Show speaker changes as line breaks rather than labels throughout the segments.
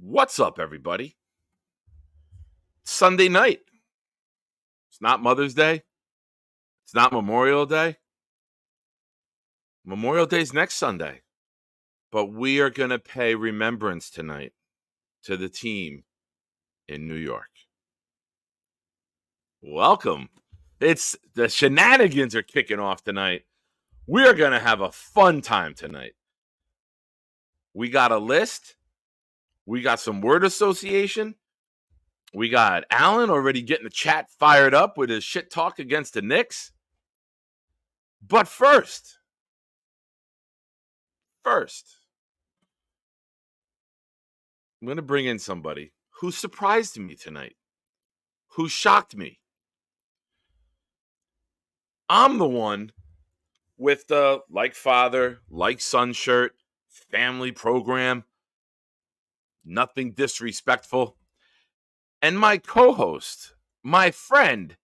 What's up, everybody? Sunday night. It's not Mother's Day. It's not Memorial Day. Memorial Day's next Sunday. But we are going to pay remembrance tonight to the team in New York. Welcome. It's the Shenanigans are kicking off tonight. We're going to have a fun time tonight. We got a list. We got some word association. We got Alan already getting the chat fired up with his shit talk against the Knicks. But first, I'm going to bring in somebody who surprised me tonight, who shocked me. I'm the one with the like father, like son shirt, family program, nothing disrespectful. And my co-host, my friend,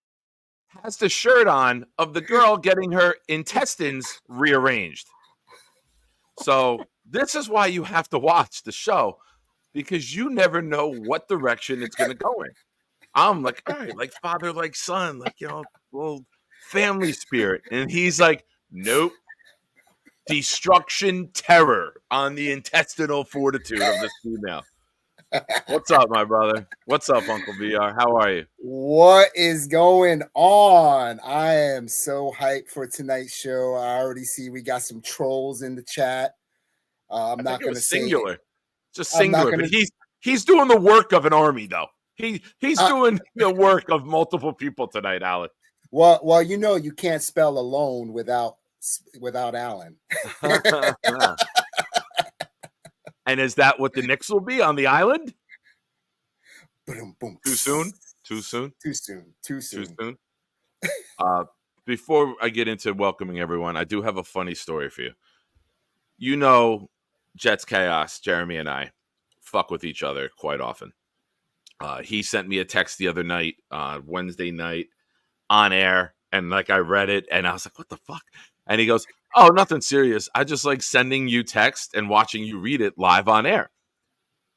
has the shirt on of the girl getting her intestines rearranged. So this is why you have to watch the show, because you never know what direction it's going to go in. I'm like, all right, like father, like son, like, little family spirit. And he's like, nope. Destruction terror on the intestinal fortitude of this female. What's up, my brother? What's up, Uncle VR? How are you?
What is going on? I am so hyped for tonight's show. I already see we got some trolls in the chat. I'm not going to say
singular, just singular. But he's doing the work of an army, though. He's doing the work of multiple people tonight, Alan.
Well, you can't spell alone without Alan.
And is that what the Knicks will be on the island?
Boom, boom.
Too soon. Before I get into welcoming everyone, I do have a funny story for you. You know, Jets Chaos, Jeremy and I fuck with each other quite often. He sent me a text the other night, Wednesday night, on air, and I read it, and I was like, what the fuck? And he goes, oh, nothing serious. I just like sending you text and watching you read it live on air.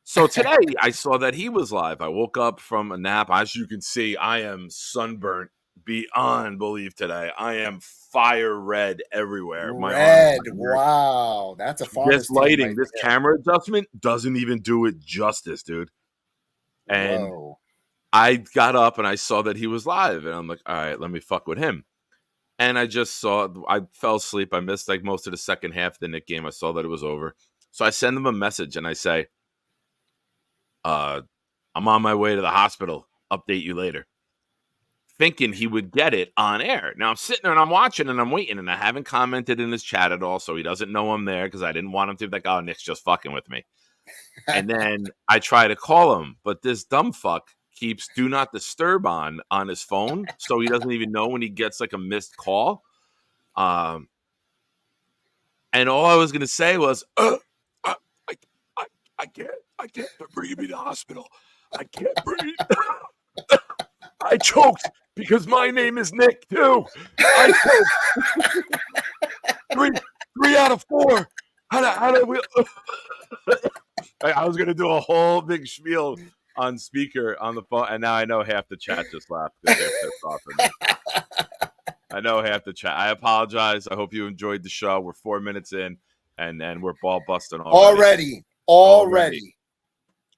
So today I saw that he was live. I woke up from a nap. As you can see, I am sunburnt beyond belief today. I am fire red everywhere.
Wow. That's a
this lighting, this camera adjustment doesn't even do it justice, dude. And I got up and I saw that he was live, and I'm like, all right, let me fuck with him. And I fell asleep. I missed most of the second half of the Knicks game. I saw that it was over. So I send him a message and I say, I'm on my way to the hospital. Update you later. Thinking he would get it on air. Now I'm sitting there and I'm watching and I'm waiting, and I haven't commented in his chat at all, so he doesn't know I'm there because I didn't want him to be like, oh, Nick's just fucking with me. And then I try to call him, but this dumb fuck keeps do not disturb on his phone, so he doesn't even know when he gets a missed call. And all I was gonna say was, I can't bring me to the hospital. I can't breathe. I choked because my name is Nick too. I choked. three out of 4. How do we? I was gonna do a whole big spiel on speaker on the phone, and now I know half the chat just laughed because they're pissed off at me. I know half the chat. I apologize. I hope you enjoyed the show. We're 4 minutes in, and we're ball busting
already.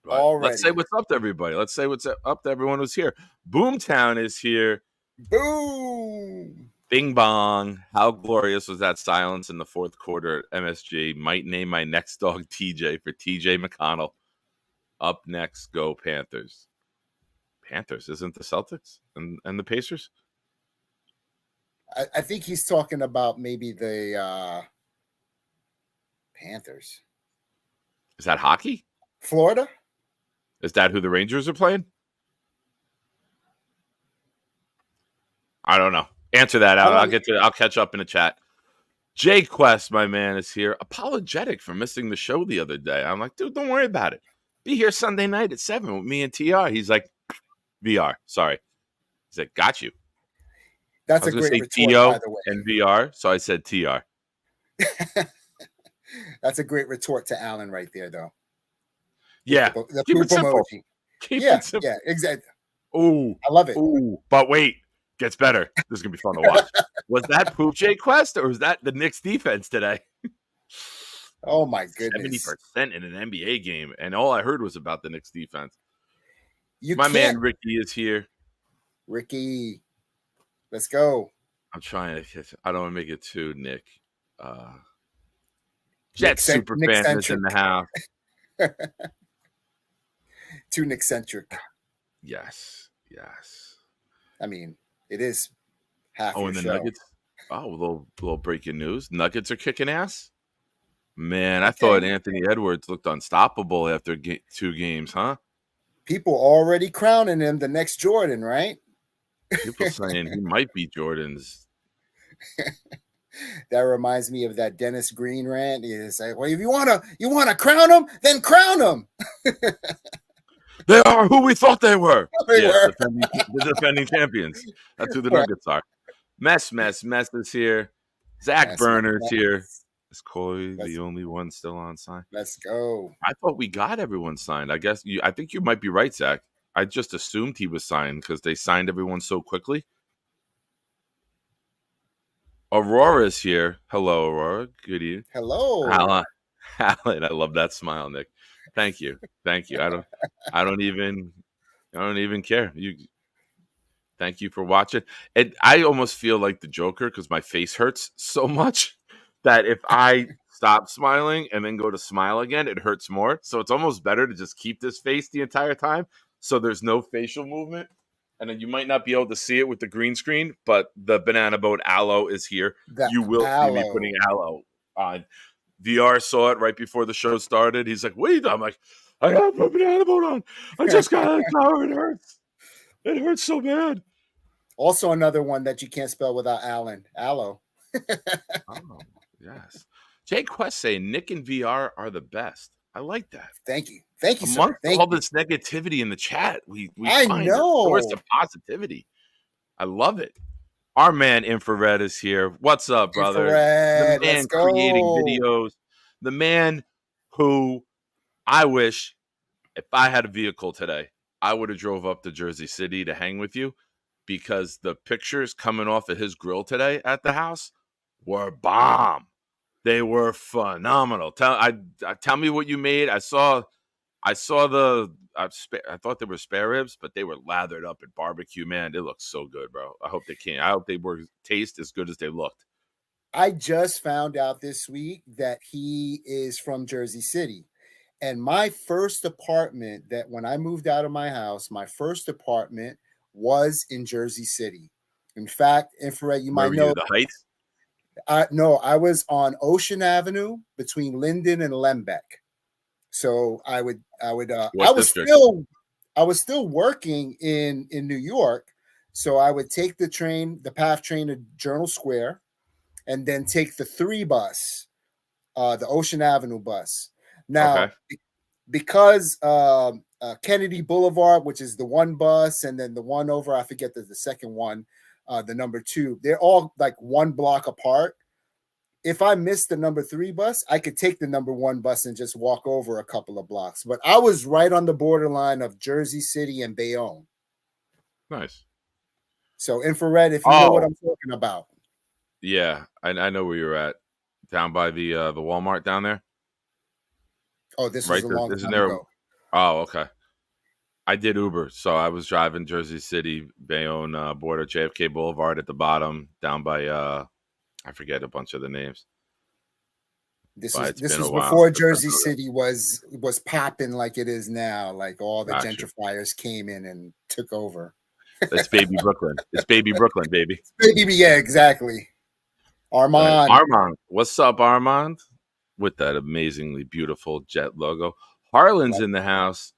Let's say what's up to everybody. Let's say what's up to everyone who's here. Boomtown is here.
Boom.
Bing bong. How glorious was that silence in the fourth quarter at MSG? Might name my next dog TJ for TJ McConnell. Up next, go Panthers. Panthers, isn't the Celtics and the Pacers?
I think he's talking about maybe the Panthers.
Is that hockey?
Florida?
Is that who the Rangers are playing? I don't know. Answer that out. I'll catch up in the chat. Jay Quest, my man, is here. Apologetic for missing the show the other day. I'm like, dude, don't worry about it. Be here Sunday night at 7 with me and TR. He's like, VR. Sorry. He's like, got you.
That's a great retort, by the way.
And VR, so I said TR.
That's a great retort to Alan right there, though.
Yeah.
The
Keep
poop
it simple.
emoji.
Keep
Yeah,
it simple.
yeah, exactly.
Ooh.
I love it.
Ooh. But wait, gets better. This is going to be fun to watch. Was that poop J Quest or was that the Knicks defense today?
Oh my goodness.
70% in an NBA game. And all I heard was about the Knicks defense.
You
My
can't.
man Ricky is here.
Ricky, let's go.
I'm trying to. I don't want to make it too Nick. Jet super fan is in the house.
Too Nick-centric.
Yes, yes.
I mean, it is half.
Oh, and the
show.
Nuggets. Oh, a little breaking news. Nuggets are kicking ass. Man, I thought Anthony Edwards looked unstoppable after 2 games, huh?
People already crowning him the next Jordan, right?
People saying he might be Jordan's.
That reminds me of that Dennis Green rant. He's like, "Well, if you wanna crown him, then crown him."
They are who we thought they were.
They were.
The defending champions. That's who the Nuggets are. Mess is here. Zach Berner's here. Is Coy the only one still on sign?
Let's go.
I thought we got everyone signed. I guess I think you might be right, Zach. I just assumed he was signed because they signed everyone so quickly. Aurora's here. Hello, Aurora. Good evening.
Hello.
Alan, I love that smile, Nick. Thank you. I don't even care. Thank you for watching. And I almost feel like the Joker because my face hurts so much that if I stop smiling and then go to smile again, it hurts more. So it's almost better to just keep this face the entire time so there's no facial movement. And then you might not be able to see it with the green screen, but the Banana Boat Aloe is here. You will see me putting aloe on. VR saw it right before the show started. He's like, what are you doing? I'm like, I got to put Banana Boat on. I just got out of the shower. It hurts. It hurts so bad.
Also another one that you can't spell without Alan. Aloe.
Oh, yes. Jay Quest saying Nick and VR are the best. I like that.
Thank you. Thank you, sir.
Amongst all this negativity in the chat, we find a source of positivity. I love it. Our man Infrared is here. What's up, brother?
Infrared,
the man creating videos. The man who I wish if I had a vehicle today, I would have drove up to Jersey City to hang with you because the pictures coming off of his grill today at the house were bomb. They were phenomenal. Tell me what you made. I saw the. I thought they were spare ribs, but they were lathered up at barbecue. Man, it looks so good, bro. I hope they taste as good as they looked.
I just found out this week that he is from Jersey City. And my first apartment that when I moved out of my house, my first apartment was in Jersey City. In fact, Infrared, you might know
the Heights.
No, I was on Ocean Avenue between Linden and Lembeck. So I was still working in New York. So I would take the PATH train to Journal Square, and then take the 3 bus, the Ocean Avenue bus. Now, because Kennedy Boulevard, which is the 1 bus, and then the one over, I forget the second one, the number 2, they're all like 1 block apart. If I missed the number 3 bus, I could take the number 1 bus and just walk over a couple of blocks. But I was right on the borderline of Jersey City and Bayonne.
Nice.
So Infrared, if you know what I'm talking about.
Yeah, I know where you're at. Down by the Walmart down there.
Oh, this was a long time ago.
Oh, okay. I did Uber, so I was driving Jersey City, Bayonne border, JFK Boulevard at the bottom, down by I forget a bunch of the names.
This was before Jersey City was popping like it is now. Like all the gentrifiers came in and took over.
It's baby Brooklyn. It's baby Brooklyn, baby.
Yeah, exactly. Armand.
What's up, Armand? With that amazingly beautiful Jet logo. Harlan's in the house.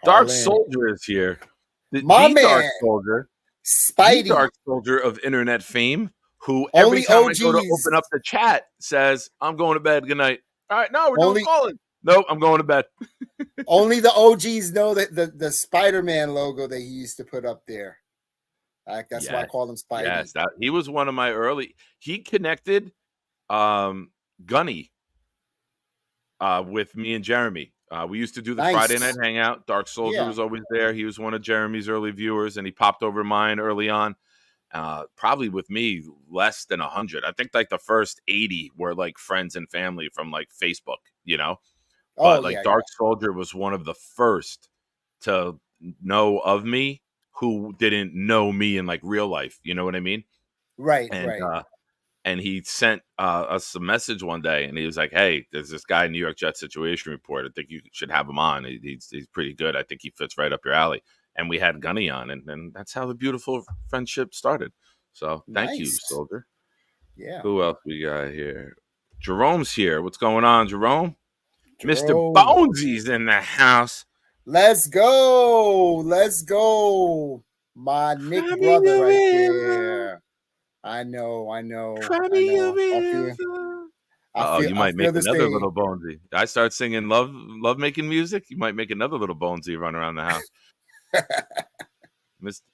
Dark Soldier is here.
My man.
Dark Soldier.
Spidey.
Dark Soldier of internet fame, who every time I go to open up the chat says, I'm going to bed. Good night. All right, no, we're doing calling. Nope, I'm going to bed.
Only the OGs know that the Spider-Man logo that he used to put up there. That's why I call him Spidey.
Yes, he was one of my early. He connected Gunny with me and Jeremy. We used to do the
Nice.
Friday night hangout. Dark Soldier was always there. He was one of Jeremy's early viewers, and he popped over mine early on. Probably with me less than 100. I think like the first 80 were like friends and family from like Facebook, you know. But like Dark Soldier was one of the first to know of me who didn't know me in like real life. You know what I mean?
Right.
And he sent us a message one day, and he was like, "Hey, there's this guy, New York Jets situation report. I think you should have him on. He's pretty good. I think he fits right up your alley." And we had Gunny on, and that's how the beautiful friendship started. So thank you, Soldier.
Yeah.
Who else we got here? Jerome's here. What's going on, Jerome? Mr. Bonesy's in the house.
Let's go. My Nick brother right there. I know.
You might make another little Bonesy. I start singing love making music. You might make another little Bonesy run around the house.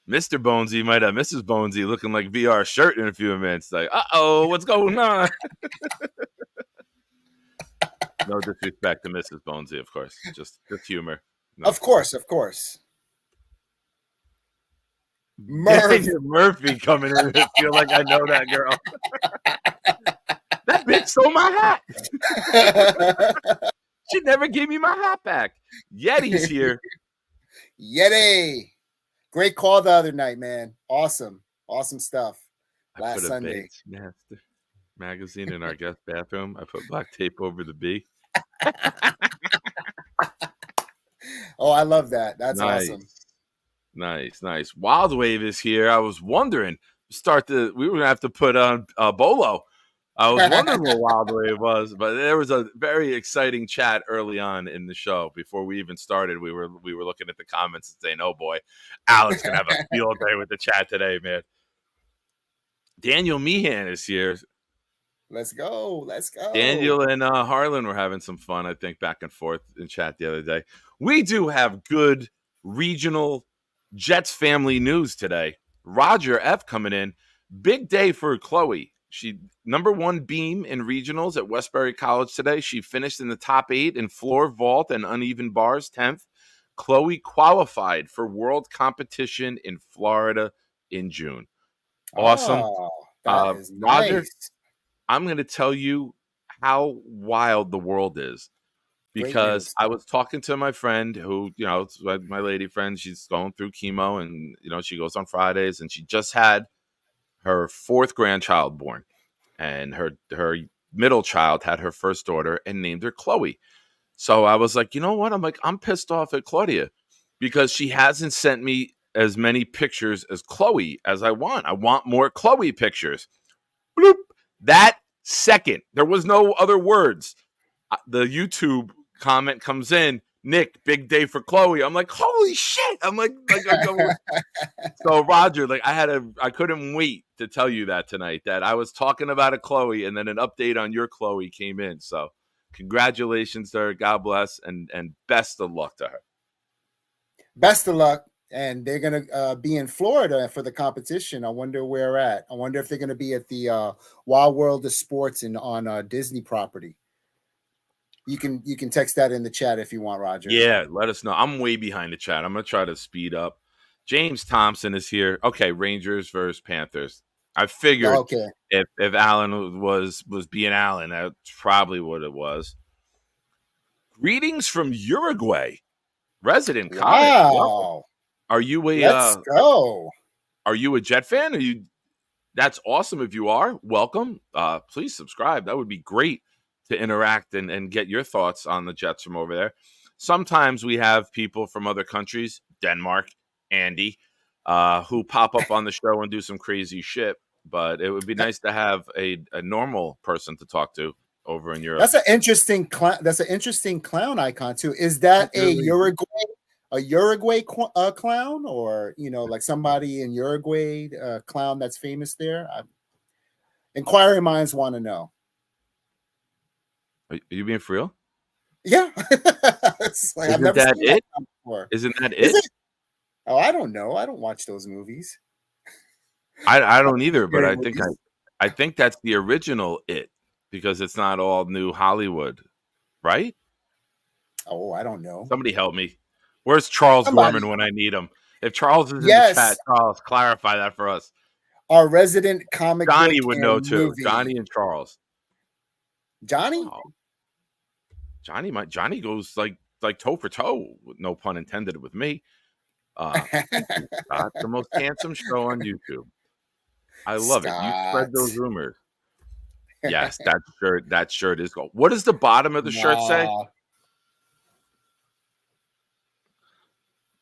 Mr. Bonesy might have Mrs. Bonesy looking like VR shirt in a few minutes. Like, what's going on? No disrespect to Mrs. Bonesy, of course. Just humor. No.
Of course.
Murphy coming in. I feel like I know that girl. That bitch stole my hat. She never gave me my hat back. Yeti's here.
Yeti. Great call the other night, man. Awesome stuff. Last Sunday.
Magazine in our guest bathroom. I put black tape over the B.
Oh, I love that. That's awesome.
Nice. Wild Wave is here. I was wondering, we were gonna have to put on Bolo. I was wondering what Wild Wave was, but there was a very exciting chat early on in the show. Before we even started, we were looking at the comments and saying, "Oh boy, Alex gonna have a field day with the chat today, man." Daniel Meehan is here.
Let's go.
Daniel and Harlan were having some fun, I think, back and forth in chat the other day. We do have good regional Jets family news today. Roger F coming in. Big day for Chloe. She #1 beam in regionals at Westbury College today. She finished in the top 8 in floor, vault, and uneven bars, 10th. Chloe qualified for world competition in Florida in June. Awesome.
Oh, that is
Roger,
nice.
I'm going to tell you how wild the world is, because I was talking to my friend who, my lady friend, she's going through chemo, and, she goes on Fridays, and she just had her 4th grandchild born, and her middle child had her first daughter and named her Chloe. So I was like, you know what? I'm pissed off at Claudia because she hasn't sent me as many pictures as Chloe as I want. I want more Chloe pictures. Bloop. That second, there was no other words. The YouTube comment comes in, Nick, big day for Chloe. I'm like, holy shit. I'm like so Roger, I couldn't wait to tell you that tonight, that I was talking about a Chloe, and then an update on your Chloe came in. So congratulations to her. God bless, and best of luck to her.
Best of luck. And they're going to be in Florida for the competition. I wonder where we're at. I wonder if they're going to be at the Wild World of Sports on Disney property. You can text that in the chat if you want, Roger.
Yeah, let us know. I'm way behind the chat. I'm going to try to speed up. James Thompson is here. Okay, Rangers versus Panthers. I figured if Allen was being Allen, that's probably what it was. Greetings from Uruguay. Resident comment.
Wow.
Are you a
Let's go.
Are you a Jet fan? That's awesome. If you are, welcome. Please subscribe. That would be great to interact and get your thoughts on the Jets from over there. Sometimes we have people from other countries, Denmark, Andy, who pop up on the show and do some crazy shit. But it would be nice to have a normal person to talk to over in Europe.
That's an interesting clown icon too. Is that a Uruguay clown, or like somebody in Uruguay clown that's famous there? Inquiring minds want to know.
Are you being for real?
Yeah.
Isn't that it? Isn't that it?
Oh, I don't know. I don't watch those movies.
I don't either, but I think that's the original It, because it's not all new Hollywood, right?
Oh, I don't know.
Somebody help me. Where's Charles Gorman when I need him? If Charles is in the chat, Charles, clarify that for us.
Our resident comic
Johnny
book
would
and
know too.
movie.
Johnny and Charles.
Johnny?
Oh. Johnny goes like toe for toe, no pun intended, with me. Scott, the most handsome show on YouTube. I love it. You spread those rumors. Yes, that shirt is gold. What does the bottom of the shirt say?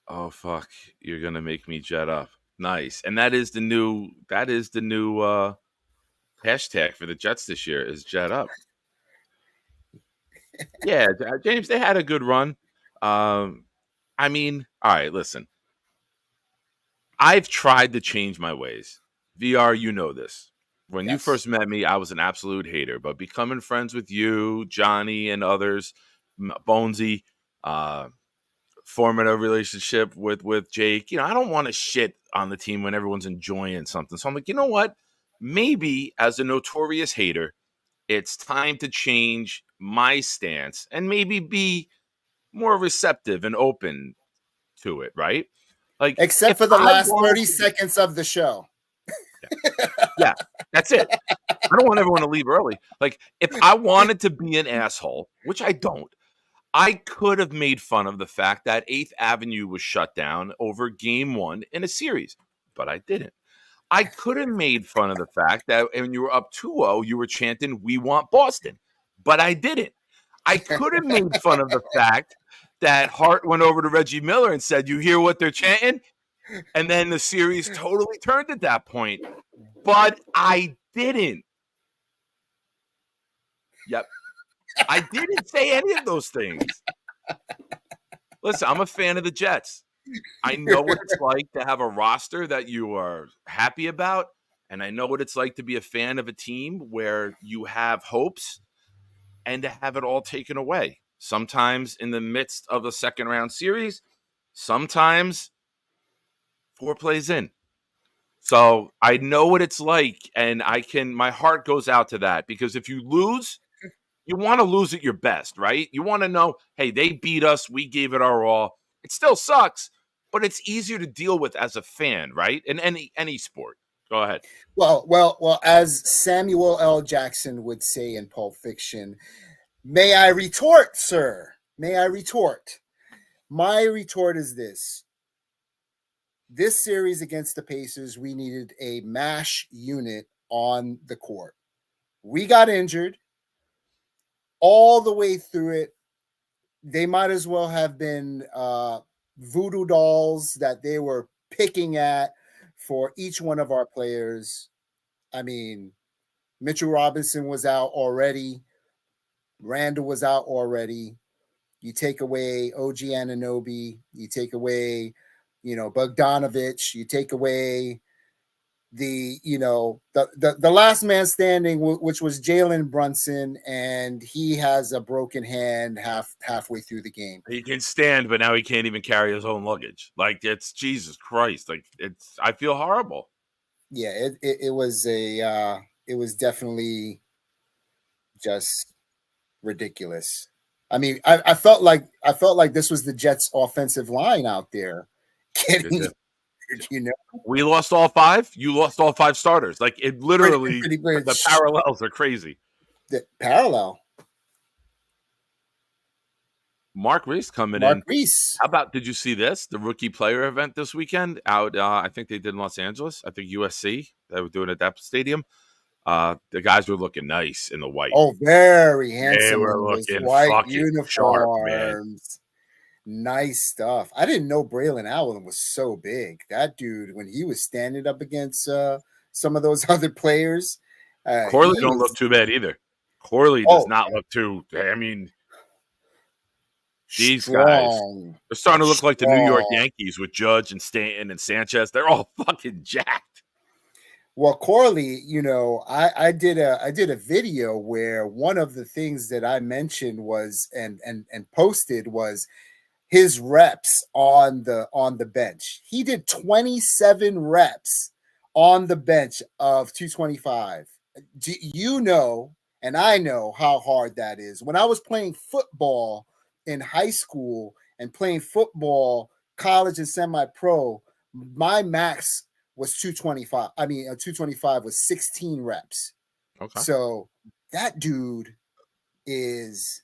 Oh fuck, you're gonna make me jet up. Nice. And that is the new hashtag for the Jets this year is jet up. Yeah, James, they had a good run. I mean, all right, listen. I've tried to change my ways. VR, you know this. When you first met me, I was an absolute hater, but becoming friends with you, Johnny, and others, Bonesy, forming a relationship with Jake, I don't want to shit on the team when everyone's enjoying something. So I'm like, you know what? Maybe as a notorious hater, it's time to change my stance and maybe be more receptive and open to it, right? Like,
except for the last 30 seconds of the show.
Yeah, that's it. I don't want everyone to leave early. Like, if I wanted to be an asshole, which I don't, I could have made fun of the fact that 8th Avenue was shut down over game 1 in a series, but I didn't. I could have made fun of the fact that when you were up 2-0, you were chanting, "We want Boston," but I didn't. I could have made fun of the fact that Hart went over to Reggie Miller and said, "You hear what they're chanting?" And then the series totally turned at that point. But I didn't. Yep. I didn't say any of those things. Listen, I'm a fan of the Jets. I know what it's like to have a roster that you are happy about. And I know what it's like to be a fan of a team where you have hopes and to have it all taken away. Sometimes in the midst of a second round series, sometimes 4 plays in. So I know what it's like, and my heart goes out to that, because if you lose, you want to lose at your best, right? You want to know, hey, they beat us, we gave it our all. It still sucks, but it's easier to deal with as a fan, right? In any sport. Go ahead.
Well, as Samuel L. Jackson would say in Pulp Fiction, may I retort, sir? May I retort? My retort is this. This series against the Pacers, we needed a MASH unit on the court. We got injured all the way through it. They might as well have been voodoo dolls that they were picking at for each one of our players. I mean, Mitchell Robinson was out already. Randall was out already. You take away OG Anunoby. You take away, Bogdanovich. You take away the last man standing, which was Jalen Brunson, and he has a broken hand halfway through the game.
He can stand, but now he can't even carry his own luggage. Like, it's Jesus Christ. Like, I feel horrible.
Yeah, it was definitely just ridiculous. I mean, I felt like this was the Jets' offensive line out there getting.
We lost all 5. You lost all 5 starters. Like, it literally, the parallels are crazy.
The parallel.
Mark Reese coming in.
Reese.
How about, did you see this? The rookie player event this weekend out, I think they did in Los Angeles. I think USC. They were doing it at that stadium. The guys were looking nice in the white.
Oh, very handsome.
They were looking
white uniforms.
Sharp, man.
Nice stuff. I didn't know Braylon Allen was so big. That dude, when he was standing up against some of those other players.
Corley don't look too bad either. Corley does not look too. I mean, these guys, they're starting to look like the New York Yankees with Judge and Stanton and Sanchez. They're all fucking jacked.
Well, Corley, I did a video where one of the things that I mentioned was and posted was his reps on the bench. He did 27 reps on the bench of 225. And I know how hard that is. When I was playing football in high school and playing football, college and semi-pro, my max was 225. 225 was 16 reps.
Okay.
So that dude is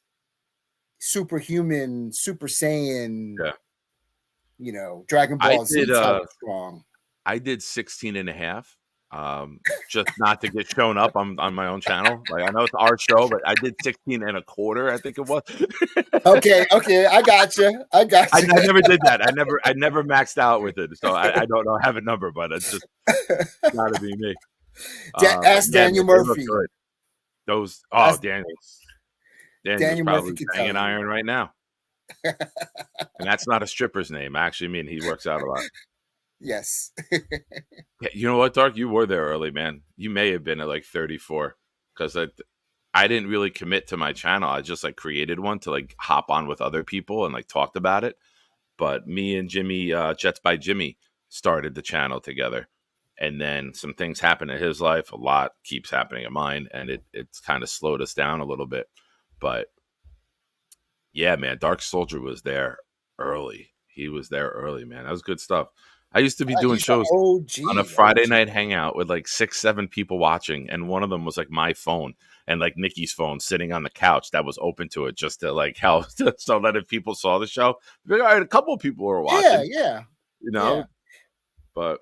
superhuman, Super Saiyan.
Yeah.
Dragon Ball Z type strong.
I did 16 and a half. Just not to get shown up on my own channel. Like, I know it's our show, but I did 16 and a quarter, I think it was.
Okay, I got you. I
never did that. I never maxed out with it, so I don't know, have a number, but it's just got to be me.
Ask Daniel Murphy.
Daniel's probably banging iron right now. And that's not a stripper's name. I actually mean he works out a lot.
Yes.
Yeah, you know what, Dark? You were there early, man. You may have been at like 34 because I didn't really commit to my channel. I just like created one to like hop on with other people and like talked about it. But me and Jimmy, Jets by Jimmy, started the channel together. And then some things happen in his life. A lot keeps happening in mine. And it's kind of slowed us down a little bit. But yeah, man, Dark Soldier was there early. He was there early, man. That was good stuff. I used to be doing shows on a Friday night hangout with like 6-7 people watching. And one of them was like my phone and like Nikki's phone sitting on the couch that was open to it just to like help. So that if people saw the show, all right, a couple of people were watching.
Yeah.
But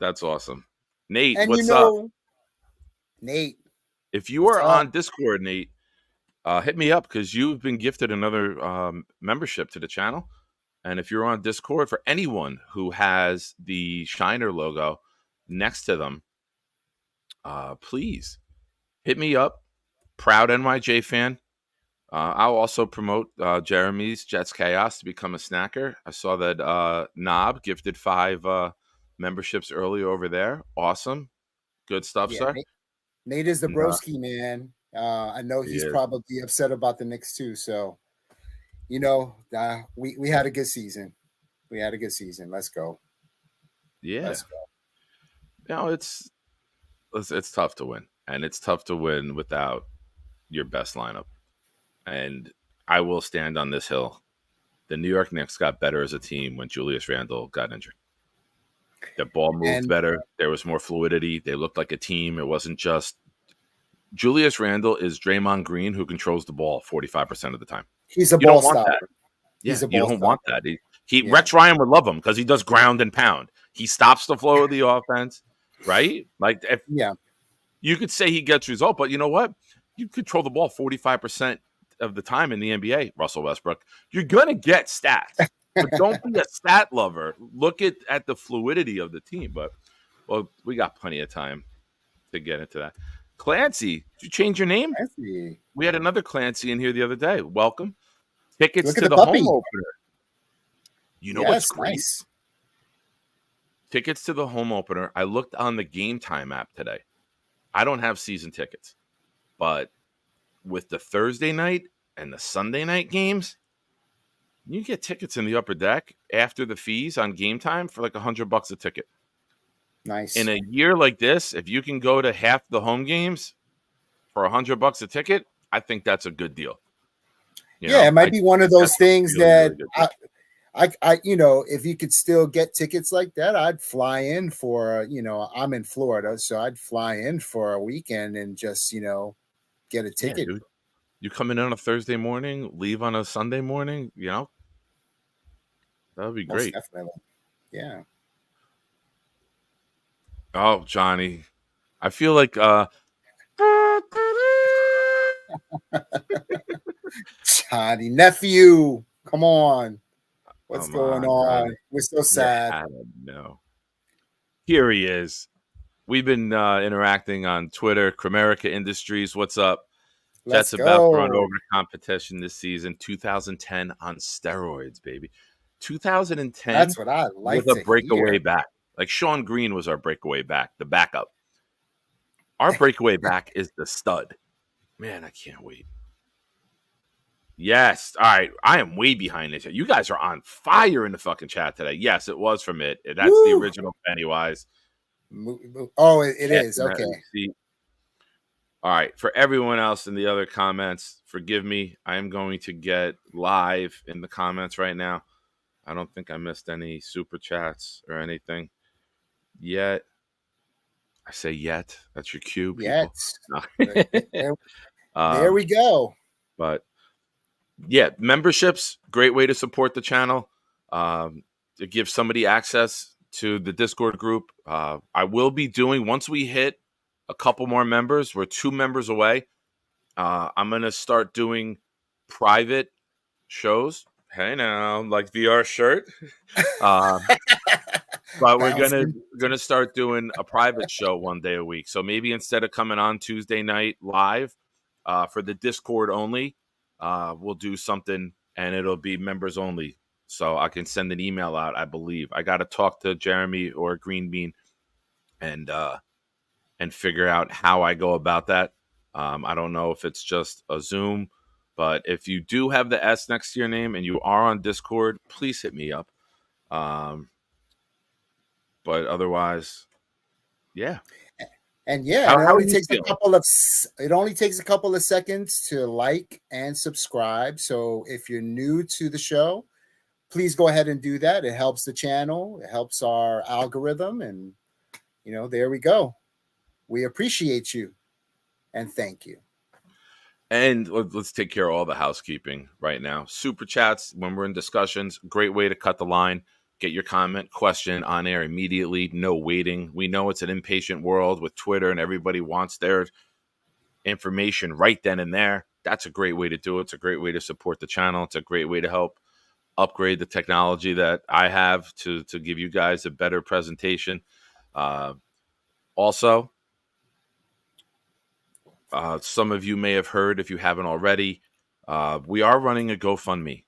that's awesome. Nate,
and
what's up?
Nate.
If you are on Discord, Nate, hit me up because you've been gifted another membership to the channel. And if you're on Discord, for anyone who has the Shiner logo next to them, please hit me up. Proud NYJ fan. I'll also promote Jeremy's Jets Chaos to become a snacker. I saw that Knob gifted 5 memberships earlier over there. Awesome. Good stuff, sir.
Nate is the broski, man. I know he's probably upset about the Knicks too. So, we had a good season. Let's go.
Yeah. Let's go. It's tough to win. And it's tough to win without your best lineup. And I will stand on this hill. The New York Knicks got better as a team when Julius Randle got injured. The ball moved better. There was more fluidity. They looked like a team. It wasn't just Julius Randle is Draymond Green who controls the ball 45% of the time.
He's a ball stopper.
Yeah, you don't want that. Rex Ryan would love him because he does ground and pound. He stops the flow of the offense, right? Like, you could say he gets result, but you know what? You control the ball 45% of the time in the NBA, Russell Westbrook. You're gonna get stats, but don't be a stat lover. Look at the fluidity of the team. But we got plenty of time to get into that. Clancy, did you change your name?
Clancy.
We had another Clancy in here the other day. Welcome. Tickets to the home opener. You know what's great? Nice. Tickets to the home opener. I looked on the Game Time app today. I don't have season tickets, but with the Thursday night and the Sunday night games, you get tickets in the upper deck after the fees on Game Time for like $100 a ticket.
Nice.
In a year like this, if you can go to half the home games for $100 a ticket, I think that's a good deal.
It might be one of those things that I if you could still get tickets like that, I'd fly in for, I'm in Florida, so I'd fly in for a weekend and just, get a ticket.
Yeah, you come in on a Thursday morning, leave on a Sunday morning, that would be great.
Most definitely. Yeah.
Oh, Johnny, I feel like
Johnny, nephew, come on. What's going on? Brother. We're so sad.
I don't know. Here he is. We've been interacting on Twitter. Cramerica Industries, what's up? Jets about to run over competition this season. 2010 on steroids, baby. 2010.
That's what I like.
With a breakaway back. Like Sean Green was our breakaway back, the backup. Our breakaway back is the stud. Man, I can't wait. Yes. All right. I am way behind this. You guys are on fire in the fucking chat today. Yes, it was from it. That's the original Pennywise.
Oh, it is. Okay.
All right. For everyone else in the other comments, forgive me. I am going to get live in the comments right now. I don't think I missed any super chats or anything yet. I say yet. That's your cue, people.
There we go.
But yeah, memberships, great way to support the channel. To give somebody access to the Discord group. I will be doing, once we hit a couple more members, we're 2 members away. I'm going to start doing private shows. Hey now, like VR shirt. But we're gonna start doing a private show one day a week. So maybe instead of coming on Tuesday night live for the Discord only, we'll do something and it'll be members only. So I can send an email out. I believe I got to talk to Jeremy or Green Bean and figure out how I go about that. I don't know if it's just a Zoom, but if you do have the S next to your name and you are on Discord, please hit me up. But otherwise, yeah.
And yeah, it only takes a couple of seconds to like and subscribe. So if you're new to the show, please go ahead and do that. It helps the channel, it helps our algorithm, and there we go. We appreciate you and thank you.
And let's take care of all the housekeeping right now. Super chats when we're in discussions, great way to cut the line. Get your comment, question on air immediately. No waiting. We know it's an impatient world with Twitter and everybody wants their information right then and there. That's a great way to do it. It's a great way to support the channel. It's a great way to help upgrade the technology that I have to give you guys a better presentation. Also, some of you may have heard, if you haven't already, we are running a GoFundMe.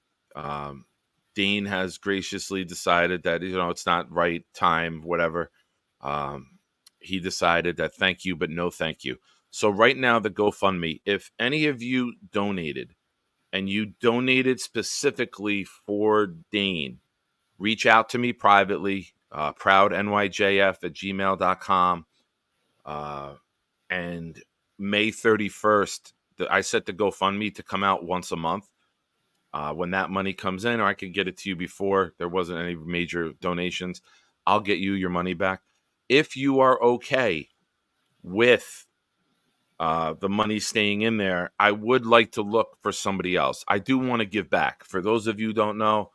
Dean has graciously decided that, it's not right time, whatever. He decided that thank you, but no thank you. So right now, the GoFundMe, if any of you donated and you donated specifically for Dane, reach out to me privately, proudnyjf@gmail.com. And May 31st, I set the GoFundMe to come out once a month. When that money comes in, or I could get it to you before there wasn't any major donations, I'll get you your money back. If you are okay with the money staying in there, I would like to look for somebody else. I do want to give back. For those of you who don't know,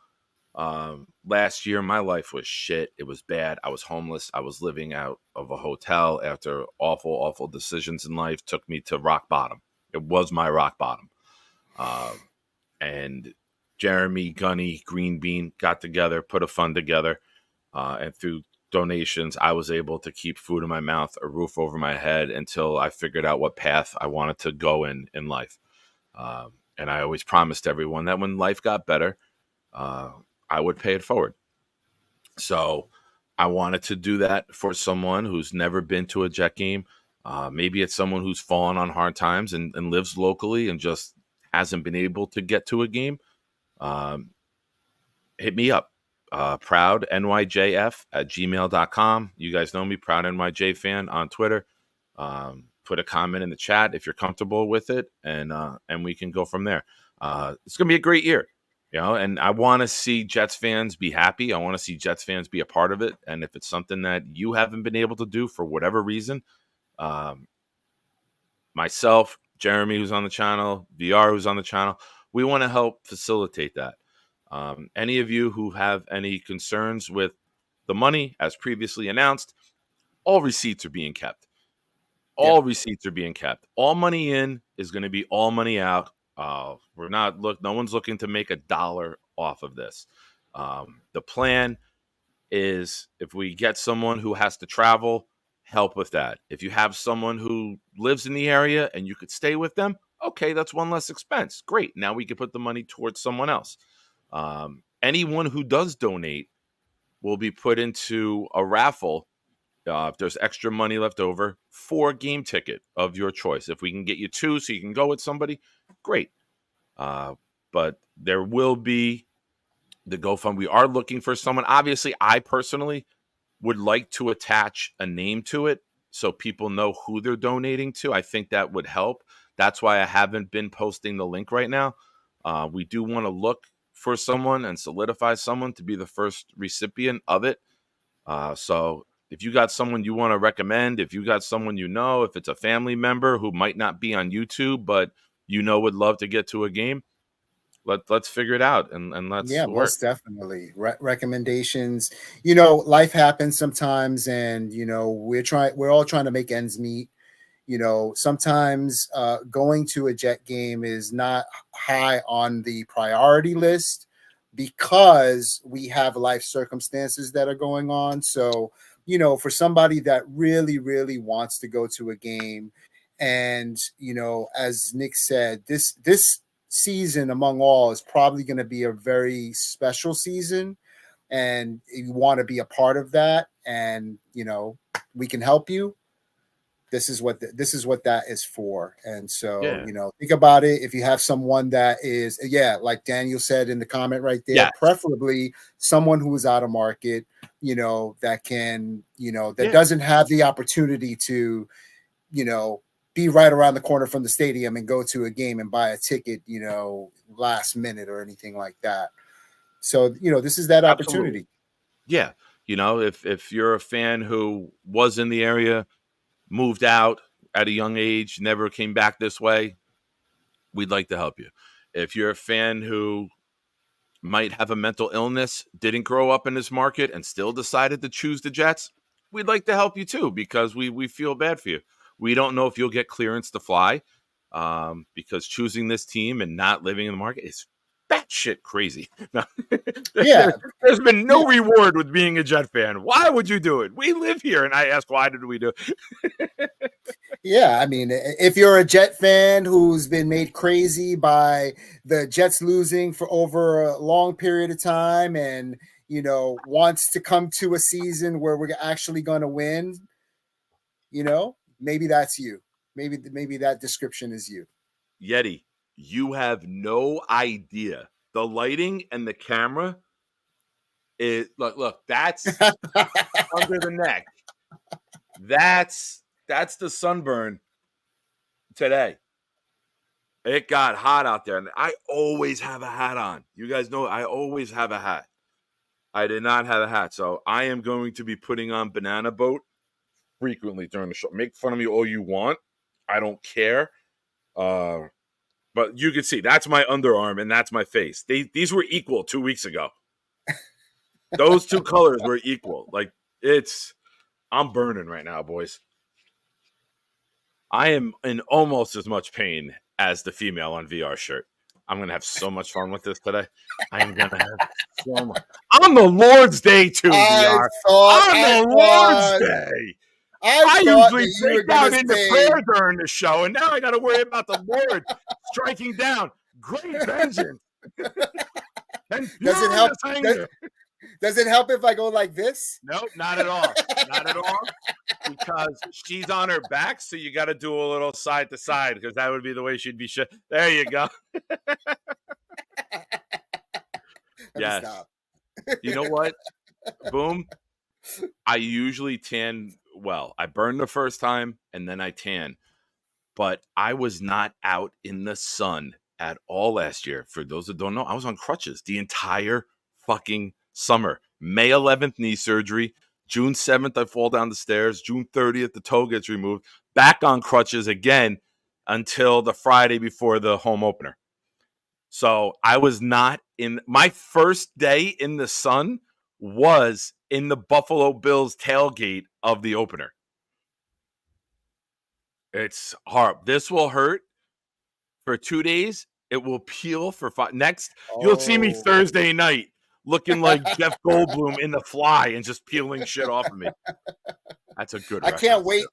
last year my life was shit. It was bad. I was homeless. I was living out of a hotel after awful decisions in life took me to rock bottom. It was my rock bottom. And Jeremy, Gunny, Green Bean got together, put a fund together, and through donations, I was able to keep food in my mouth, a roof over my head until I figured out what path I wanted to go in life. And I always promised everyone that when life got better, I would pay it forward. So I wanted to do that for someone who's never been to a Jet game. Maybe it's someone who's fallen on hard times and lives locally and just hasn't been able to get to a game. Hit me up. proudnyjf@gmail.com. You guys know me, Proud NYJ fan on Twitter. Put a comment in the chat if you're comfortable with it, and we can go from there. It's going to be a great year, and I want to see Jets fans be happy. I want to see Jets fans be a part of it. And if it's something that you haven't been able to do for whatever reason, myself, Jeremy, who's on the channel, VR, who's on the channel, we want to help facilitate that. Any of you who have any concerns with the money, as previously announced, all receipts are being kept. All receipts are being kept. All money in is going to be all money out. No one's looking to make $1 off of this. The plan is, if we get someone who has to travel, help with that. If you have someone who lives in the area and you could stay with them, okay, that's one less expense. Great. Now we can put the money towards someone else. Anyone who does donate will be put into a raffle. If there's extra money left over, for a game ticket of your choice. If we can get you 2 so you can go with somebody, great. But there will be the GoFundMe. We are looking for someone. Obviously, I personally would like to attach a name to it so people know who they're donating to. I think that would help. That's why I haven't been posting the link right now. We do want to look for someone and solidify someone to be the first recipient of it. So if you got someone you want to recommend, if you got someone you know, if it's a family member who might not be on YouTube, but would love to get to a game, let's figure it out and let's work.
Most definitely. Recommendations. Life happens sometimes, and we're all trying to make ends meet. Sometimes going to a Jet game is not high on the priority list because we have life circumstances that are going on. So, for somebody that really, really wants to go to a game, and as Nick said, this season among all is probably going to be a very special season, and you want to be a part of that, and we can help you. This is what that is for. And so, think about it. If you have someone that is, like Daniel said in the comment right there, preferably someone who is out of market, that can, that doesn't have the opportunity to, be right around the corner from the stadium and go to a game and buy a ticket, last minute or anything like that. So, this is that opportunity.
Yeah. If you're a fan who was in the area, moved out at a young age, never came back this way, we'd like to help you. If you're a fan who might have a mental illness, didn't grow up in this market, and still decided to choose the Jets, we'd like to help you too, because we feel bad for you. We don't know if you'll get clearance to fly, because choosing this team and not living in the market is batshit crazy. There's been no reward with being a Jet fan. Why would you do it? We live here, and I ask, why did we do it?
I mean, if you're a Jet fan who's been made crazy by the Jets losing for over a long period of time, and wants to come to a season where we're actually going to win, maybe that's you. Maybe that description is you.
Yeti, you have no idea. The lighting and the camera is look, that's under the neck. That's the sunburn today. It got hot out there, and I always have a hat on. You guys know I always have a hat. I did not have a hat, so I am going to be putting on Banana Boat frequently during the show. Make fun of me all you want. I don't care. But you can see that's my underarm and that's my face. These were equal 2 weeks ago. Those two colors were equal. Like, I'm burning right now, boys. I am in almost as much pain as the female on VR shirt. I'm going to have so much fun with this today. I am going to have so much. On the Lord's Day, too, VR. On the Lord's Day. I usually break out into prayer during the show, and now I got to worry about the Lord striking down. Great vengeance. And
does it help if I go like this?
Nope, not at all. Not at all. Because she's on her back, so you got to do a little side to side, because that would be the way she'd be. There you go. Yes. You know what? Boom. I usually tan well. I burned the first time, and then I tan. But I was not out in the sun at all last year. For those that don't know, I was on crutches the entire fucking summer. May 11th, knee surgery. June 7th, I fall down the stairs. June 30th, the toe gets removed. Back on crutches again until the Friday before the home opener. So I was not in. My first day in the sun was in the Buffalo Bills tailgate of the opener. It's hard. This will hurt for 2 days. It will peel for 5. Next, you'll see me Thursday night looking like Jeff Goldblum in The Fly and just peeling shit off of me. That's a good reference.
I can't wait.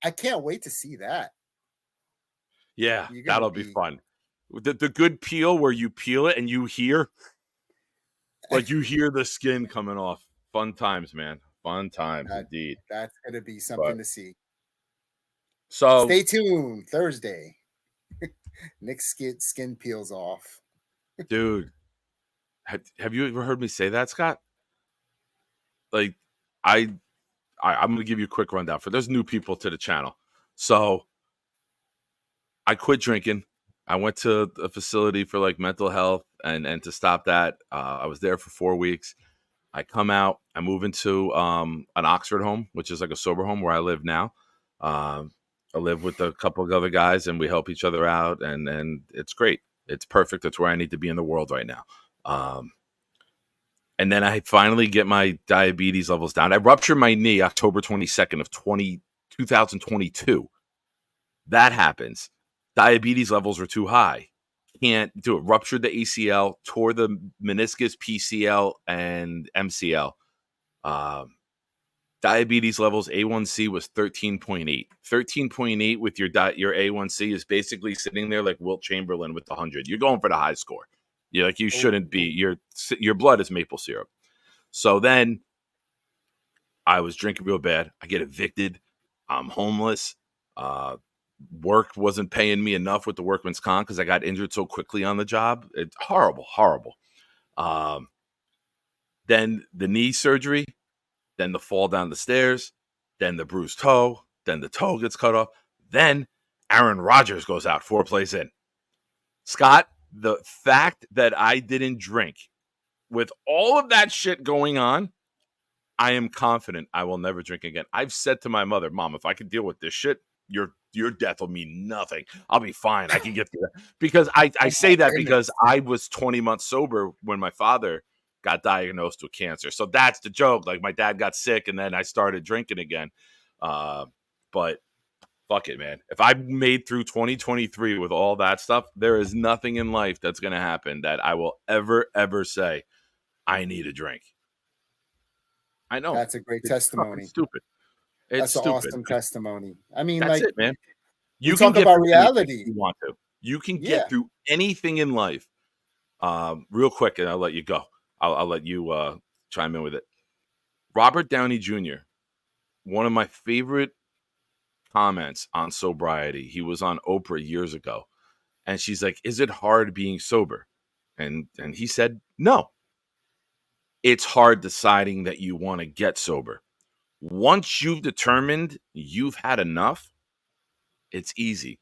I can't wait to see that.
Yeah, that'll be fun. The good peel where you peel it and you hear the skin coming off. Fun times, man. Fun times indeed.
That's going to be something to see.
So
stay tuned. Thursday. Nick's skin peels off.
Dude, have you ever heard me say that, Scott? Like, I I'm going to give you a quick rundown for there's new people to the channel. So I quit drinking. I went to a facility for like mental health and to stop that. I was there for 4 weeks. I come out, I move into an Oxford home, which is like a sober home where I live now. I live with a couple of other guys and we help each other out and it's great. It's perfect. It's where I need to be in the world right now. And then I finally get my diabetes levels down. I ruptured my knee October 22nd of 2022. That happens. Diabetes levels were too high. Can't do it. Ruptured the ACL, tore the meniscus, PCL, and MCL. Diabetes levels, A1C was 13.8. 13.8 with your A1C is basically sitting there like Wilt Chamberlain with the 100. You're going for the high score. You're like, you shouldn't be. Your blood is maple syrup. So then I was drinking real bad. I get evicted. I'm homeless. Work wasn't paying me enough with the workman's comp because I got injured so quickly on the job. It's horrible, horrible. Then the knee surgery, then the fall down the stairs, then the bruised toe, then the toe gets cut off. Then Aaron Rodgers goes out 4 plays in. Scott, the fact that I didn't drink with all of that shit going on, I am confident I will never drink again. I've said to my mother, Mom, if I could deal with this shit, your death will mean nothing. I'll be fine. I can get through that. Because I say that because I was 20 months sober when my father got diagnosed with cancer. So that's the joke. Like my dad got sick and then I started drinking again. But fuck it, man. If I made through 2023 with all that stuff, there is nothing in life that's going to happen that I will ever say, I need a drink. I know.
That's a great testimony.
Stupid. It's
That's an
stupid.
awesome testimony. I mean,
that's
like,
it, man.
You can talk about reality.
You want to. You can get through anything in life. Real quick, and I'll let you go. I'll let you chime in with it. Robert Downey Jr., one of my favorite comments on sobriety. He was on Oprah years ago, and she's like, "Is it hard being sober?" And he said, "No. It's hard deciding that you want to get sober. Once you've determined you've had enough, it's easy.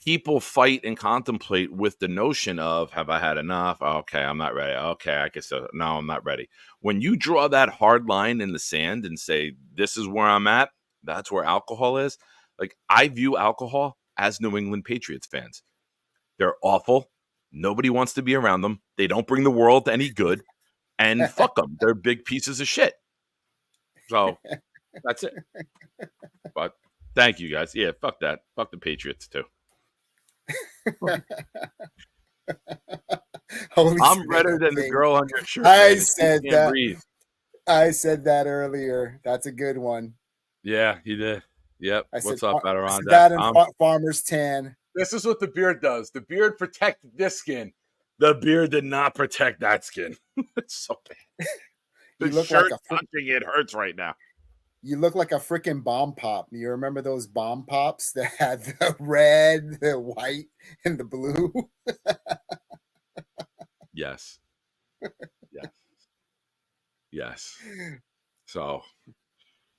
People fight and contemplate with the notion of, have I had enough? Okay, I'm not ready. Okay, I guess no, I'm not ready. When you draw that hard line in the sand and say, this is where I'm at, that's where alcohol is. Like, I view alcohol as New England Patriots fans. They're awful. Nobody wants to be around them. They don't bring the world any good. And fuck them. They're big pieces of shit. So that's it. But thank you guys. Yeah, fuck that. Fuck the Patriots too. I'm redder than the girl on your shirt.
I said that. Breathe. I said that earlier. That's a good one.
Yeah, you did. Yep. What's up, Adirondack?
That and Farmer's Tan.
This is what the beard does. The beard protected this skin. The beard did not protect that skin. It's so bad. The shirt like touching it hurts right now.
You look like a freaking bomb pop. You remember those bomb pops that had the red, the white, and the blue?
Yes. Yes. Yes. So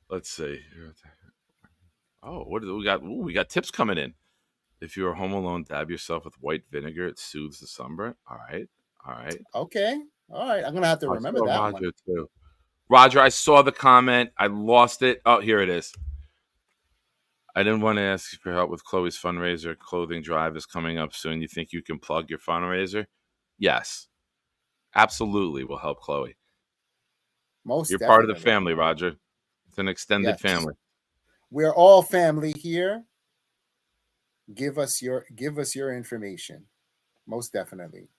let's see. Oh, what do we got? Ooh, we got tips coming in. If you're home alone, dab yourself with white vinegar. It soothes the sunburn. All right. All right.
Okay. All right. I'm going to have to remember that
Roger
one.
Too. Roger, I saw the comment. I lost it. Oh, here it is. I didn't want to ask you for help with Chloe's fundraiser. Clothing drive is coming up soon. You think you can plug your fundraiser? Yes. Absolutely. We'll help Chloe. You're part of the family, Roger. It's an extended family.
We're all family here. Give us your information. Most definitely.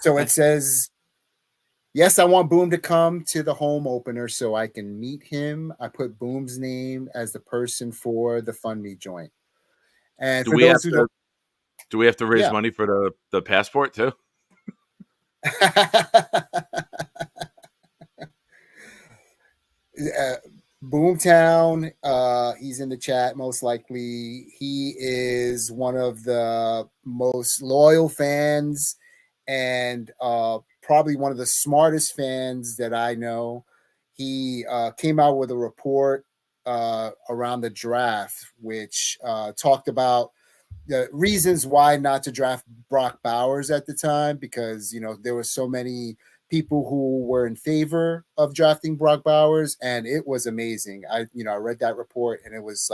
So it says, yes, I want Boom to come to the home opener so I can meet him. I put Boom's name as the person for the Fund Me joint. And
do we have to raise money for the passport too?
Boomtown, he's in the chat most likely. He is one of the most loyal fans. and probably one of the smartest fans that I know. He came out with a report around the draft, which talked about the reasons why not to draft Brock Bowers at the time, because there were so many people who were in favor of drafting Brock Bowers, and it was amazing. I read that report, and it was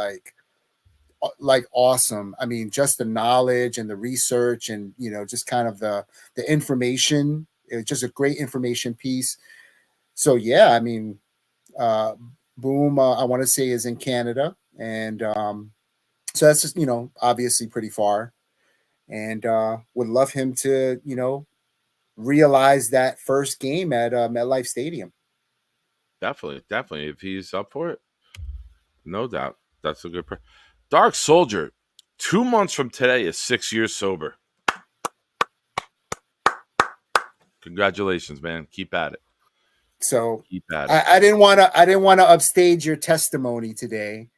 like awesome. I mean, just the knowledge and the research, and just kind of the information. It's just a great information piece. So yeah, I mean, uh, Boom, I want to say, is in Canada, and so that's just obviously pretty far, and would love him to realize that first game at MetLife Stadium.
Definitely, if he's up for it, no doubt. That's a good. Dark Soldier, 2 months from today is 6 years sober. Congratulations, man. Keep at it.
So I didn't want to upstage your testimony today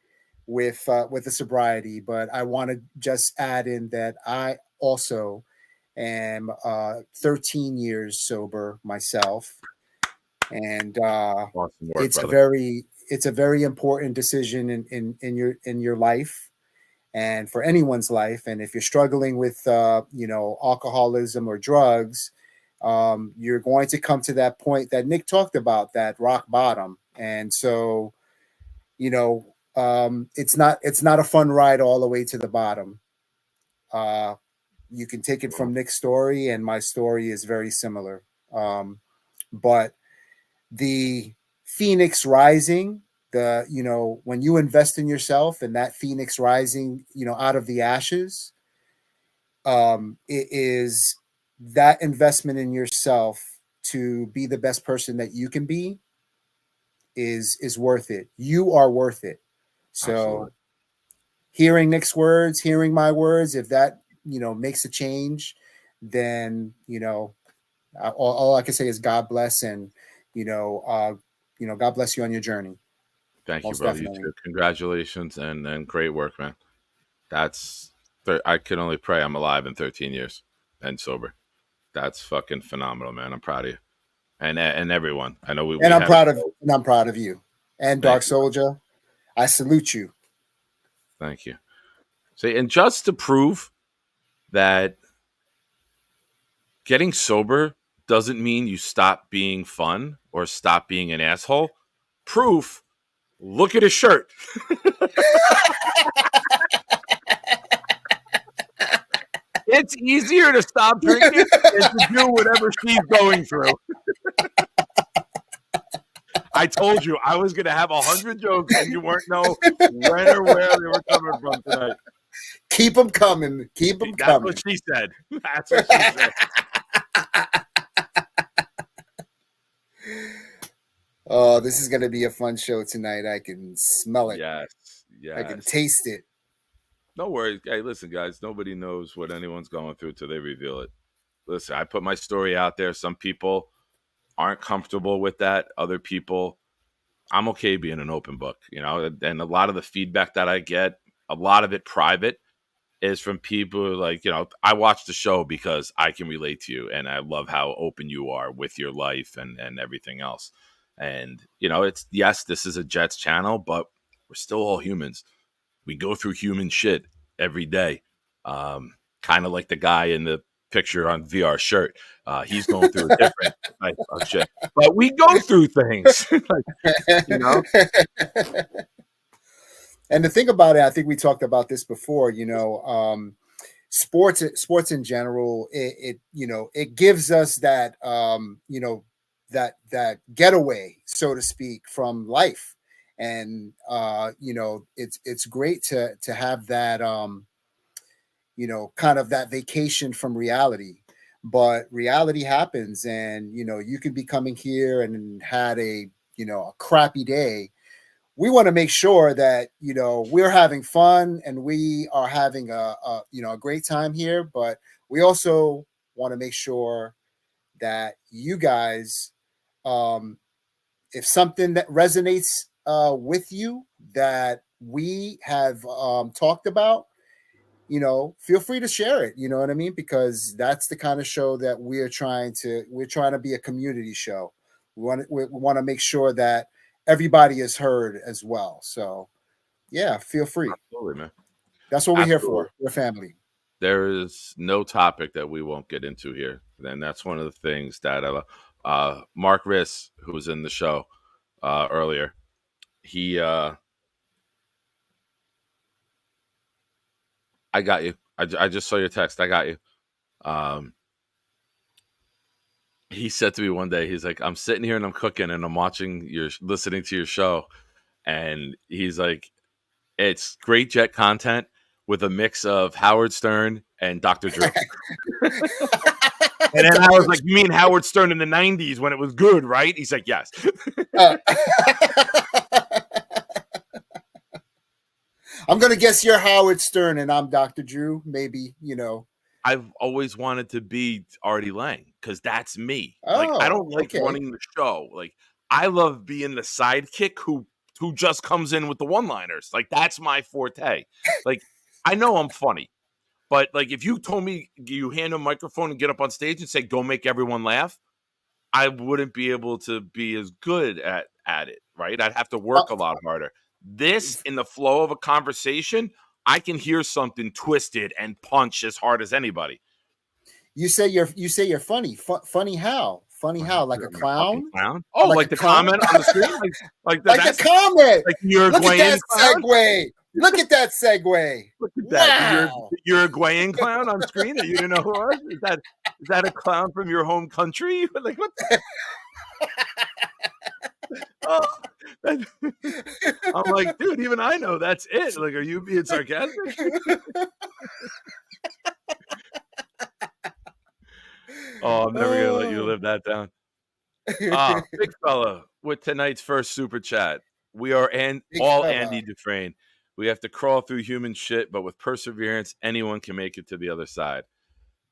with the sobriety, but I want to just add in that I also am 13 years sober myself, and
awesome work,
it's
brother.
a very important decision in your life, and for anyone's life. And if you're struggling with alcoholism or drugs, you're going to come to that point that Nick talked about, that rock bottom. And so it's not a fun ride all the way to the bottom. You can take it from Nick's story, and my story is very similar. But the Phoenix rising, when you invest in yourself, and that Phoenix rising, out of the ashes, it is that investment in yourself to be the best person that you can be is worth it. You are worth it. So absolutely. Hearing Nick's words, hearing my words, if that makes a change, then all I can say is God bless, and God bless you on your journey.
Thank you, brother. You too. Congratulations and great work, man. I can only pray I'm alive in 13 years and sober. That's fucking phenomenal, man. I'm proud of you, and everyone. I know
I'm proud of you, and Dark Soldier. I salute you.
Thank you. See, and just to prove that getting sober doesn't mean you stop being fun or stop being an asshole. Proof. Look at his shirt. It's easier to stop drinking than to do whatever she's going through. I told you I was going to have 100 jokes, and you weren't know when or where they were coming from tonight.
Keep them coming. Keep them coming.
That's what she said. That's what she said.
Oh, this is going to be a fun show tonight. I can smell it.
Yes.
I can taste it.
No worries. Hey, listen, guys. Nobody knows what anyone's going through till they reveal it. Listen, I put my story out there. Some people aren't comfortable with that. Other people, I'm okay being an open book, and a lot of the feedback that I get, a lot of it private, is from people like, I watch the show because I can relate to you, and I love how open you are with your life and everything else. And, it's, yes, this is a Jets channel, but we're still all humans. We go through human shit every day. Kind of like the guy in the picture on VR shirt. He's going through a different type of shit, but we go through things.
And the thing about it, I think we talked about this before, sports in general, it gives us that, that getaway, so to speak, from life. And, it's great to have that, kind of that vacation from reality. But reality happens, and, you could be coming here and had a crappy day. We want to make sure that we're having fun and we are having a great time here, but we also want to make sure that you guys, if something that resonates with you that we have talked about, feel free to share it. You know what I mean? Because that's the kind of show that we're trying to be a community show. We want to make sure that everybody is heard as well. So yeah, feel free.
Absolutely, man.
That's what we're here for. We're family.
There is no topic that we won't get into here. And that's one of the things that Mark Riss, who was in the show earlier, he I got you. I just saw your text. I got you. He said to me one day, he's like, I'm sitting here and I'm cooking and I'm listening to your show. And he's like, it's great jet content with a mix of Howard Stern and Dr. Drew. And then I was like, you mean Howard Stern in the 90s when it was good, right? He's like, yes.
I'm going to guess you're Howard Stern and I'm Dr. Drew. Maybe,
I've always wanted to be Artie Lang because that's me. I don't like running the show. Like, I love being the sidekick who just comes in with the one-liners. Like, that's my forte. Like, I know I'm funny, but like, if you told me you hand a microphone and get up on stage and say, go make everyone laugh, I wouldn't be able to be as good at it, right? I'd have to work a lot harder. This, in the flow of a conversation, I can hear something twisted and punch as hard as anybody.
You say you're funny. Funny how? Funny how? Like a clown?
Oh, like the comment on the screen? Like
the comment.
Like Uruguayan
segue. Look at that segue.
Look at that. Wow. The Uruguayan clown on screen that you didn't know who was? Is that a clown from your home country? Like, what the? Oh, I'm like, dude, even I know that's it. Like, are you being sarcastic? Oh, I'm never gonna let you live that down. Big fella with tonight's first super chat. We are Andy Dufresne. We have to crawl through human shit, but with perseverance, anyone can make it to the other side.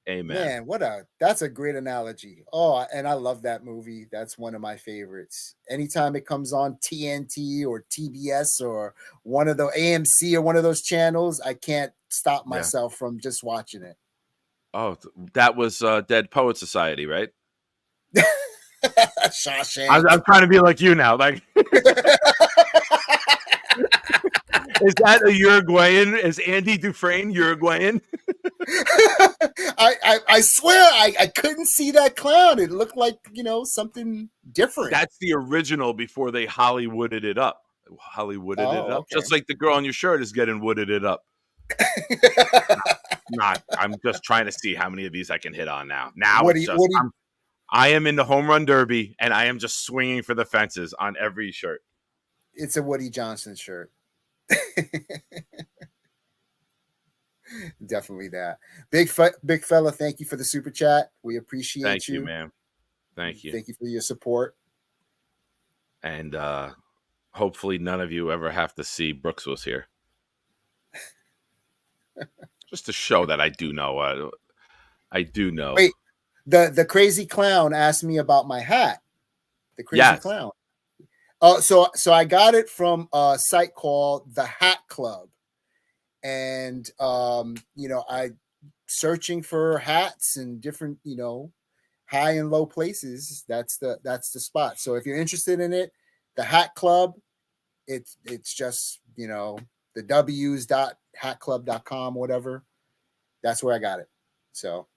Amen.
Man, that's a great analogy. Oh, and I love that movie. That's one of my favorites. Anytime it comes on TNT or TBS or one of the AMC or one of those channels, I can't stop myself from just watching it.
Oh, that was Dead Poet Society, right?
Shawshank.
I'm trying to be like you now. Like, is that a Uruguayan? Is Andy Dufresne Uruguayan?
I swear I couldn't see that clown. It looked like, something different.
That's the original before they Hollywooded it up. It up. Okay. Just like the girl on your shirt is getting wooded it up. I'm just trying to see how many of these I can hit on now. I am in the home run derby and I am just swinging for the fences on every shirt.
It's a Woody Johnson shirt. Definitely that. Big fella, thank you for the super chat. We appreciate you.
Thank you, man. Thank you.
Thank you for your support.
And hopefully none of you ever have to see Brooks was here. Just to show that I do know. I do know.
Wait, the crazy clown asked me about my hat. The crazy clown. So I got it from a site called The Hat Club. And I searching for hats and different, high and low places. That's the spot. So if you're interested in it, The Hat Club, it's just, the w's.hatclub.com, whatever. That's where I got it. So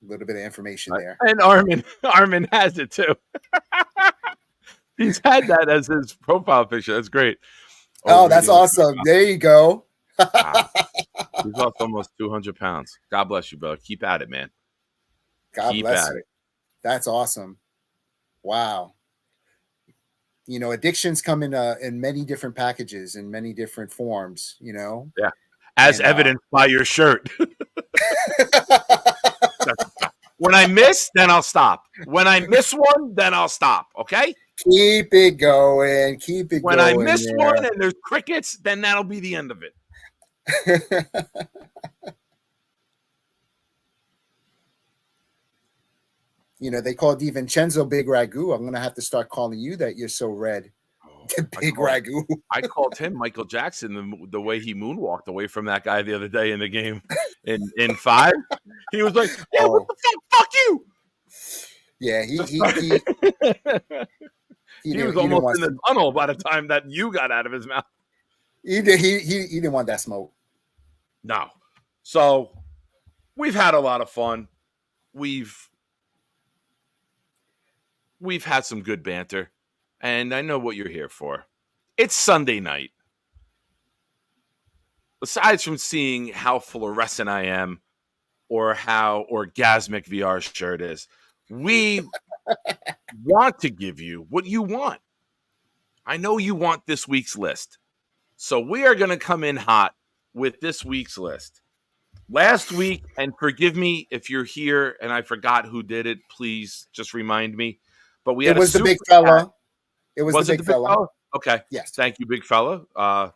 a little bit of information there.
And Armin has it too. He's had that as his profile picture. That's great.
Oh, that's awesome. There you go.
Wow. He's lost almost 200 pounds. God bless you, bro. Keep at it, man.
Keep bless you. That's awesome. Wow. Addictions come in many different packages, in many different forms, Yeah.
As evidenced by your shirt. When I miss, then I'll stop. When I miss one, then I'll stop. Okay?
Keep it going.
When I miss one and there's crickets, then that'll be the end of it.
They call DiVincenzo Big Ragu. I'm gonna have to start calling you that. You're so red. The big ragu.
I called him Michael Jackson the way he moonwalked away from that guy the other day in the game in 5. He was like, "Yeah, what the fuck? Fuck you!"
Yeah, he
was almost in the tunnel by the time that you got out of his mouth.
He didn't want that smoke.
No. So we've had a lot of fun. We've had some good banter, and I know what you're here for. It's Sunday night. Aside from seeing how fluorescent I am or how orgasmic VR's shirt is, we want to give you what you want. I know you want this week's list. So we are going to come in hot with this week's list. Last week, and forgive me if you're here and I forgot who did it, please just remind me. But we had
it was the big fella. It was the big fella.
Okay.
Yes.
Thank you, big fella.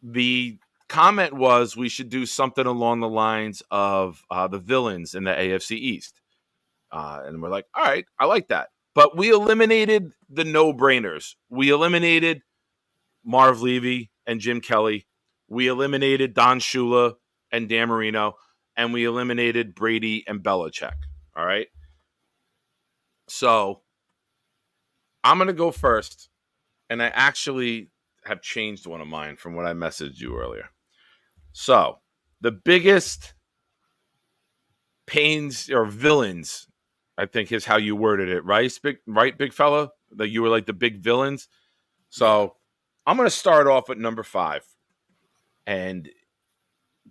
The comment was we should do something along the lines of the villains in the AFC East. And we're like, all right, I like that. But we eliminated the no-brainers. We eliminated Marv Levy and Jim Kelly. We eliminated Don Shula and Dan Marino. And we eliminated Brady and Belichick. All right? So I'm going to go first. And I actually have changed one of mine from what I messaged you earlier. So the biggest pains or villains, I think is how you worded it, right? Big fella? That you were like the big villains. So I'm going to start off at number 5. And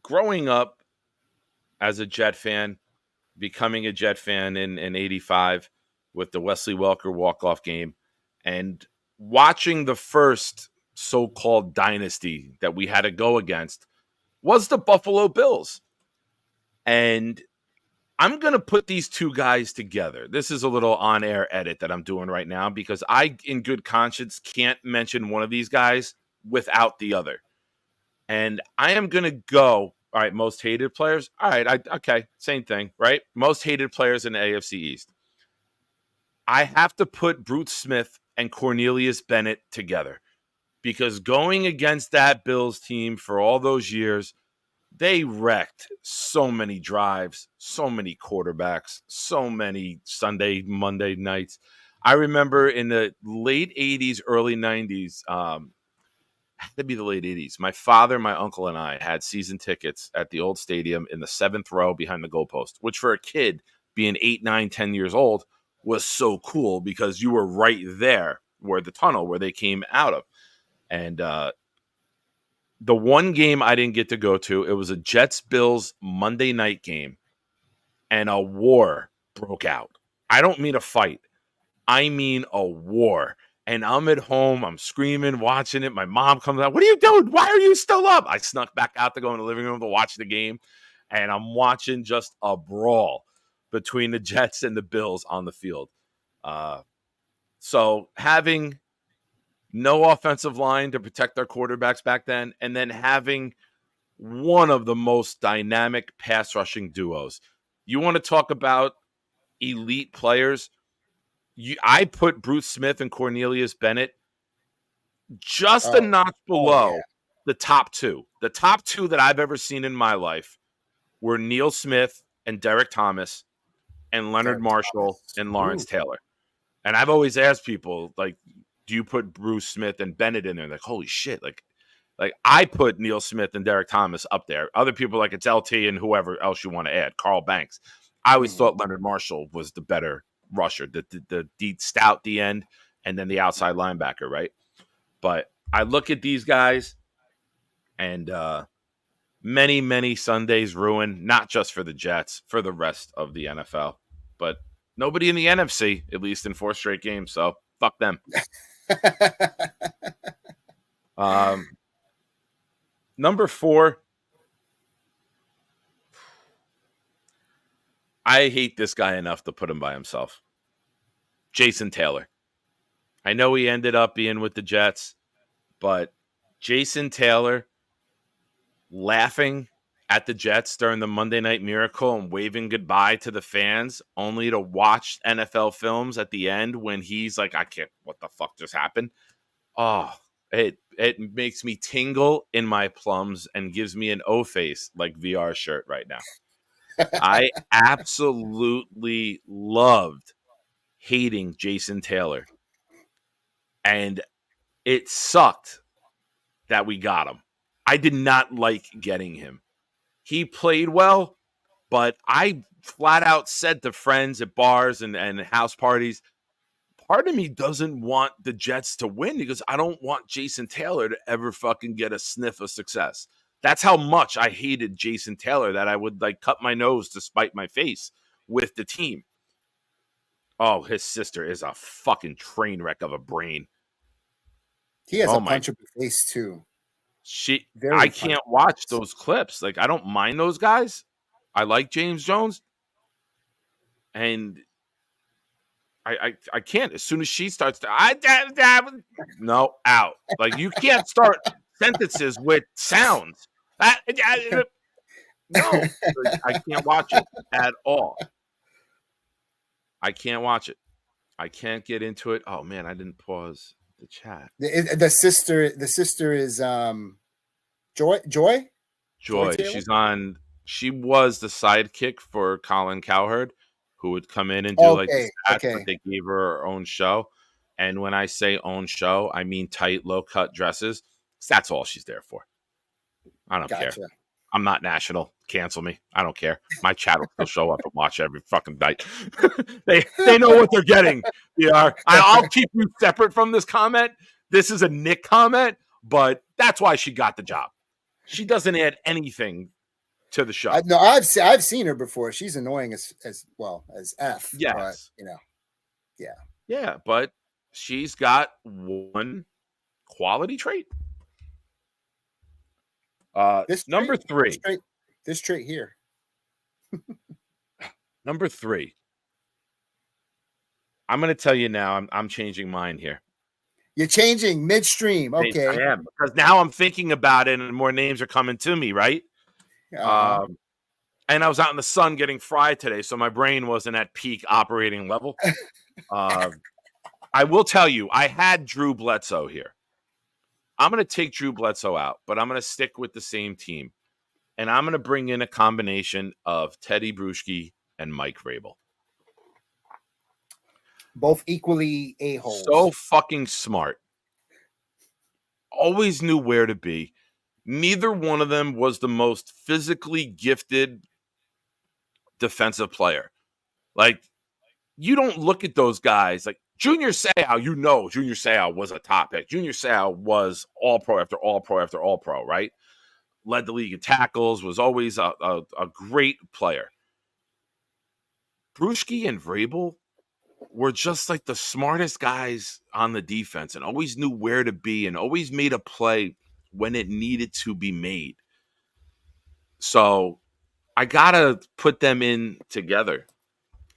growing up as a Jet fan, becoming a Jet fan in 85 with the Wesley Welker walk-off game, and watching the first so-called dynasty that we had to go against was the Buffalo Bills. And I'm going to put these two guys together. This is a little on-air edit that I'm doing right now because I, in good conscience, can't mention one of these guys without the other. And I am going to go, all right, most hated players. All right, okay, same thing, right? Most hated players in the AFC East. I have to put Bruce Smith and Cornelius Bennett together because going against that Bills team for all those years, they wrecked so many drives, so many quarterbacks, so many Sunday, Monday nights. I remember in the late 80s, early 90s, had to be the late 80s. My father, my uncle, and I had season tickets at the old stadium in the 7th row behind the goalpost, which for a kid being 8, 9, 10 years old was so cool because you were right there where the tunnel where they came out of. And the one game I didn't get to go to, it was a Jets-Bills Monday night game, and a war broke out. I don't mean a fight. I mean a war. And I'm at home. I'm screaming, watching it. My mom comes out. What are you doing? Why are you still up? I snuck back out to go in the living room to watch the game. And I'm watching just a brawl between the Jets and the Bills on the field. So having no offensive line to protect their quarterbacks back then, and then having one of the most dynamic pass rushing duos. You want to talk about elite players? I put Bruce Smith and Cornelius Bennett just a notch below the top 2. The top 2 that I've ever seen in my life were Neil Smith and Derek Thomas and Leonard Marshall and Lawrence Taylor. And I've always asked people, like, do you put Bruce Smith and Bennett in there? Like, holy shit. Like I put Neil Smith and Derek Thomas up there. Other people like it's LT and whoever else you want to add, Carl Banks. I always thought Leonard Marshall was the better rusher, the stout the end, and then the outside linebacker, right? But I look at these guys, and many, many Sundays ruined, not just for the Jets, for the rest of the NFL. But nobody in the NFC, at least in 4 straight games, so fuck them. Number 4, I hate this guy enough to put him by himself. Jason Taylor. I know he ended up being with the Jets, but Jason Taylor laughing at the Jets during the Monday Night Miracle and waving goodbye to the fans, only to watch NFL films at the end when he's like, I can't, what the fuck just happened? Oh, it makes me tingle in my plums and gives me an O face like VR shirt right now. I absolutely loved hating Jason Taylor. And it sucked that we got him. I did not like getting him. He played well, but I flat out said to friends at bars and house parties, part of me doesn't want the Jets to win because I don't want Jason Taylor to ever fucking get a sniff of success. That's how much I hated Jason Taylor that I would like cut my nose to spite my face with the team. Oh, his sister is a fucking train wreck of a brain.
He has a punchable face too.
I can't watch those clips. Like, I don't mind those guys. I like James Jones. And I can't. As soon as she starts to, no, out. Like, you can't start sentences with sounds. No, I can't watch it at all. I can't watch it. I can't get into it. Oh man, I didn't pause the chat.
The sister is Joy.
She was the sidekick for Colin Cowherd, who would come in and do like the stats, but they gave her own show. And when I say own show, I mean tight, low cut dresses. That's all she's there for. I don't care. I'm not national. Cancel me. I don't care. My chat will still show up and watch every fucking night. they know what they're getting. I'll keep you separate from this comment. This is a Nick comment, but that's why she got the job. She doesn't add anything to the show.
No, I've seen her before. She's annoying as well as F.
Yes.
But,
yeah, but she's got one quality trait. Number 3.
This trait here.
Number 3. I'm going to tell you now. I'm changing mine here.
You're changing midstream. Okay.
I am, because now I'm thinking about it and more names are coming to me, right? And I was out in the sun getting fried today, so my brain wasn't at peak operating level. I will tell you, I had Drew Bledsoe here. I'm going to take Drew Bledsoe out, but I'm going to stick with the same team. And I'm going to bring in a combination of Teddy Bruschi and Mike Vrabel.
Both equally a-holes.
So fucking smart. Always knew where to be. Neither one of them was the most physically gifted defensive player. Like, you don't look at those guys like Junior Seau. Junior Seau was a top pick. Junior Seau was all pro after all pro after all pro, right? Led the league in tackles, was always a great player. Bruschi and Vrabel were just like the smartest guys on the defense and always knew where to be and always made a play when it needed to be made. So I got to put them in together.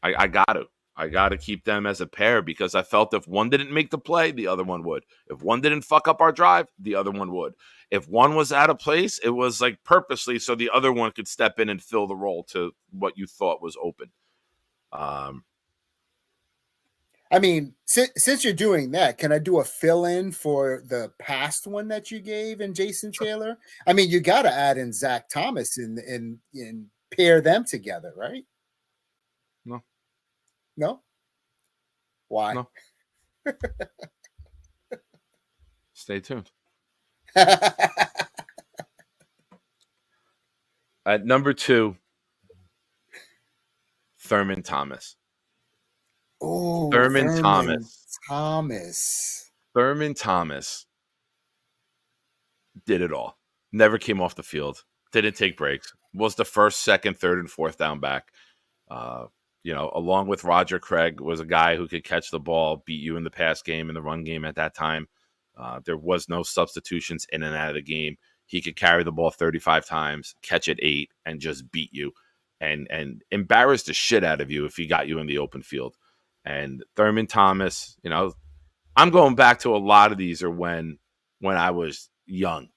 I got to keep them as a pair because I felt if one didn't make the play, the other one would. If one didn't fuck up our drive, the other one would. If one was out of place, it was like purposely so the other one could step in and fill the role to what you thought was open.
I mean, since you're doing that, can I do a fill-in for the past one that you gave in Jason Taylor? I mean, you got to add in Zach Thomas and pair them together, right? No? Why?
No. Stay tuned. At number 2, Thurman Thomas.
Oh,
Thurman Thomas did it all. Never came off the field. Didn't take breaks. Was the first, second, third, and fourth down back. Along with Roger Craig, was a guy who could catch the ball, beat you in the pass game and the run game at that time. There was no substitutions in and out of the game. He could carry the ball 35 times, catch it 8, and just beat you and embarrass the shit out of you if he got you in the open field. And Thurman Thomas, I'm going back to a lot of these are when I was young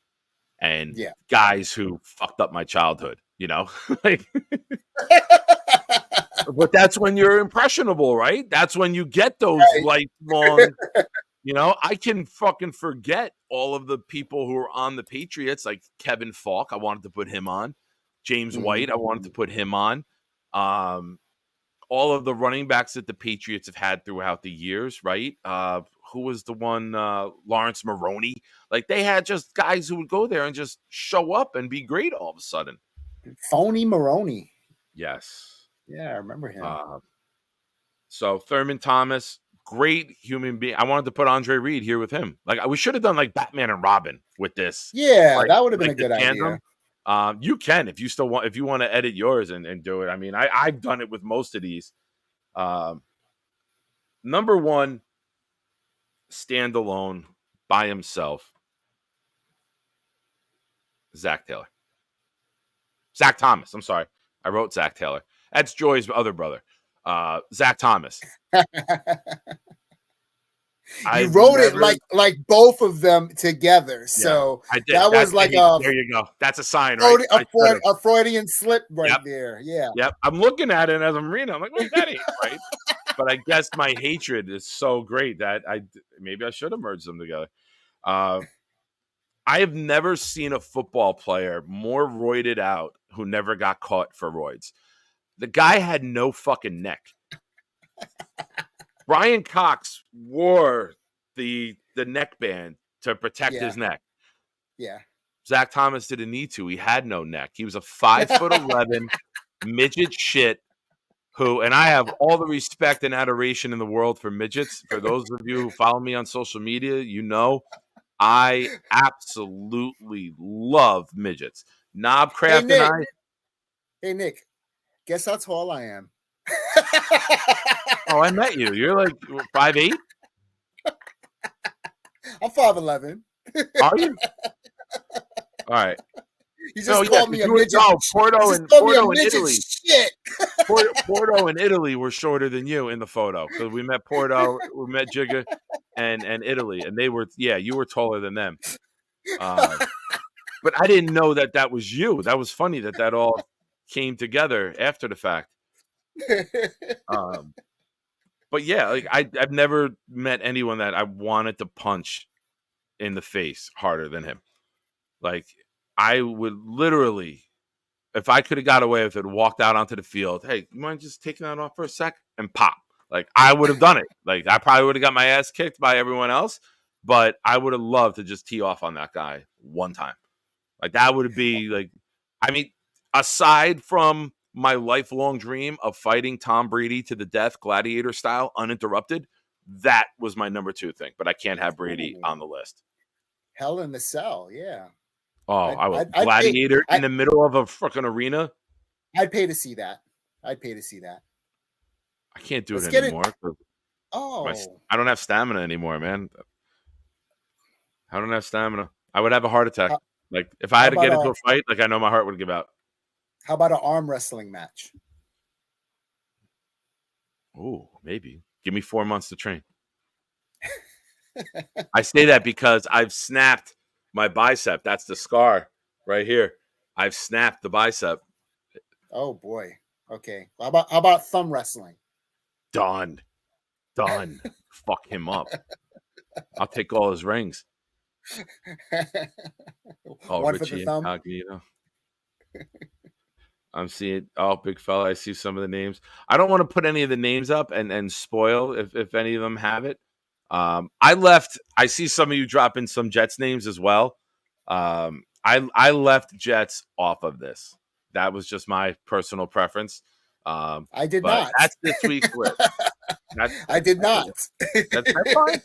and guys who fucked up my childhood, like, but that's when you're impressionable, right? That's when you get those lifelong I can fucking forget all of the people who are on the Patriots, like Kevin Falk. I wanted to put him on. James White, I wanted to put him on. All of the running backs that the Patriots have had throughout the years, right? Who was the one? Lawrence Maroney. Like, they had just guys who would go there and just show up and be great all of a sudden.
Phony Maroney.
Yes.
Yeah, I remember him.
So Thurman Thomas, great human being. I wanted to put Andre Reed here with him. Like, we should have done like Batman and Robin with this.
Yeah, that would have been a good idea.
You can, if you want to edit yours and do it. I mean, I've done it with most of these. Number one, standalone by himself, Zach Thomas. I'm sorry. I wrote Zach Taylor. That's Joy's other brother. Zach Thomas.
You wrote it like both of them together. So
I did.
That was like a
there you go. That's a sign, right?
A Freudian slip right there. Yeah.
Yep. I'm looking at it as I'm reading. I'm like, wait, that ain't right. But I guess my hatred is so great that maybe I should have merged them together. I have never seen a football player more roided out who never got caught for roids. The guy had no fucking neck. Brian Cox wore the neckband to protect his neck.
Yeah.
Zach Thomas didn't need to. He had no neck. He was a 5'11" midget shit who, and I have all the respect and adoration in the world for midgets. For those of you who follow me on social media, I absolutely love midgets. Knobcraft and I.
Hey, Nick, guess how tall I am?
Oh, I met you. You're like 5'8"?
I'm 5'11".
Are you? All right.
You just called me a midget.
No, Porto and Italy.
Shit.
Porto and Italy were shorter than you in the photo because we met Porto, we met Jigga, and Italy, and they were you were taller than them. But I didn't know that was you. That was funny that all came together after the fact. But yeah, like I've never met anyone that I wanted to punch in the face harder than him. Like, I would literally, if I could have got away with it, walked out onto the field. Hey, you mind just taking that off for a sec and pop? Like, I would have done it. Like, I probably would have got my ass kicked by everyone else, but I would have loved to just tee off on that guy one time. Like, that would be like, I mean, aside from my lifelong dream of fighting Tom Brady to the death, gladiator style, uninterrupted, that was my number 2 thing. But I can't have Brady on the list.
Hell in the Cell, yeah.
Oh, I would gladiator in the middle of a fucking arena.
I'd pay to see that. I
can't do it anymore. I don't have stamina anymore, man. I don't have stamina. I would have a heart attack. Like, if I had to get into a fight, like, I know my heart would give out.
How about an arm wrestling match?
Oh, maybe. Give me 4 months to train. I say that because I've snapped my bicep. That's the scar right here. I've snapped the bicep.
Oh boy. Okay. How about thumb wrestling?
Done. Fuck him up. I'll take all his rings. Oh,
one
Richie
for the thumb.
Incognito. I'm seeing. Oh, big fella. I see some of the names. I don't want to put any of the names up and spoil if any of them have it. I see some of you dropping some Jets names as well. I left Jets off of this. That was just my personal preference.
I did not.
That's this week's list.
I did not.
That's fine.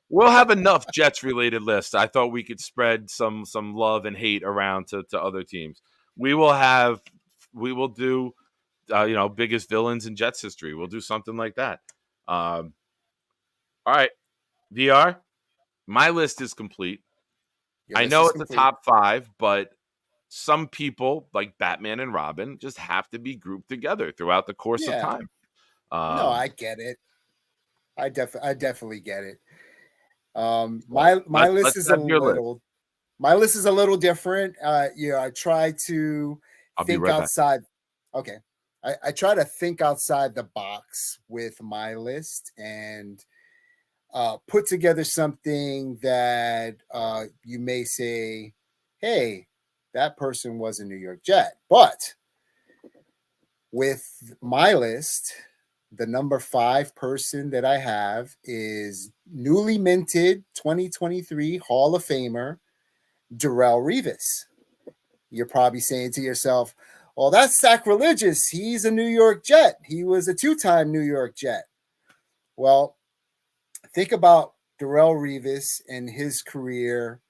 We'll have enough Jets related lists. I thought we could spread some love and hate around to other teams. We will do biggest villains in Jets history. We'll do something like that. All right. VR, my list is complete. I know it's a top 5, but some people, like Batman and Robin, just have to be grouped together throughout the course of time.
No, I get it. I definitely get it. My list is a little different. I try to think outside. Okay. I try to think outside the box with my list, and put together something that you may say, hey, that person was a New York Jet. But with my list, the number 5 person that I have is newly minted 2023 Hall of Famer, Darrelle Revis. You're probably saying to yourself, well, that's sacrilegious. He's a New York Jet. He was a 2-time New York Jet. Well, think about Darrelle Revis and his career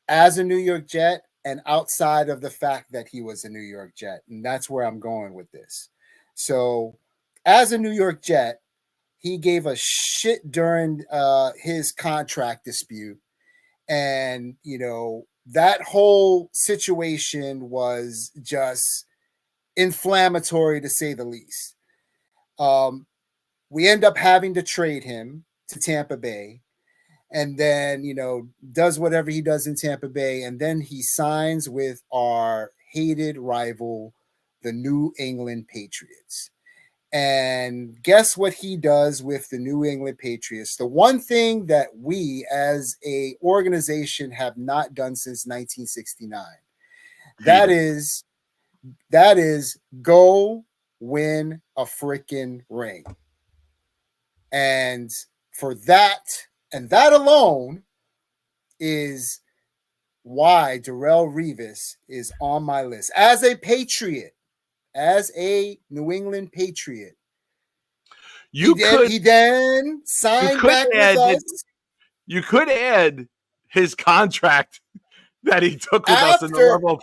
as a New York Jet and outside of the fact that he was a New York Jet. And that's where I'm going with this. So as a New York Jet, he gave a shit during his contract dispute. And, that whole situation was just inflammatory to say the least. We end up having to trade him to Tampa Bay. And then, does whatever he does in Tampa Bay. And then he signs with our hated rival, the New England Patriots. And guess what he does with the New England Patriots? The one thing that we as a organization have not done since 1969. That is go win a freaking ring. And for that, and that alone is why Darrelle Revis is on my list. As a Patriot, as a New England Patriot, he then signed back with us.
You could add his contract that he took with us in the Marvel.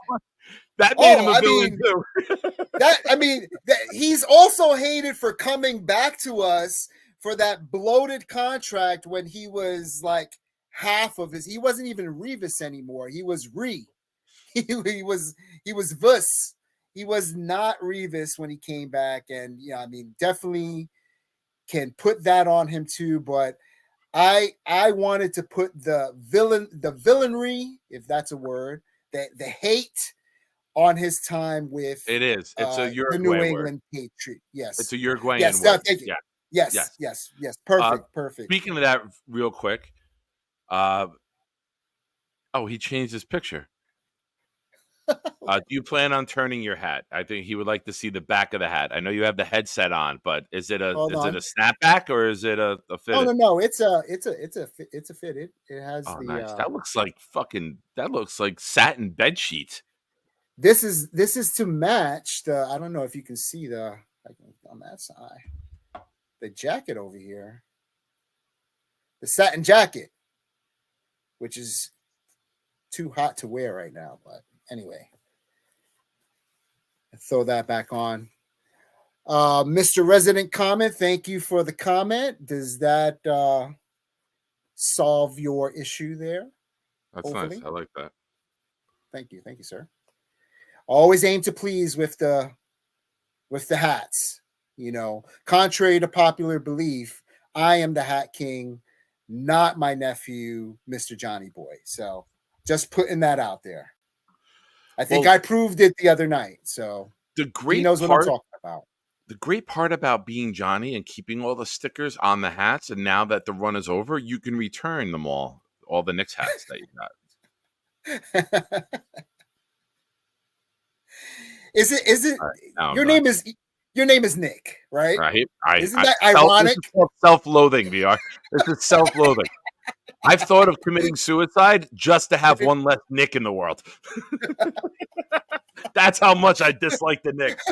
That made him a villain too.
He's also hated for coming back to us for that bloated contract when he was like half of his. He wasn't even Revis anymore. He was He was Vus. He was not Revis when he came back, and definitely can put that on him too. But I wanted to put the villainry, if that's a word, the hate on his time with
it's a Uruguay
the New England Patriot. Yes,
it's a Uruguayan
word.
Thank you.
Yeah. Yes. Perfect.
Speaking of that, real quick, he changed his picture. Do you plan on turning your hat? I think he would like to see the back of the hat. I know you have the headset on, but is it a snapback or is it a fitted?
No. It's a fitted. It has
nice. That looks like satin bed sheets.
This is to match the. I don't know if you can see on that side, the jacket over here, the satin jacket, which is too hot to wear right now, but. Anyway, throw that back on. Mr. Resident Comment, thank you for the comment. Does that solve your issue there?
That's hopefully? Nice. I like that.
Thank you, sir. Always aim to please with the hats. Contrary to popular belief, I am the Hat King, not my nephew, Mr. Johnny Boy. So just putting that out there. I think I proved it the other night, so he knows what I'm talking about.
The great part about being Johnny and keeping all the stickers on the hats, and now that the run is over, you can return them all the Knicks hats that you got.
Is it? Right, your name is Nick, right?
Right.
Isn't that ironic?
This is self-loathing, VR. This is self-loathing. I've thought of committing suicide just to have one less Nick in the world. That's how much I dislike the Knicks.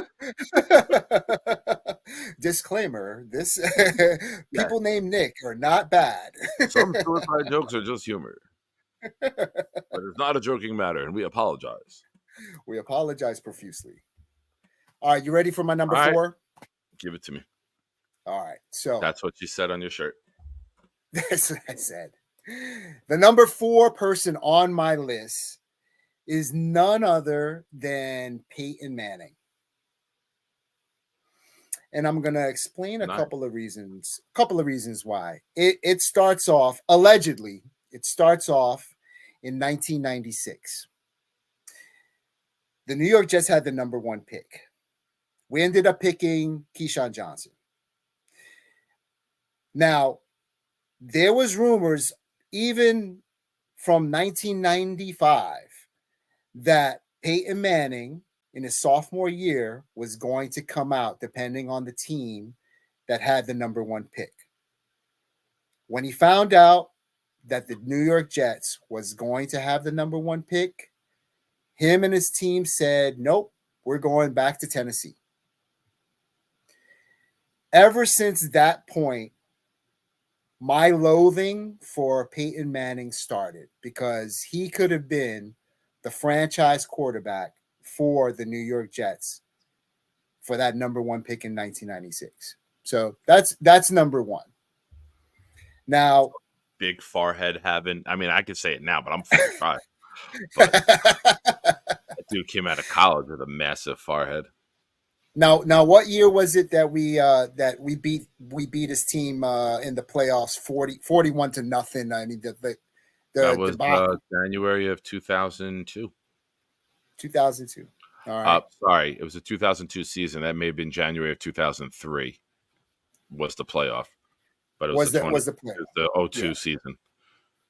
Disclaimer: this people named Nick are not bad.
Some suicide jokes are just humor, but it's not a joking matter, and we apologize.
We apologize profusely. All right, you ready for my number 4?
Give it to me.
All right, so
that's what you said on your shirt.
That's what I said. The number 4 person on my list is none other than Peyton Manning. And I'm going to explain a couple of reasons why. It starts off, allegedly, in 1996. The New York Jets had the number 1 pick. We ended up picking Keyshawn Johnson. Now, there was rumors even from 1995 that Peyton Manning in his sophomore year was going to come out depending on the team that had the number 1 pick. When he found out that the New York Jets was going to have the number 1 pick, him and his team said, nope, we're going back to Tennessee. Ever since that point, my loathing for Peyton Manning started because he could have been the franchise quarterback for the New York Jets for that number 1 pick in 1996. So that's number 1. Now,
big forehead having, I mean, I could say it now, but I'm 45. But that dude came out of college with a massive forehead.
Now, what year was it that we beat his team in the playoffs 41 to nothing? I mean,
that was January of 2002.
2002. All right.
Sorry, it was a 2002 season. That may have been January of 2003. Was the playoff, but it was the 02 season.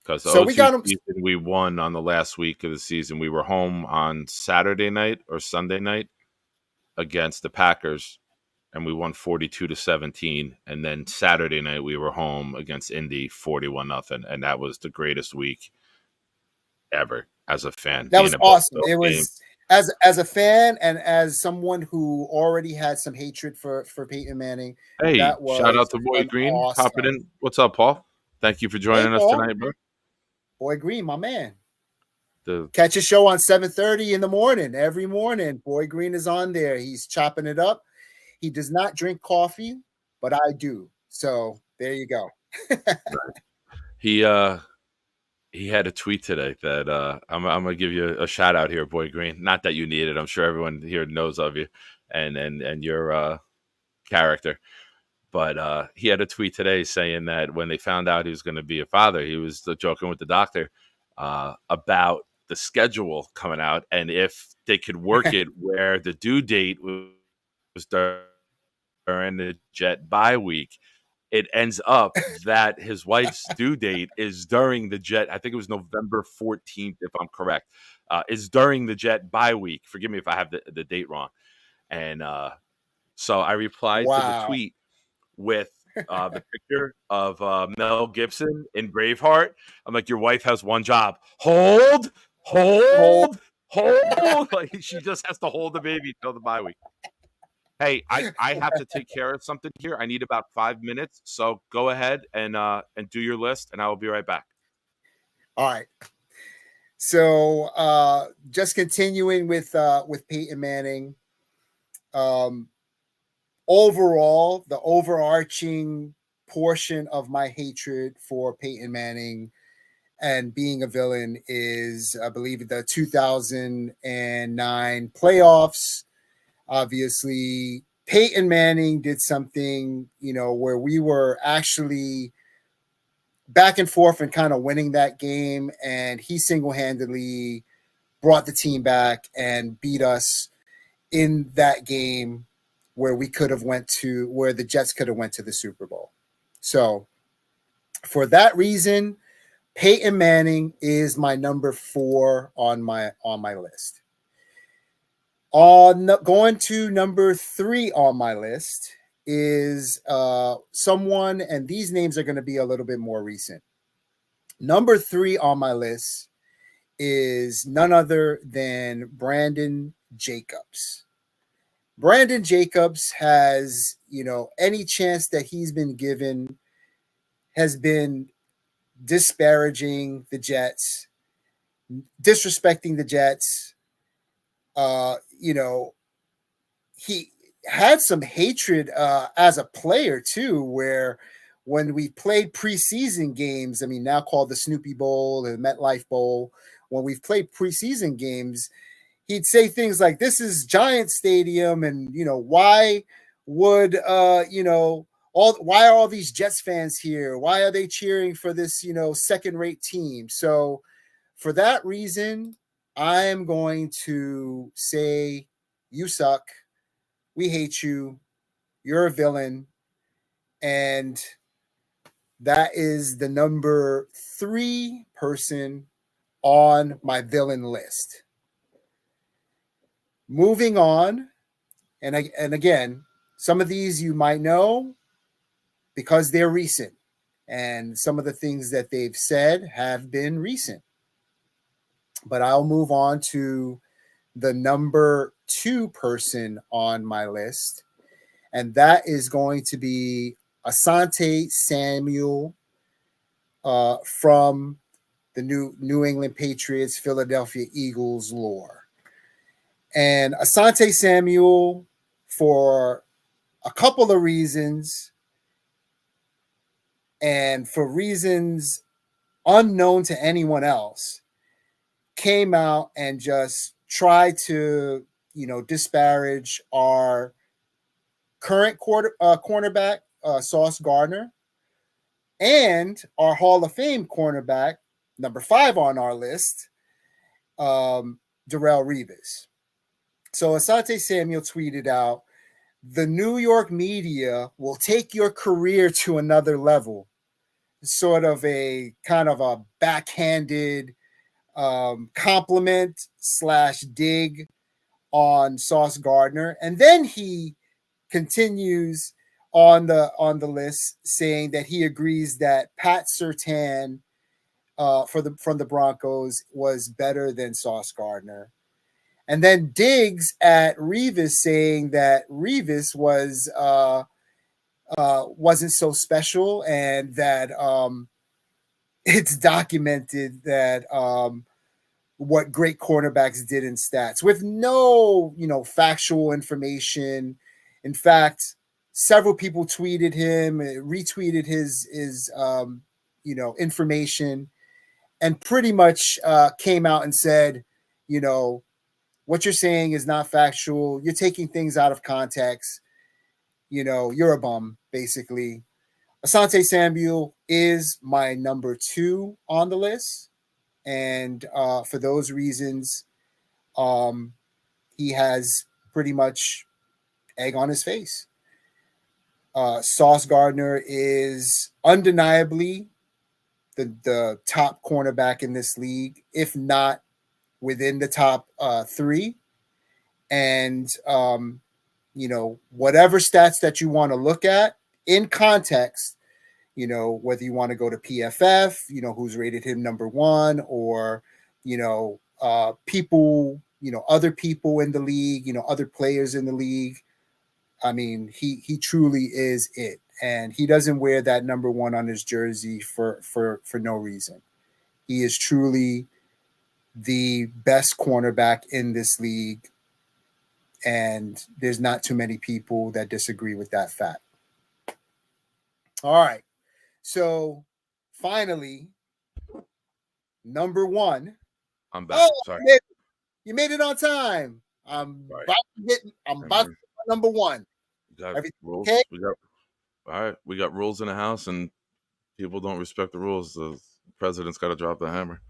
Because the 02 season we won on the last week of the season. We were home on Saturday night or Sunday night against the Packers, and we won 42-17. And then Saturday night we were home against Indy 41-0, and that was the greatest week ever as a fan.
That was awesome. It was as a fan and as someone who already had some hatred for Peyton Manning.
Hey, shout out to Boy Green popping in. What's up, Paul? Thank you for joining us tonight, bro.
Boy Green, my man. Catch a show on 7:30 in the morning. Every morning, Boy Green is on there. He's chopping it up. He does not drink coffee, but I do. So there you go.
He had a tweet today that I'm gonna give you a shout out here, Boy Green. Not that you need it. I'm sure everyone here knows of you and your character. But he had a tweet today saying that when they found out he was going to be a father, he was joking with the doctor about the schedule coming out and if they could work it where the due date was during the Jet bye week. It ends up that his wife's due date is during the Jet. I think it was November 14th, if I'm correct, is during the Jet bye week. Forgive me if I have the date wrong. And so I replied to the tweet with the picture of Mel Gibson in Braveheart. I'm like, your wife has one job. Hold. Like, she just has to hold the baby until the bye week. Hey, I have to take care of something here. I need about 5 minutes. So go ahead and do your list, and I will be right back.
All right. So just continuing with Peyton Manning. Overall, the overarching portion of my hatred for Peyton Manning and being a villain is, I believe, the 2009 playoffs. Obviously, Peyton Manning did something, where we were actually back and forth and kind of winning that game, and he single-handedly brought the team back and beat us in that game where we could have where the Jets could have went to the Super Bowl. So for that reason, Peyton Manning is my number 4 on my list. Going to number 3 on my list is someone, and these names are going to be a little bit more recent. Number 3 on my list is none other than Brandon Jacobs. Brandon Jacobs has, any chance that he's been given has been disparaging the Jets, disrespecting the Jets. He had some hatred as a player too, where when we played preseason games, now called the Snoopy Bowl and MetLife Bowl, when we've played preseason games, he'd say things like, this is Giant Stadium, and why would why are all these Jets fans here? Why are they cheering for this second-rate team? So for that reason, I am going to say you suck. We hate you. You're a villain. And That is the number 3 person on my villain list. Moving on, and again, some of these you might know because they're recent, and some of the things that they've said have been recent. But I'll move on to the number 2 person on my list, and that is going to be Asante Samuel from the New England Patriots, Philadelphia Eagles lore. And Asante Samuel, for a couple of reasons, and for reasons unknown to anyone else, came out and just tried to, disparage our current cornerback, Sauce Gardner, and our Hall of Fame cornerback, number 5 on our list, Darrelle Revis. So Asante Samuel tweeted out, "The New York media will take your career to another level." Sort of a kind of a backhanded compliment / dig on Sauce Gardner. And then he continues on the list saying that he agrees that Pat Surtain from the Broncos was better than Sauce Gardner. And then digs at Revis, saying that Revis wasn't so special, and that it's documented that what great cornerbacks did in stats, with no factual information. In fact, several people tweeted him, retweeted his information, and pretty much came out and said, what you're saying is not factual. You're taking things out of context. You're a bum, basically. Asante Samuel is my number 2 on the list. And for those reasons, he has pretty much egg on his face. Sauce Gardner is undeniably the top cornerback in this league, if not within the top 3. And, whatever stats that you want to look at in context, whether you want to go to PFF, who's rated him number 1, or, people, other people in the league, other players in the league. I mean, he truly is it. And he doesn't wear that number 1 on his jersey for no reason. He is truly the best cornerback in this league. And there's not too many people that disagree with that fact. All right. So finally, number 1.
I'm back. Sorry.
You made it on time. I'm about to hit number 1.
Rules. Okay? We got rules in the house, and people don't respect the rules. The president's got to drop the hammer.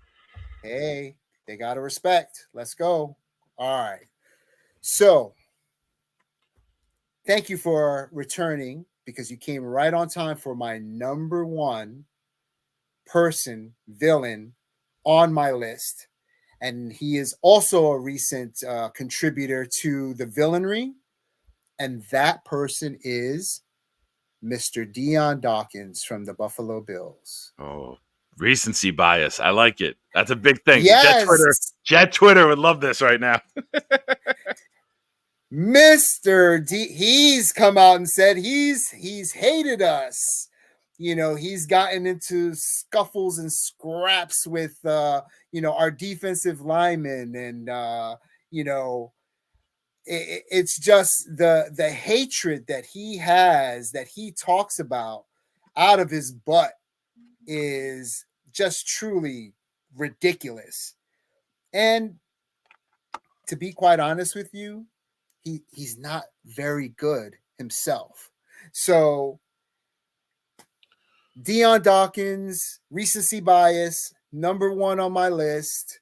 Hey, they got to respect. Let's go. All right. So, thank you for returning, because you came right on time for my number 1 person, villain, on my list. And he is also a recent contributor to the villainry. And that person is Mr. Dion Dawkins from the Buffalo Bills.
Oh, recency bias. I like it. That's a big thing.
Yes.
Jet Twitter would love this right now.
Mr. D, he's come out and said he's hated us. He's gotten into scuffles and scraps with our defensive linemen, and it's just the hatred that he has, that he talks about out of his butt, is just truly ridiculous. And to be quite honest with you, he's not very good himself. So Dion Dawkins, recency bias, number 1 on my list.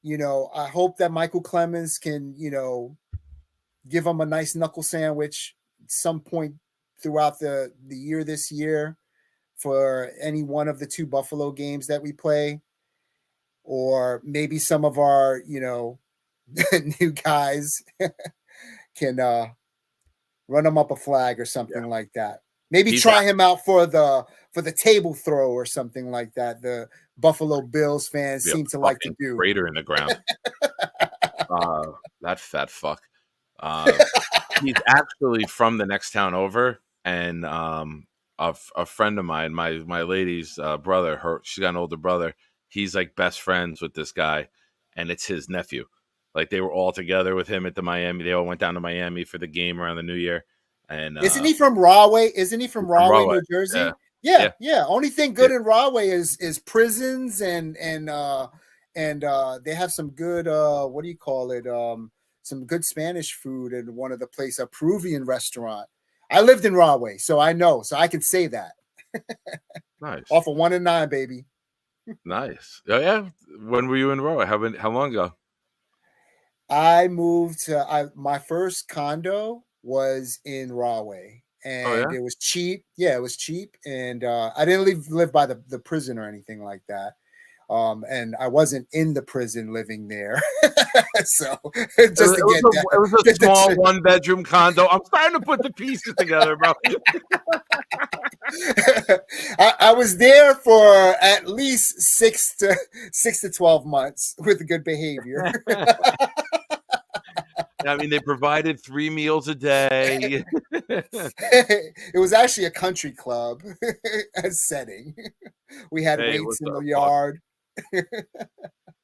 I hope that Michael Clemens can, give him a nice knuckle sandwich at some point throughout the year this year for any one of the 2 Buffalo games that we play, or maybe some of our, new guys can run him up a flag or something like that. Maybe try him out for the table throw or something like that. The Buffalo Bills fans seem to like to do.
Crater in the ground. That fat fuck. He's actually from the next town over, and a friend of mine, my lady's brother, she's got an older brother. He's like best friends with this guy, and it's his nephew. Like they were all together with him at the Miami. They all went down to Miami for the game around the New Year. And
isn't he from Rahway? Isn't he from Rahway, New Jersey? Yeah. Only thing good in Rahway is prisons and they have some good what do you call it? Some good Spanish food in one of the place, a Peruvian restaurant. I lived in Rahway, so I know, so I can say that.
Nice.
Off of 1 and 9, baby.
Nice. Oh yeah. When were you in Rahway? How long ago?
I moved to my first condo was in Rahway, and it was cheap. Yeah, it was cheap, and I didn't live by the prison or anything like that. And I wasn't in the prison living there. So it
was a small 1-bedroom condo. I'm starting to put the pieces together, bro.
I was there for at least 6 to 12 months with good behavior.
I mean, they provided 3 meals a day.
It was actually a country club setting. We had weights in the yard.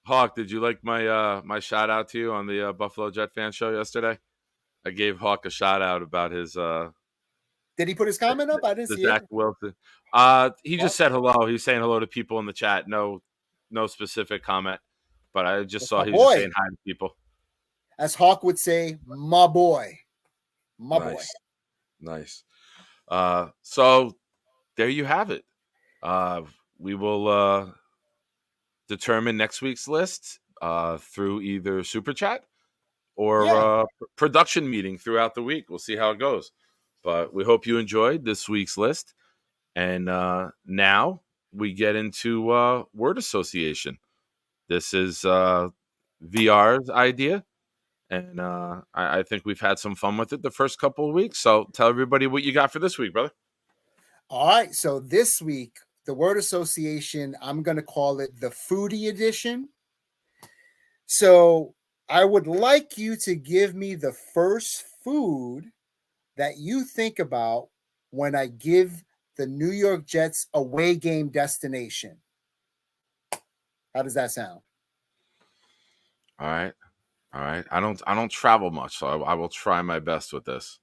Hawk, did you like my shout out to you on the Buffalo Jet fan show yesterday? I gave Hawk a shout out about his.
Did he put his comment up? I didn't see
Zach
it.
Wilson. He just said hello. He's saying hello to people in the chat. No specific comment, but I just saw he was saying hi to people.
As Hawk would say, my boy. My boy.
Nice. So there you have it. We will determine next week's list through either Super Chat or production meeting throughout the week. We'll see how it goes. But we hope you enjoyed this week's list. And now we get into word association. This is VR's idea. And I think we've had some fun with it the first couple of weeks. So tell everybody what you got for this week, brother.
All right. So this week, the word association, I'm going to call it the foodie edition. So I would like you to give me the first food that you think about when I give the New York Jets away game destination. How does that sound?
All right. I don't travel much, so I will try my best with this.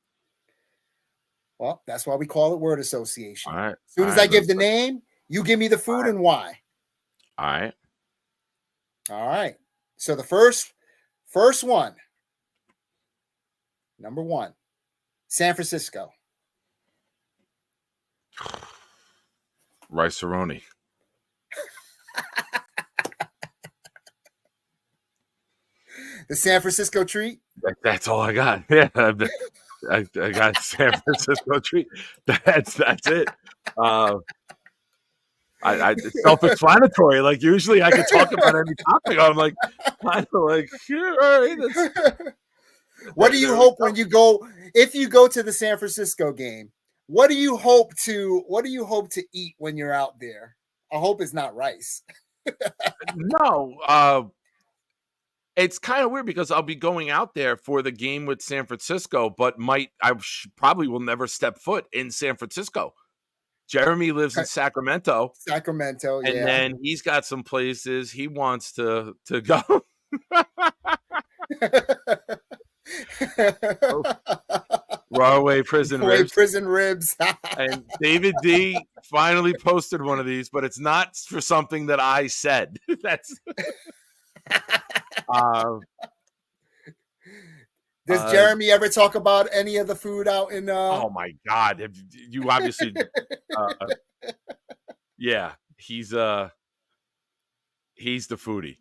Well, that's why we call it word association.
All right.
As soon as I give the name, you give me the food and why.
All
right. So the first one, number 1, San Francisco.
Rice-A-Roni.
The San Francisco treat?
That's all I got. Yeah, I got San Francisco treat. That's it. It's self-explanatory. Like usually I could talk about any topic. I'm like, kind of like, sure, all right.
What do you hope when you go, if you go to the San Francisco game? What do you hope to eat when you're out there? I hope it's not rice.
No, it's kind of weird because I'll be going out there for the game with San Francisco, but probably will never step foot in San Francisco. Jeremy lives in Sacramento.
And
then he's got some places he wants to go. Rahway prison
ribs.
And David D finally posted one of these, but it's not for something that I said. That's
Does Jeremy ever talk about any of the food out in
Oh my God. You obviously yeah, he's the foodie.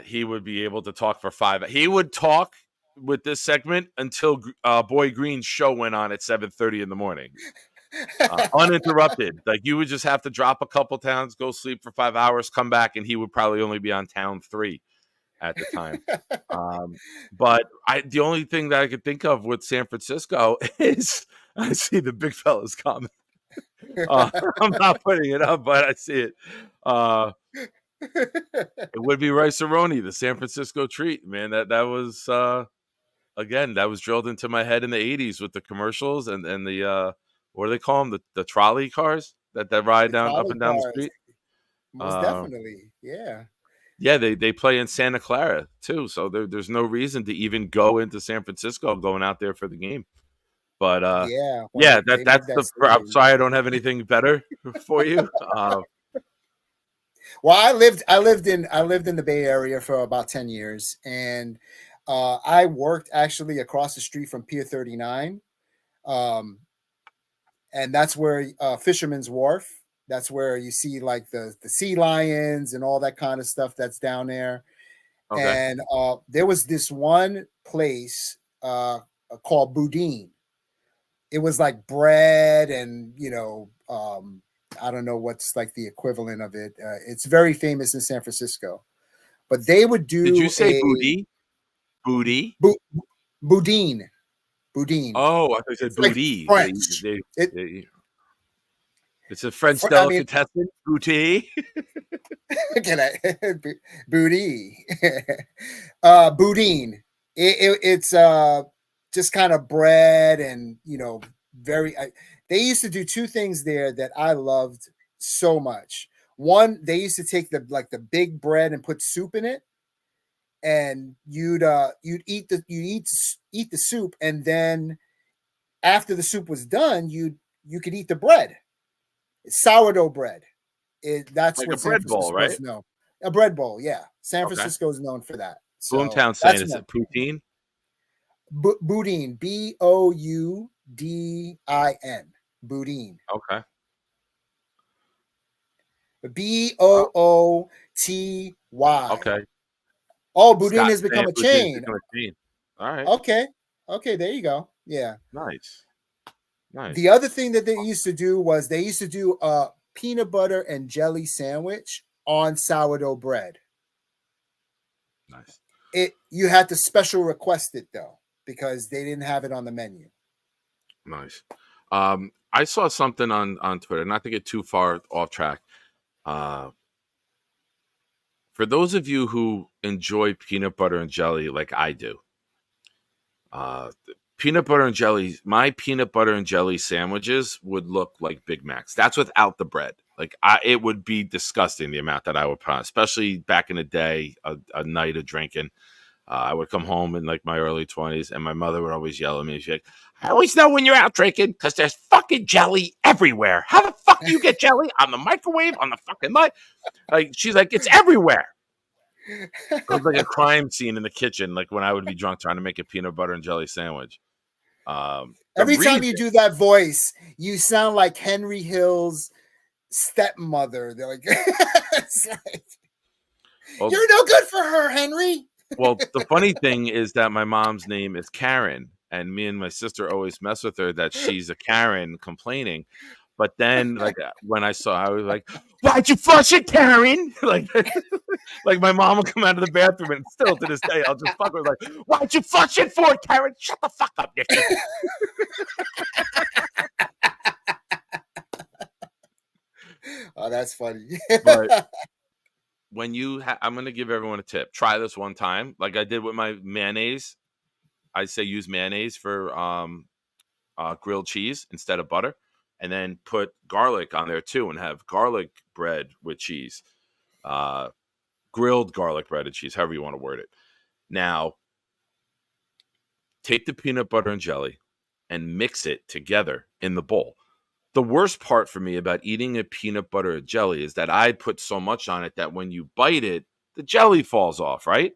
He would be able to talk for 5. He would talk with this segment until Boy Green's show went on at 7:30 in the morning. uninterrupted. Like you would just have to drop a couple towns, go sleep for 5 hours, come back, and he would probably only be on town 3 at the time. But the only thing that I could think of with San Francisco is I see the big fellas coming. I'm not putting it up, but I see it. It would be Rice-A-Roni, the San Francisco treat, man. That was again, that was drilled into my head in the 80s with the commercials and the what do they call them? The trolley cars that ride down up and down the street.
Most definitely, yeah.
Yeah, they play in Santa Clara too, so there's no reason to even go into San Francisco going out there for the game. But that's the. I'm sorry, I don't have anything better for you.
Well, I lived in the Bay Area for about 10 years, and I worked actually across the street from Pier 39, and that's where Fisherman's Wharf. That's where you see like the sea lions and all that kind of stuff that's down there. Okay. And there was this one place called Boudin. It was like bread and, I don't know what's like the equivalent of it. It's very famous in San Francisco. But they would do.
Did you say booty? Booty?
Boudin. Boudin.
Oh, I thought you said booty.
Like French.
It's a French delicatessen. Booty.
Booty. Boudin. It's just kind of bread and, they used to do 2 things there that I loved so much. One, they used to take the big bread and put soup in it, and you'd eat the soup, and then after the soup was done, you could eat the bread. It's sourdough bread. That's like what San Francisco is known. A bread bowl, yeah. San Francisco is known for that. So
Boomtown saying, is it poutine?
Boudin, Boudin. Boudin.
Okay.
Booty.
Okay.
Oh, Boudin has become a chain.
All right.
Okay, there you go. Yeah.
Nice.
The other thing that they used to do was they used to do a peanut butter and jelly sandwich on sourdough bread.
Nice.
You had to special request it though, because they didn't have it on the menu.
Nice. I saw something on Twitter, not to get too far off track. For those of you who enjoy peanut butter and jelly like I do, peanut butter and jelly, my peanut butter and jelly sandwiches would look like Big Macs. That's without the bread. Like it would be disgusting the amount that I would put on, especially back in the day, a night of drinking. I would come home in like my early 20s, and my mother would always yell at me. She's like, I always know when you're out drinking because there's fucking jelly everywhere. How the fuck do you get jelly on the microwave, on the fucking light? Like, she's like, it's everywhere. It was like a crime scene in the kitchen, like when I would be drunk trying to make a peanut butter and jelly sandwich.
Every time you do that voice, you sound like Henry Hill's stepmother. They're like, you're no good for her, Henry.
Well, the funny thing is that my mom's name is Karen, and me and my sister always mess with her that she's a Karen complaining. But then, like, when I was like, why'd you flush it, Karen? Like my mom will come out of the bathroom, and still to this day, I'll just fuck her like, why'd you flush it for, Karen? Shut the fuck up, Nikki.
Oh, that's funny.
But when I'm going to give everyone a tip. Try this one time. Like I did with my mayonnaise. I say use mayonnaise for grilled cheese instead of butter. And then put garlic on there too and have garlic bread with cheese. Grilled garlic bread and cheese, however you want to word it. Now, take the peanut butter and jelly and mix it together in the bowl. The worst part for me about eating a peanut butter and jelly is that I put so much on it that when you bite it, the jelly falls off, right?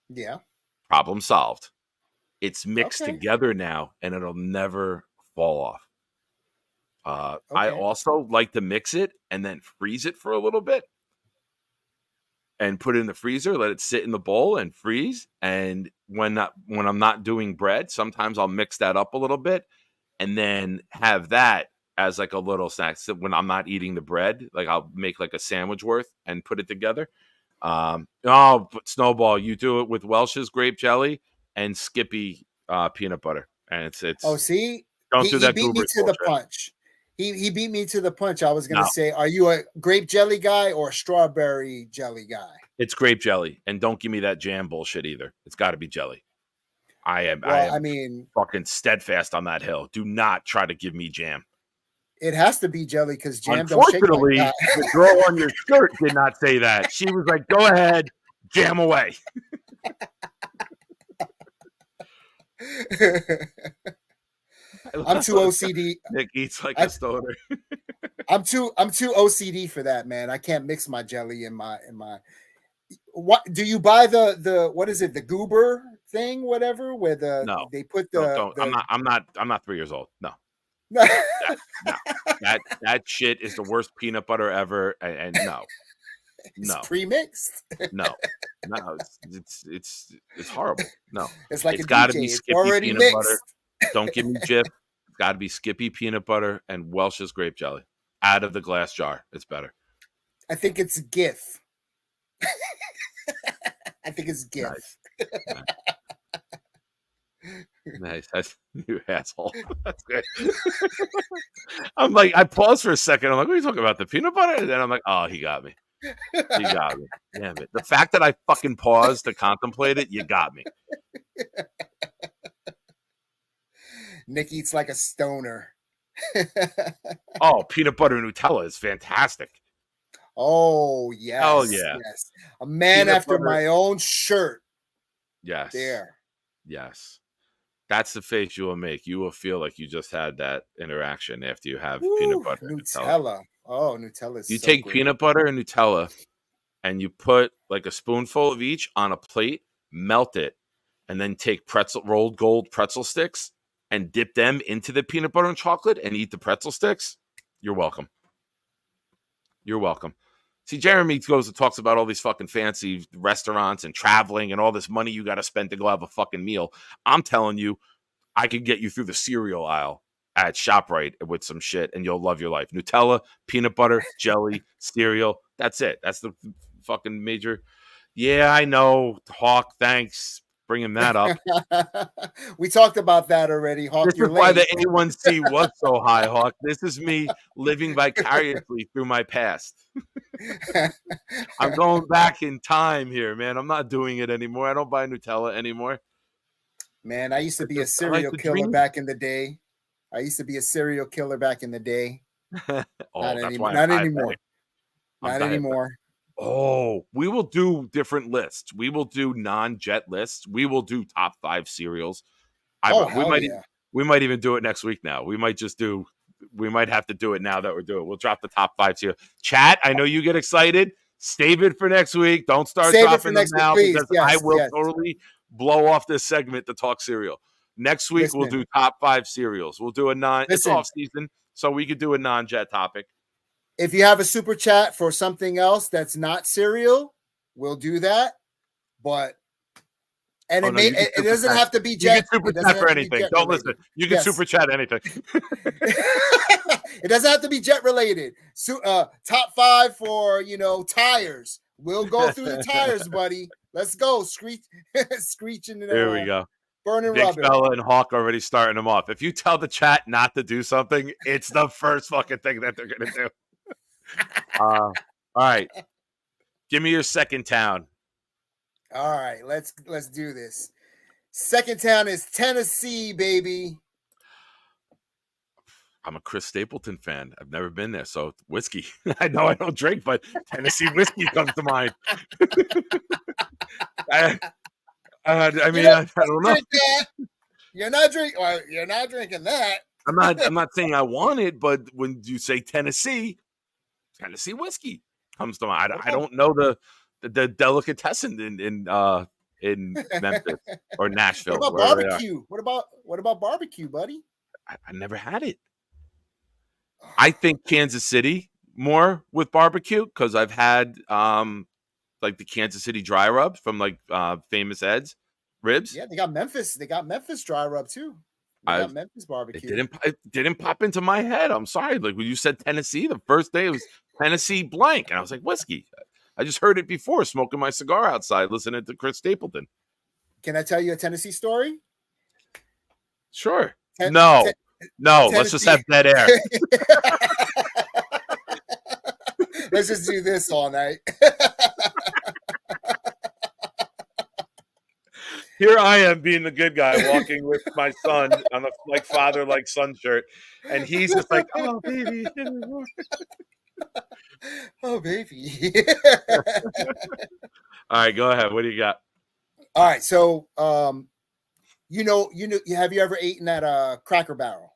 Yeah.
Problem solved. It's mixed together now, and it'll never fall off. I also like to mix it and then freeze it for a little bit and put it in the freezer, let it sit in the bowl and freeze. And when I'm not doing bread, sometimes I'll mix that up a little bit and then have that as like a little snack. So when I'm not eating the bread, like I'll make like a sandwich worth and put it together. Oh, but Snowball, you do it with Welch's grape jelly and Skippy peanut butter, and it's.
Oh, see,
Don't do
he
that.
beat me to the punch. He beat me to the punch. I was gonna say, are you a grape jelly guy or a strawberry jelly guy?
It's grape jelly, and don't give me that jam bullshit either. It's got to be jelly. I am.
Well, I mean,
fucking steadfast on that hill. Do not try to give me jam.
It has to be jelly because jam
Unfortunately,
don't shake like that.
The girl on your shirt did not say that. She was like, "Go ahead, jam away."
I'm too OCD.
Nick eats like a stoner.
I'm too OCD for that, man. I can't mix my jelly in my. What do you buy the what is it, the goober thing, whatever, where they put the.
I'm not 3 years old. No.
No.
That shit is the worst peanut butter ever, and no.
It's pre-mixed.
No, it's horrible. No,
it's like
it's got to be Skippy peanut mixed. Butter. Don't give me Jif. It's got to be Skippy peanut butter and Welch's grape jelly out of the glass jar. It's better.
I think it's GIF. I think it's GIF.
Nice. That's you asshole. That's good. I'm like, I paused for a second. I'm like, what are you talking about? The peanut butter? And then I'm like, oh, he got me. He got me. Damn it. The fact that I fucking paused to contemplate it, you got me.
Nick eats like a stoner.
Oh, peanut butter and Nutella is fantastic.
Oh, yes.
Oh, yeah.
Yes. A man peanut after butter. My own shirt.
Yes.
There.
Yes. That's the face you will make. You will feel like you just had that interaction after you have peanut butter and Nutella.
Oh, Nutella is
You so take good. Peanut butter and Nutella and you put like a spoonful of each on a plate, melt it, and then take rolled gold pretzel sticks and dip them into the peanut butter and chocolate and eat the pretzel sticks. You're welcome. You're welcome. See, Jeremy goes and talks about all these fucking fancy restaurants and traveling and all this money you got to spend to go have a fucking meal. I'm telling you, I could get you through the cereal aisle at ShopRite with some shit and you'll love your life. Nutella, peanut butter, jelly, cereal. That's it. That's the fucking major. Yeah, I know. Hawk, thanks. Bringing that up.
We talked about that already, Hawk.
This is why the A1C was so high, Hawk. This is me living vicariously through my past. I'm going back in time here, man. I'm not doing it anymore. I don't buy Nutella anymore.
Man, I used to be a serial killer back in the day. Not anymore. Not anymore. Not anymore.
Oh, we will do different lists. We will do non-jet lists. We will do top 5 cereals. We might even do it next week now. We might have to do it now that we're doing it. We'll drop the top 5 cereals. Chat, I know you get excited. Save it for next week. Don't start dropping them now because I will totally blow off this segment to talk cereal. Next week, we'll do top 5 cereals. We'll do it's off season, so we could do a non-jet topic.
If you have a super chat for something else that's not cereal, we'll do that. But it doesn't have to be jet.
You can super chat for anything. Don't listen. You can super chat anything.
It doesn't have to be jet related. Top 5 for tires. We'll go through the tires, buddy. Let's go. Screeching.
There we go.
Burning
Big
rubber.
Fella and Hawk already starting them off. If you tell the chat not to do something, it's the first fucking thing that they're gonna do. All right. Give me your second town.
All right, let's do this. Second town is Tennessee, baby.
I'm a Chris Stapleton fan. I've never been there, so whiskey. I know I don't drink, but Tennessee whiskey comes to mind. I don't know.
You're not drinking that.
I'm not saying I want it, but when you say Tennessee whiskey comes to mind. I don't know the delicatessen in Memphis or Nashville.
What about barbecue? What about barbecue, buddy?
I never had it. I think Kansas City more with barbecue because I've had like the Kansas City dry rub from like Famous Ed's ribs.
Yeah, they got Memphis. They got Memphis dry rub too. We got Memphis barbecue.
It didn't pop into my head. I'm sorry. Like when you said Tennessee, the first day it was Tennessee blank, and I was like, whiskey. I just heard it before, smoking my cigar outside, listening to Chris Stapleton.
Can I tell you a Tennessee story?
Sure. No. Tennessee. Let's just have dead air.
Let's just do this all night.
Here I am being the good guy walking with my son on a like father like son shirt, and he's just like, oh baby.
Oh baby.
All right, go ahead. What do you got?
All right, so have you ever eaten at a Cracker Barrel?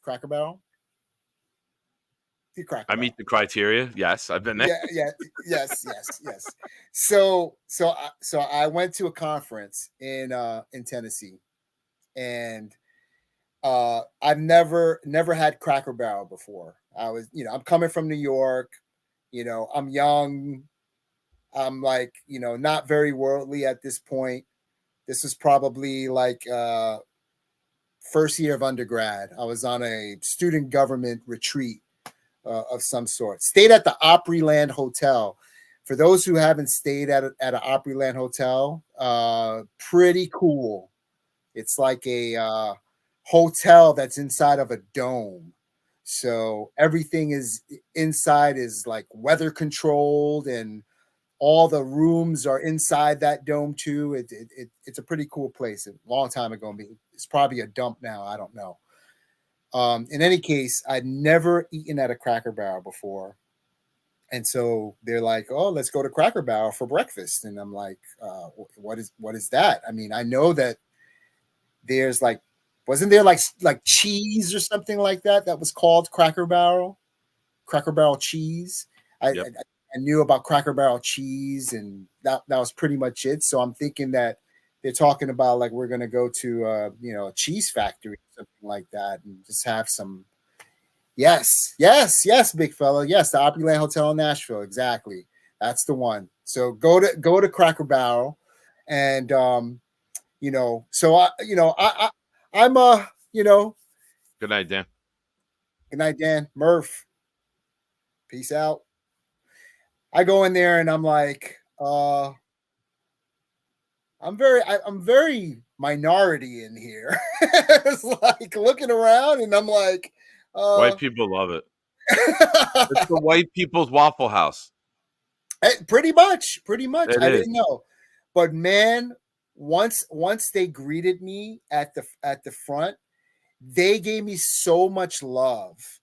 Cracker Barrel?
I meet the criteria. Yes, I've been there.
Yes. So I went to a conference in Tennessee, and I've never had Cracker Barrel before. I'm coming from New York. I'm young. I'm like, not very worldly at this point. This was probably like first year of undergrad. I was on a student government retreat of some sort. Stayed at the Opryland Hotel. For those who haven't stayed at an Opryland Hotel, pretty cool. It's like a hotel that's inside of a dome. So everything is inside is like weather controlled, and all the rooms are inside that dome too. It's a pretty cool place. A long time ago, it's probably a dump now. I don't know. In any case, I'd never eaten at a Cracker Barrel before. And so they're like, oh, let's go to Cracker Barrel for breakfast. And I'm like, what is that? I mean, I know that there's like, wasn't there like cheese or something like that was called Cracker Barrel cheese?
Yep.
I knew about Cracker Barrel cheese, and that was pretty much it. So I'm thinking that they're talking about like we're going to go to a cheese factory or something like that and just have some. Yes, big fella. Yes, the Opryland Hotel in Nashville. Exactly, that's the one. So go to Cracker Barrel, and so I'm
Good night, Dan.
Good night, Dan. Murph. Peace out. I go in there and I'm like, I'm very minority in here. It's like looking around and I'm like,
white people love it. It's the white people's Waffle House.
Pretty much.
It
I
is.
didn't know, but man, once they greeted me at the front, they gave me so much love.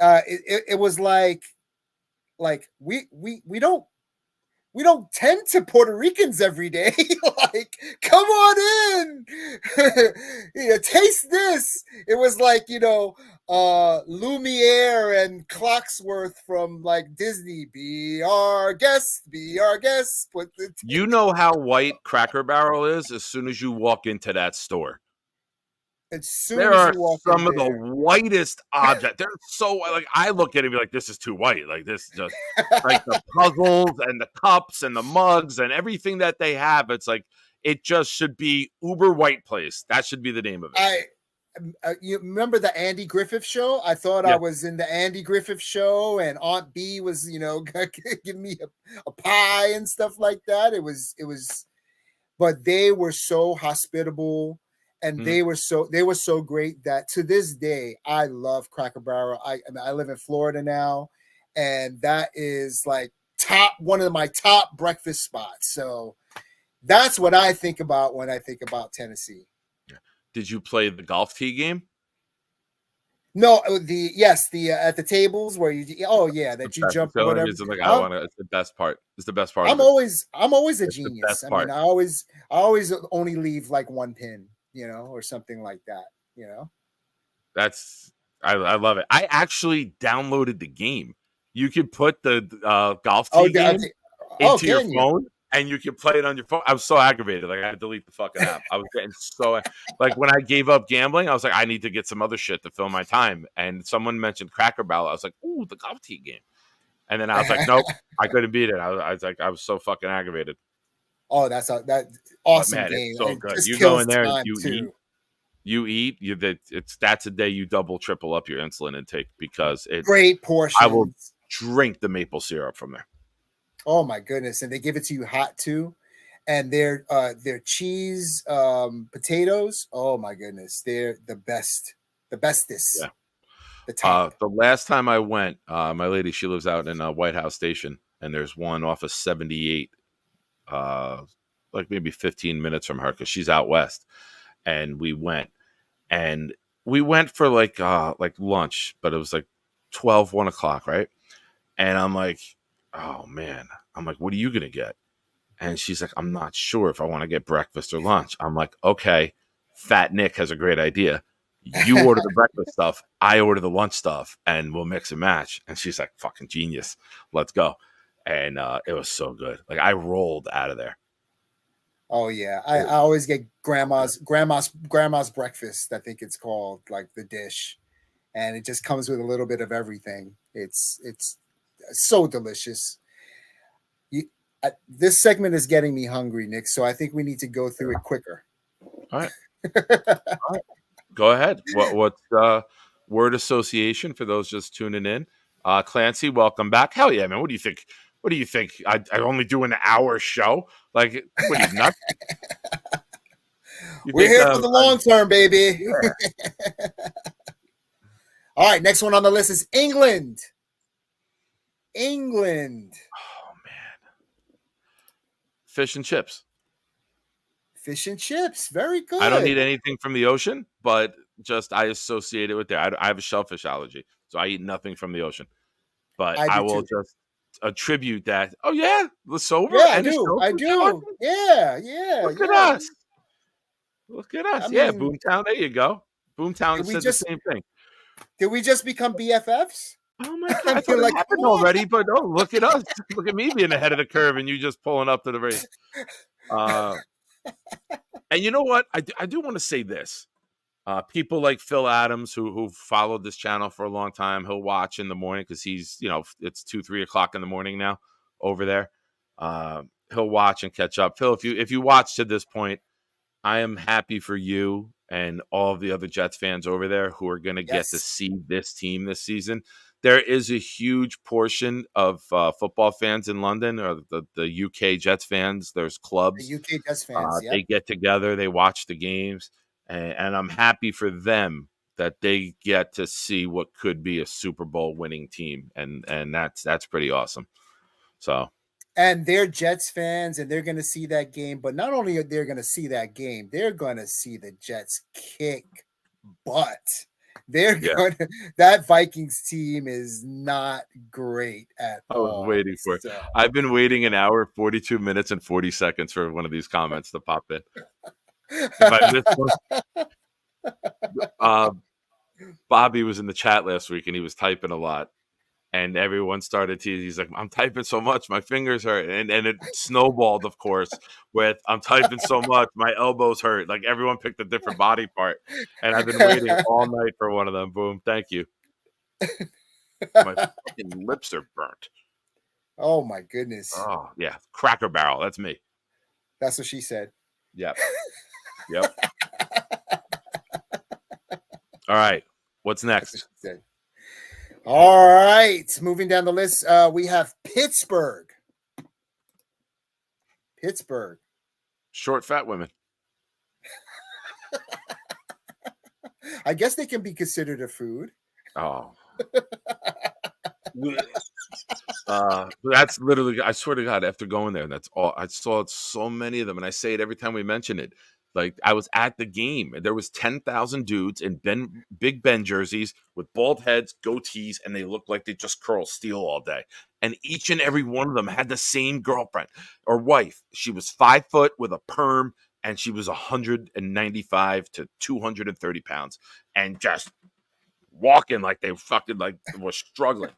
It was like we don't tend to Puerto Ricans every day. Like, come on in, taste this. It was like Lumiere and Clocksworth from like Disney. Be our guest.
You know how white Cracker Barrel is as soon as you walk into that store. There are some of the whitest objects. They're so like I look at it and be like, this is too white. Like this just like the puzzles and the cups and the mugs and everything that they have. It's like it just should be uber white place. That should be the name of it.
You remember the Andy Griffith show? I thought I was in the Andy Griffith show, and Aunt B was giving me a pie and stuff like that. It was, but they were so hospitable. And they were so great that to this day I love Cracker Barrel. I live in Florida now, and that is like one of my top breakfast spots. So that's what I think about when I think about Tennessee.
Did you play the golf tee game?
No, the at the tables where you jump or whatever.
It's the best part. It's the best part.
I'm always a genius. I mean, I always only leave like one pin. Or something like that,
I love it. I actually downloaded the game. You could put the golf tee game into your phone, and you can play it on your phone. I was so aggravated. Like I had to delete the fucking app. I was getting so like when I gave up gambling, I was like, I need to get some other shit to fill my time. And someone mentioned Cracker Barrel. I was like, ooh, the golf tee game. And then I was like, nope, I couldn't beat it. I was so fucking aggravated.
Oh, that awesome game.
It's so good. You go in there and you eat. you eat, that's a day you double, triple up your insulin intake because
great
I will
portions.
drink the maple syrup from there.
Oh my goodness. And they give it to you hot too. And their cheese potatoes. Oh my goodness. They're the best. The bestest.
Yeah.
The top.
The last time I went, my lady, she lives out in White House Station, and there's one off of 78, like maybe 15 minutes from her because she's out west. And we went for like lunch, but it was like 12, 1 o'clock, right? And I'm like, oh man, I'm like, what are you gonna get? And she's like, I'm not sure if I want to get breakfast or lunch. I'm like, okay, Fat Nick has a great idea. You order the breakfast stuff, I order the lunch stuff, and we'll mix and match. And she's like, fucking genius. Let's go. And it was so good. Like I rolled out of there.
Oh yeah. I always get grandma's breakfast, I think it's called, like the dish. And it just comes with a little bit of everything. It's so delicious. This segment is getting me hungry, Nick. So I think we need to go through it quicker.
All right. Go ahead. What's word association for those just tuning in? Clancy, welcome back. Hell yeah, man. What do you think? What do you think? I only do an hour show. Like, what are you nuts?
We're here for the long term, baby. Yeah. All right, next one on the list is England. England.
Oh man. Fish and chips.
Fish and chips. Very good.
I don't need anything from the ocean, but just I associate it with there. I have a shellfish allergy, so I eat nothing from the ocean. But I will just attribute that. Oh yeah, the sober.
Yeah, I do. Yeah.
Look at us. Look at us. I mean, Boomtown. There you go. Boomtown said the same thing.
Did we just become BFFs?
Oh my god! I thought it happened already, but oh, look at us! Look at me being ahead of the curve, and you just pulling up to the race. And you know what? I do want to say this. People like Phil Adams, who followed this channel for a long time, he'll watch in the morning because he's, it's 2, 3 o'clock in the morning now over there. He'll watch and catch up. Phil, if you watch to this point, I am happy for you and all of the other Jets fans over there who are going to get to see this team this season. There is a huge portion of football fans in London, or the UK Jets fans. There's clubs.
The UK Jets fans,
They get together, they watch the games, and I'm happy for them that they get to see what could be a Super Bowl winning team, and that's pretty awesome. So.
And they're Jets fans, and they're going to see that game. But not only are they going to see that game, they're going to see the Jets kick butt. That Vikings team is not great at all.
I was waiting for it. I've been waiting an hour, 42 minutes, and 40 seconds for one of these comments to pop in. If I missed one, Bobby was in the chat last week, and he was typing a lot. And everyone started teasing. He's like, I'm typing so much, my fingers hurt. And it snowballed, of course, with I'm typing so much, my elbows hurt. Like everyone picked a different body part. And I've been waiting all night for one of them. Boom. Thank you. My fucking lips are burnt.
Oh, my goodness.
Oh, yeah. Cracker Barrel. That's me.
That's what she said.
Yep. All right. What's next?
All right, moving down the list, we have Pittsburgh.
Short, fat women.
I guess they can be considered a food.
Oh. That's literally, I swear to God, after going there, that's all. I saw so many of them, and I say it every time we mention it. Like, I was at the game, and there was 10,000 dudes in Big Ben jerseys with bald heads, goatees, and they looked like they just curl steel all day. And each and every one of them had the same girlfriend or wife. She was 5 foot with a perm, and she was 195 to 230 pounds, and just walking like they fucking like were struggling.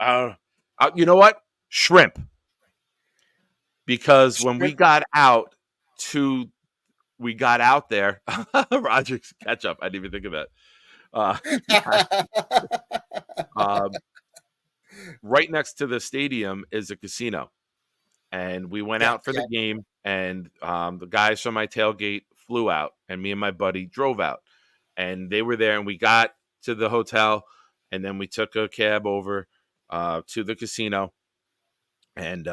You know what? Shrimp. Because when we got out there, Roger's ketchup. I didn't even think of that. Right next to the stadium is a casino, and we went out for the game. And the guys from my tailgate flew out, and me and my buddy drove out. and they were there, and we got to the hotel, and then we took a cab over to the casino, and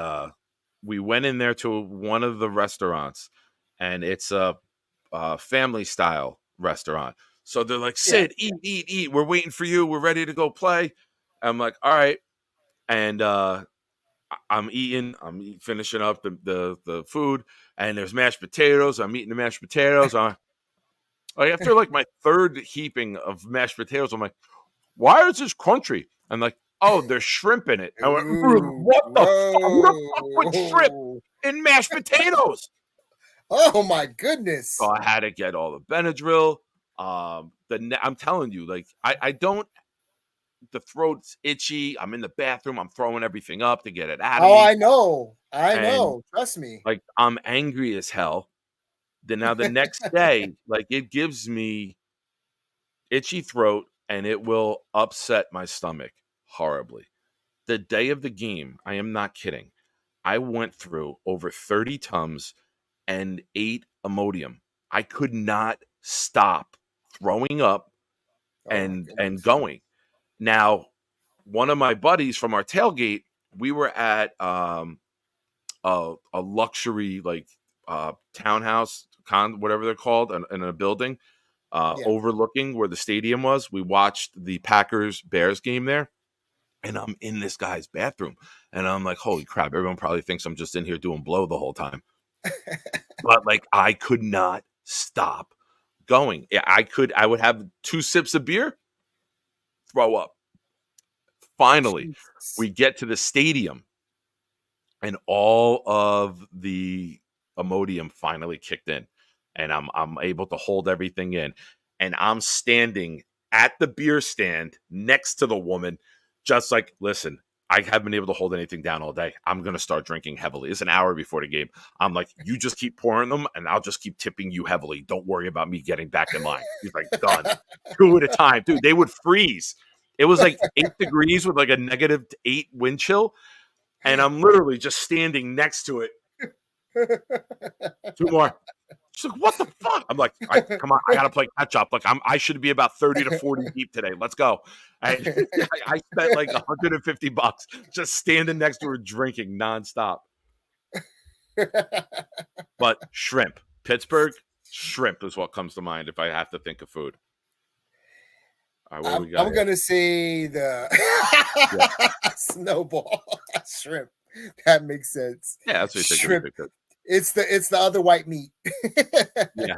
we went in there to one of the restaurants, and it's a family style restaurant. So they're like, Sid, eat. We're waiting for you. We're ready to go play. I'm like, all right. And I'm finishing up the food, and there's mashed potatoes. I'm eating the mashed potatoes. After like my third heaping of mashed potatoes, I'm like, why is this crunchy? I'm like, oh, there's shrimp in it. I went, what the fuck? Who the fuck put shrimp in mashed potatoes?
Oh my goodness!
So I had to get all the Benadryl. I'm telling you, like, I don't. The throat's itchy. I'm in the bathroom. I'm throwing everything up to get it out of me.
Oh, I know. Trust me.
Like, I'm angry as hell. Then now the next day, like, it gives me itchy throat, and it will upset my stomach horribly. The day of the game, I am not kidding, I went through over 30 Tums and 8 Imodium. I could not stop throwing up and going. Now, one of my buddies from our tailgate, we were at a luxury like townhouse, whatever they're called, in a building overlooking where the stadium was. We watched the Packers-Bears game there, and I'm in this guy's bathroom, and I'm like, holy crap, everyone probably thinks I'm just in here doing blow the whole time. But like, I could not stop going. Yeah, I would have 2 sips of beer, throw up. Finally, we get to the stadium, and all of the Imodium finally kicked in, and I'm able to hold everything in, and I'm standing at the beer stand next to the woman, just like, listen, I haven't been able to hold anything down all day. I'm going to start drinking heavily. It's an hour before the game. I'm like, you just keep pouring them, and I'll just keep tipping you heavily. Don't worry about me getting back in line. He's like, done. 2 at a time. Dude, they would freeze. It was like 8 degrees with like a -8 wind chill, and I'm literally just standing next to it. 2 more. She's like, what the fuck? I'm like, come on, I got to play catch up. Like, I should be about 30 to 40 deep today. Let's go. I spent like $150 just standing next to her drinking nonstop. But shrimp. Pittsburgh, shrimp is what comes to mind if I have to think of food.
All right, I'm going to say the snowball shrimp. That makes sense.
Yeah, that's what you
shrimp. It's the other white meat.
Yeah.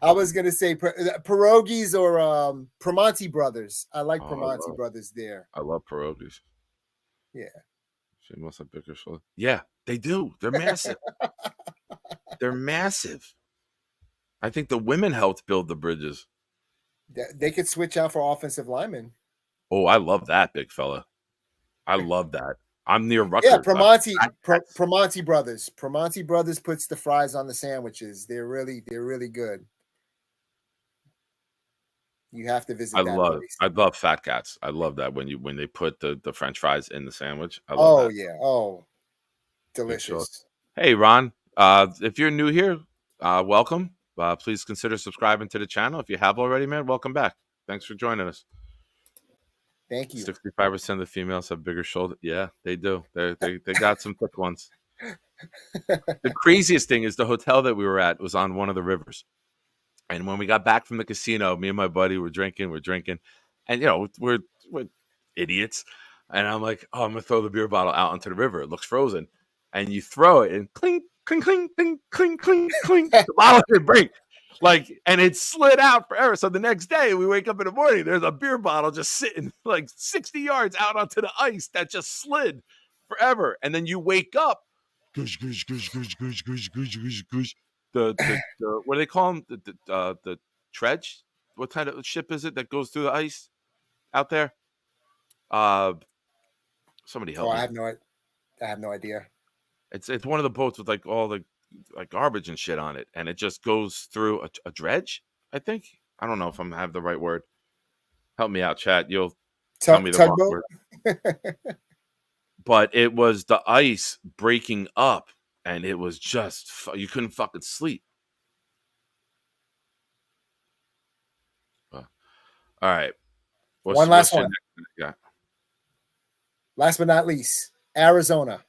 I was gonna say pierogies or Primanti Brothers. I like Primanti Brothers there.
I love pierogies.
Yeah.
She must have bigger shoulder. Yeah, they do. They're massive. They're massive. I think the women helped build the bridges.
They could switch out for offensive linemen.
Oh, I love that, big fella. I love that. I'm near Rutgers.
Yeah, Primanti Brothers. Primanti Brothers puts the fries on the sandwiches. They're really good. You have to visit.
I love Fat Cats. I love that when they put the French fries in the sandwich. I
love
that.
Yeah. Oh, delicious.
Hey, Ron. If you're new here, welcome. Please consider subscribing to the channel. If you have already, man, welcome back. Thanks for joining us.
Thank you.
65% of the females have bigger shoulders. Yeah, they do. They got some thick ones. The craziest thing is the hotel that we were at was on one of the rivers. And when we got back from the casino, me and my buddy were drinking. And, you know, we're idiots. And I'm like, oh, I'm going to throw the beer bottle out onto the river. It looks frozen. And you throw it and clink, clink, clink, clink, clink, clink, clink. The bottle would break. Like, and it slid out forever. So the next day we wake up in the morning, there's a beer bottle just sitting like 60 yards out onto the ice that just slid forever. And then you wake up, goosh, goosh, goosh, goosh, goosh, goosh, goosh, goosh, goosh. The what do they call them? The dredge? What kind of ship is it that goes through the ice out there? Somebody help me.
I have no idea.
It's one of the boats with like all the like garbage and shit on it, and it just goes through a dredge. I think. I don't know if I have the right word. Help me out, chat. You'll tell me the wrong word. But it was the ice breaking up, and it was just you couldn't fucking sleep. All right.
One last
What's your
one.
next guy?
Last but not least, Arizona.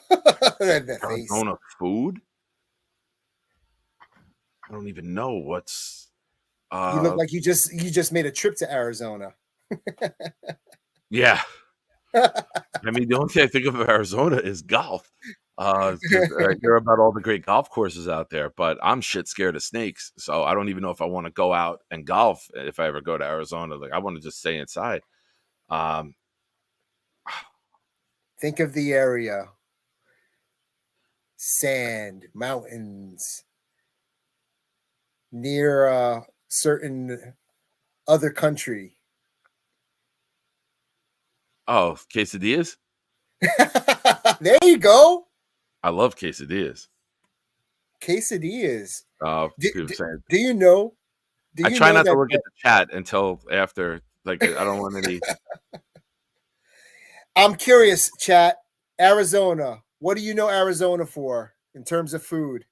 That face.
Arizona food? I don't even know what's.
You look like you just made a trip to Arizona.
Yeah. I mean, the only thing I think of Arizona is golf. 'Cause I hear about all the great golf courses out there, but I'm shit scared of snakes, so I don't even know if I want to go out and golf if I ever go to Arizona. Like, I want to just stay inside. Um,
Think of the area: sand, mountains, near a certain other country.
oh, quesadillas.
There you go.
I love quesadillas.
Quesadillas. Do,
People
do,
saying.
do you know? Do
I
you
try
know
not to
that?
look at the chat until after. Like, I don't want any.
I'm curious, chat. Arizona. What do you know Arizona for in terms of food?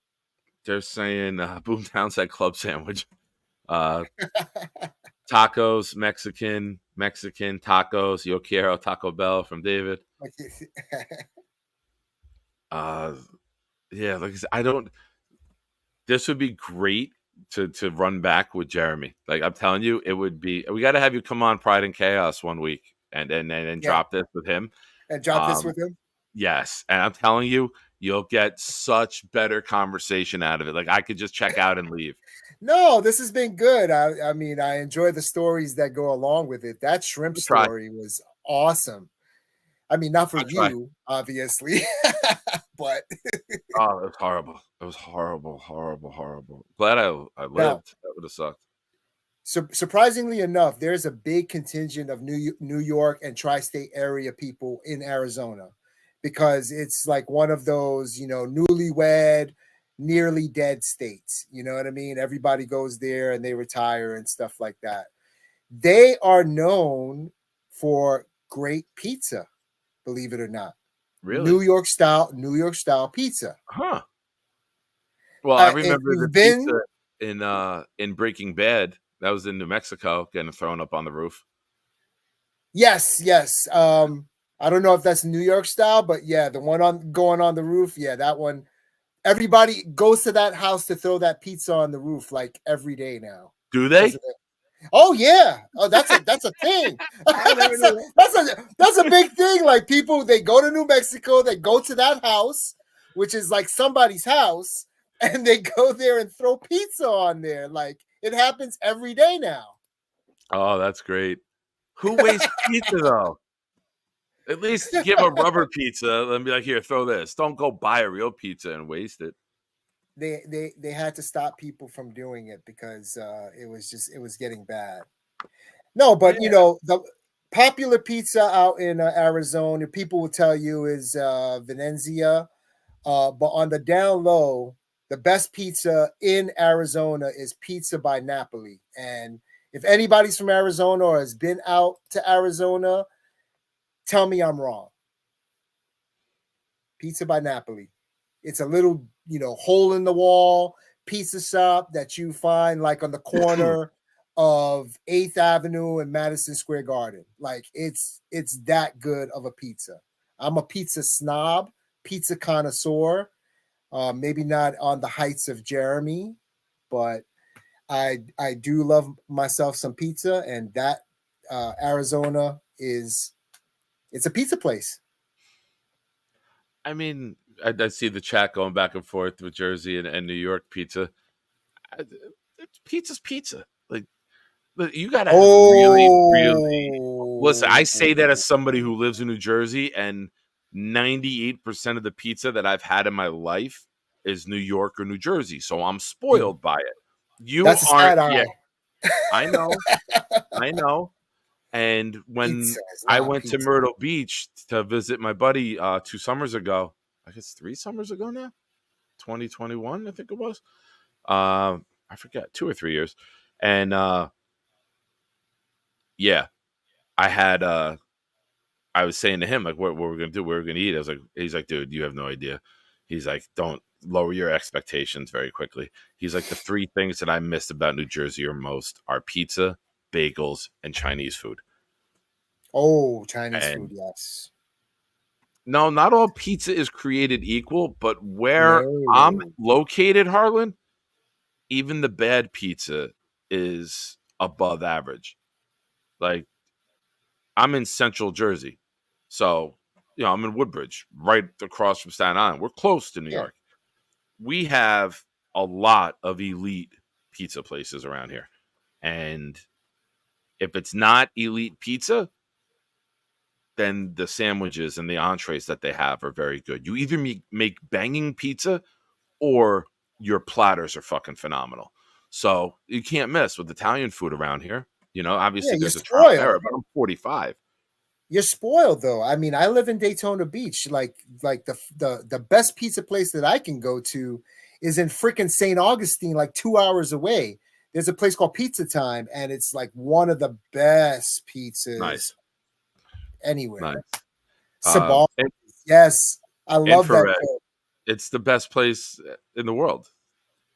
They're saying Boomtown said club sandwich. Uh, Tacos, Mexican tacos. Yo quiero Taco Bell from David. Yeah, like I said, I don't. This would be great to run back with Jeremy. Like, I'm telling you, it would be. We got to have you come on Pride and Chaos one week and
Yeah.
drop this with him.
And drop this with him.
Yes, and I'm telling you, you'll get such better conversation out of it. Like, I could just check out and leave.
No, this has been good. I mean, I enjoy the stories that go along with it. That shrimp story was awesome. I mean, not for you, obviously, but
oh, it was horrible. It was horrible. Glad I lived.
Now,
that would have sucked.
Surprisingly enough, there's a big contingent of New York and tri-state area people in Arizona because it's like one of those, newlywed, nearly dead states. You know what I mean? Everybody goes there and they retire and stuff like that. They are known for great pizza, believe it or not.
Really?
New York style pizza.
Huh. Well, I remember the pizza in Breaking Bad. That was in New Mexico, getting thrown up on the roof.
Yes. I don't know if that's New York style, but yeah, the one going on the roof. Yeah, that one. Everybody goes to that house to throw that pizza on the roof like every day now.
Do they?
Oh yeah. Oh, that's a thing. that's a big thing. Like people, they go to New Mexico, they go to that house, which is like somebody's house, and they go there and throw pizza on there. Like it happens every day now.
Oh, that's great. Who wastes pizza though? At least give a rubber pizza and be like, here, throw this. Don't go buy a real pizza and waste it.
They had to stop people from doing it because it was getting bad. No, but the popular pizza out in Arizona, people will tell you is Venezia. But on the down low, the best pizza in Arizona is Pizza by Napoli. And if anybody's from Arizona or has been out to Arizona, tell me I'm wrong. Pizza by Napoli. It's a little, hole in the wall pizza shop that you find like on the corner of 8th Avenue and Madison Square Garden. Like it's that good of a pizza. I'm a pizza snob, pizza connoisseur. Maybe not on the heights of Jeremy, but I do love myself some pizza, and that Arizona it's a pizza place.
I mean, I see the chat going back and forth with Jersey and New York pizza. Pizza's pizza. Like, you gotta really listen. I say that as somebody who lives in New Jersey, and 98% of the pizza that I've had in my life is New York or New Jersey, so I'm spoiled by it. You aren't yet. I know. And when I went to Myrtle Beach to visit my buddy 2 summers ago, I guess 3 summers ago now, 2021, I think it was. I forget, 2 or 3 years. And yeah, I had I was saying to him, like, what we're gonna do, what we're gonna eat. I was like, he's like, dude, you have no idea. He's like, don't lower your expectations very quickly. He's like, the three things that I missed about New Jersey or most are pizza, bagels, and Chinese food.
Oh, Chinese food, yes.
No, not all pizza is created equal, but where I'm located, Harlan, even the bad pizza is above average. Like, I'm in Central Jersey. So, I'm in Woodbridge, right across from Staten Island. We're close to New York. We have a lot of elite pizza places around here. And if it's not elite pizza, then the sandwiches and the entrees that they have are very good. You either make banging pizza or your platters are fucking phenomenal. So you can't miss with Italian food around here. Obviously there's a trial and error, but I'm 45.
You're spoiled though. I mean, I live in Daytona Beach. Like the best pizza place that I can go to is in freaking St. Augustine, like 2 hours away. There's a place called Pizza Time, and it's like one of the best pizzas anywhere.
Nice.
Yes, I love that.
It's the best place in the world.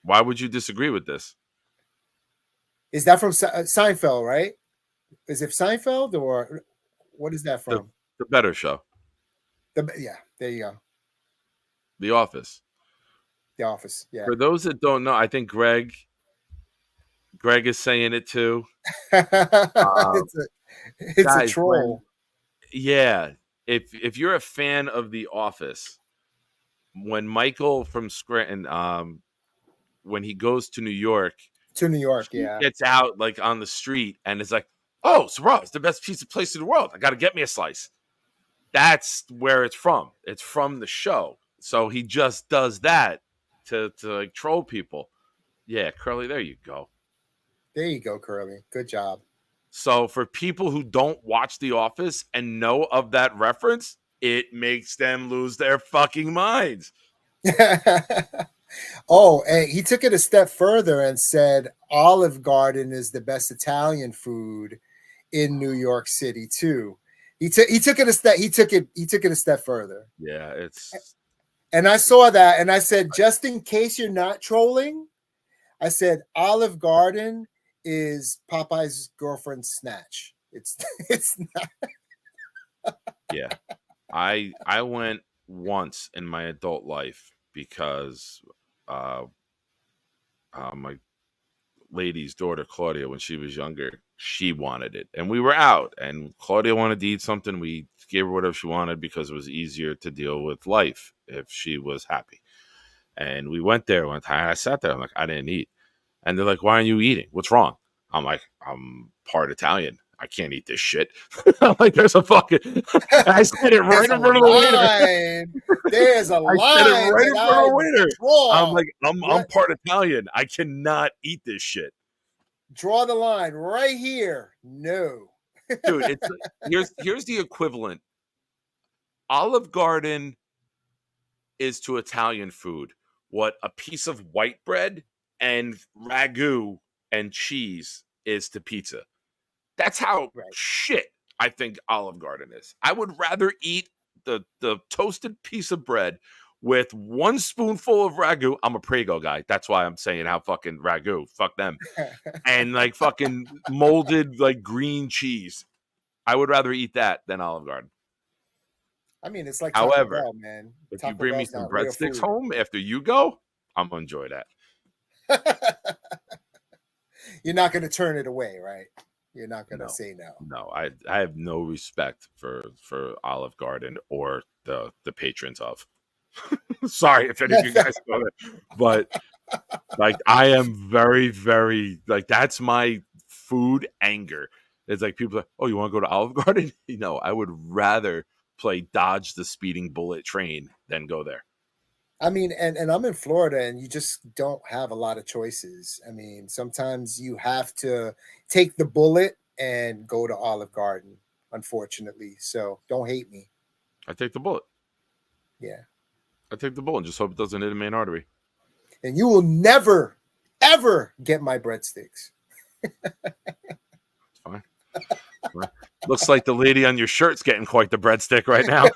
Why would you disagree with this?
Is that from Seinfeld, right? Is it Seinfeld or what is that from?
The Better Show.
Yeah, there you go.
The Office.
The Office, yeah.
For those that don't know, I think Greg is saying it too.
It's guys, a troll.
If you're a fan of The Office, when Michael from Scranton, when he goes to New York, he gets out like on the street and is like, "Oh, Sarah, it's the best pizza place in the world. I got to get me a slice." That's where it's from. It's from the show. So he just does that to like troll people. Yeah, Curly, there you go.
There you go, Curly. Good job.
So for people who don't watch The Office and know of that reference, it makes them lose their fucking minds.
Oh, and he took it a step further and said Olive Garden is the best Italian food in New York City too. He took it a step. He took it a step further.
Yeah,
and I saw that and I said, just in case you're not trolling, I said Olive Garden is Popeye's girlfriend's snatch. It's not.
Yeah. I went once in my adult life because my lady's daughter Claudia, when she was younger, she wanted it, and we were out, and Claudia wanted to eat something. We gave her whatever she wanted because it was easier to deal with life if she was happy. And we went there one time. I sat there. I'm like, I didn't eat, and they're like, "Why aren't you eating? What's wrong?" I'm like, "I'm part Italian. I can't eat this shit." I'm like, "There's a fucking." I said it right in front of the waiter.
There's a line. I said it right in front of the waiter.
I'm like, I'm part Italian. I cannot eat this shit.
Draw the line right here. No,
dude. Here's the equivalent. Olive Garden is to Italian food what a piece of white bread and ragu and cheese is to pizza. That's how shit I think Olive Garden is. I would rather eat the toasted piece of bread with one spoonful of ragu. I'm a Prego guy. That's why I'm saying how fucking ragu. Fuck them. And like fucking molded like green cheese. I would rather eat that than Olive Garden.
I mean, it's like Taco Bell, man.
If you bring me some breadsticks home after you go, I'm going to enjoy that.
You're not going to turn it away, right? You're not going to say no.
No, I have no respect for Olive Garden or the patrons of. Sorry if any of you guys know that, but like I am very, very like that's my food anger. It's like people are like, "Oh, you want to go to Olive Garden?" I would rather play dodge the speeding bullet train than go there.
I mean, and I'm in Florida, and you just don't have a lot of choices. I mean, sometimes you have to take the bullet and go to Olive Garden, unfortunately. So don't hate me.
I take the bullet.
Yeah.
I take the bullet and just hope it doesn't hit the main artery.
And you will never, ever get my breadsticks.
It's fine. Looks like the lady on your shirt's getting quite the breadstick right now.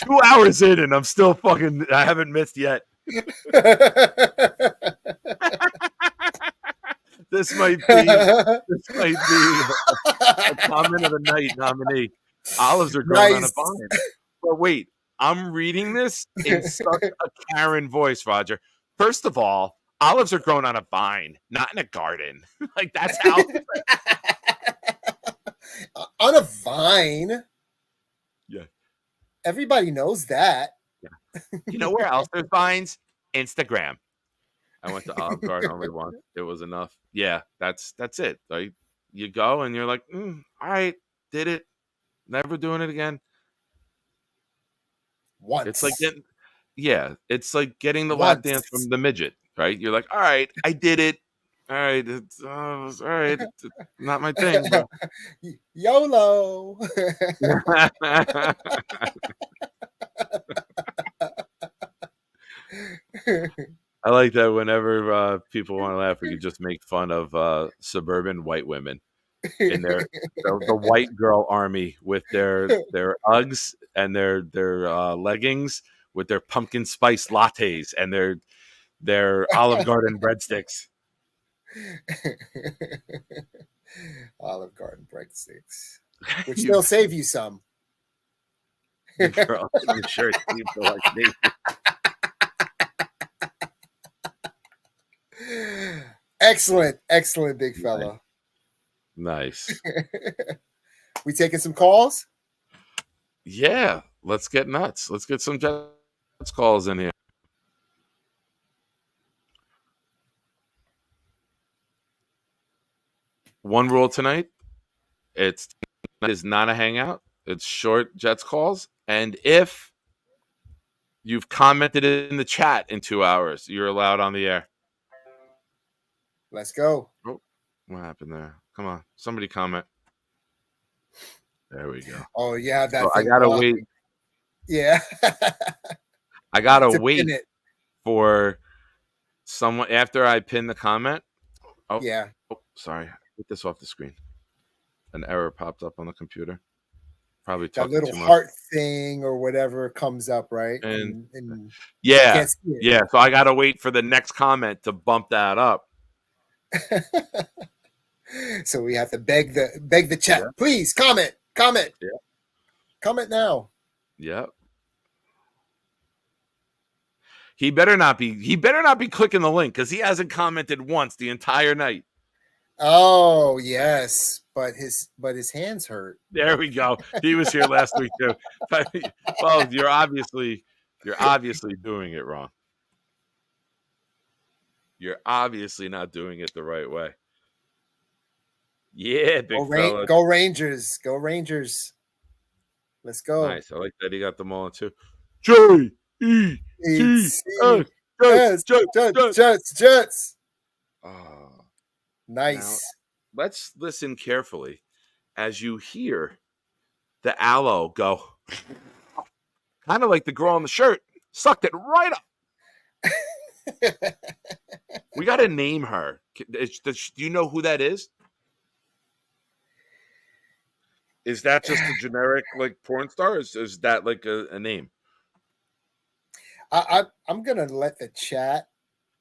2 hours in, and I'm still fucking. I haven't missed yet. This might be a comment of the night nominee. Olives are growing on a vine. But wait, I'm reading this in such a Karen voice, Roger. First of all, olives are grown on a vine, not in a garden. Like that's how.
On a vine.
Yeah.
Everybody knows that.
Yeah. You know where else there's vines? Instagram. I went to Olive Garden only once. It was enough. Yeah, that's it. Like you go and you're like, all right, did it. Never doing it again.
Once.
It's like it's like getting the lap dance from the midget, right? You're like, all right, I did it. All right, it's all right. It's not my thing. But...
YOLO.
I like that whenever people want to laugh, we can just make fun of suburban white women in the white girl army with their Uggs and their leggings with their pumpkin spice lattes and their Olive Garden breadsticks.
Olive Garden breadsticks, which they'll save you some.
Girl, I'm sure it's like me.
Excellent, big fella.
Nice.
We taking some calls?
Yeah, let's get nuts. Let's get some Jets calls in here. One rule tonight: it's not a hangout. It's short Jets calls, and if you've commented in the chat in 2 hours, you're allowed on the air.
Let's go.
Oh, what happened there? Come on, somebody comment. There we go.
Oh yeah,
I gotta wait.
Yeah,
I gotta wait for someone after I pin the comment. Oh
yeah.
Oh, sorry. Get this off the screen. An error popped up on the computer. Probably
that little heart thing or whatever comes up, right?
And yeah. So I gotta wait for the next comment to bump that up.
So we have to beg the chat. Yeah. Please comment. Yeah. Comment now.
Yep. He better not be clicking the link because he hasn't commented once the entire night.
Oh yes, but his hands hurt.
There we go. He was here last week too. Well, you're obviously doing it wrong. You're obviously not doing it the right way. Yeah, big fella.
Go Rangers. Go Rangers. Let's go.
Nice. I like that he got them all too.
Jets.
Oh,
nice.
Now, let's listen carefully as you hear the aloe go. Kind of like the girl on the shirt. Sucked it right up. We got to name her. Do you know who that is? Is that just a generic like porn star? Is that like a name?
I'm gonna let the chat.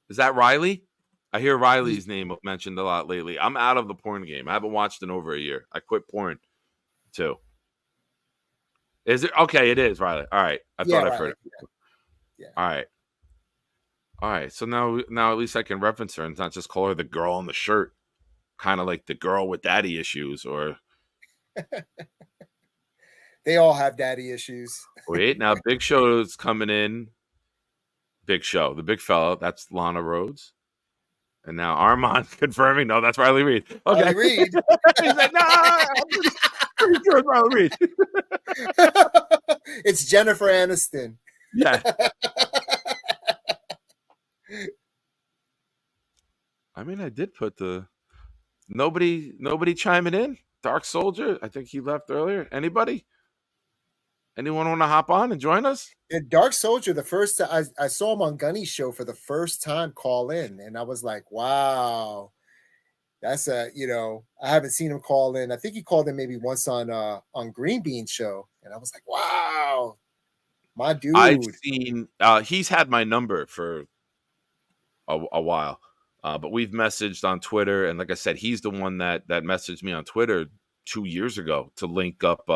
Is that Riley? I hear Riley's name mentioned a lot lately. I'm out of the porn game. I haven't watched in over a year. I quit porn too. Is it okay? It is Riley. All right. I thought I've heard it. Yeah. All right. So now at least I can reference her and not just call her the girl on the shirt, kind of like the girl with daddy issues or.
They all have daddy issues.
Wait, now Big Show's coming in. Big Show, the big fella. That's Lana Rhodes. And now Armand confirming. No, that's Riley Reid. Okay.
Riley Reid.
He's like, no, I'm pretty sure it's Riley Reid.
It's Jennifer Aniston.
Yeah. I mean, I did put the nobody chiming in. Dark Soldier, I think he left earlier. Anybody? Anyone want to hop on and join us?
Dark Soldier, the first time I saw him on Gunny's show for the first time call in, and I was like, wow, that's I haven't seen him call in. I think he called in maybe once on Green Bean show, and I was like, wow, My dude.
I've seen he's had my number for a while, but we've messaged on Twitter, and like I said, he's the one that messaged me on Twitter 2 years ago to link up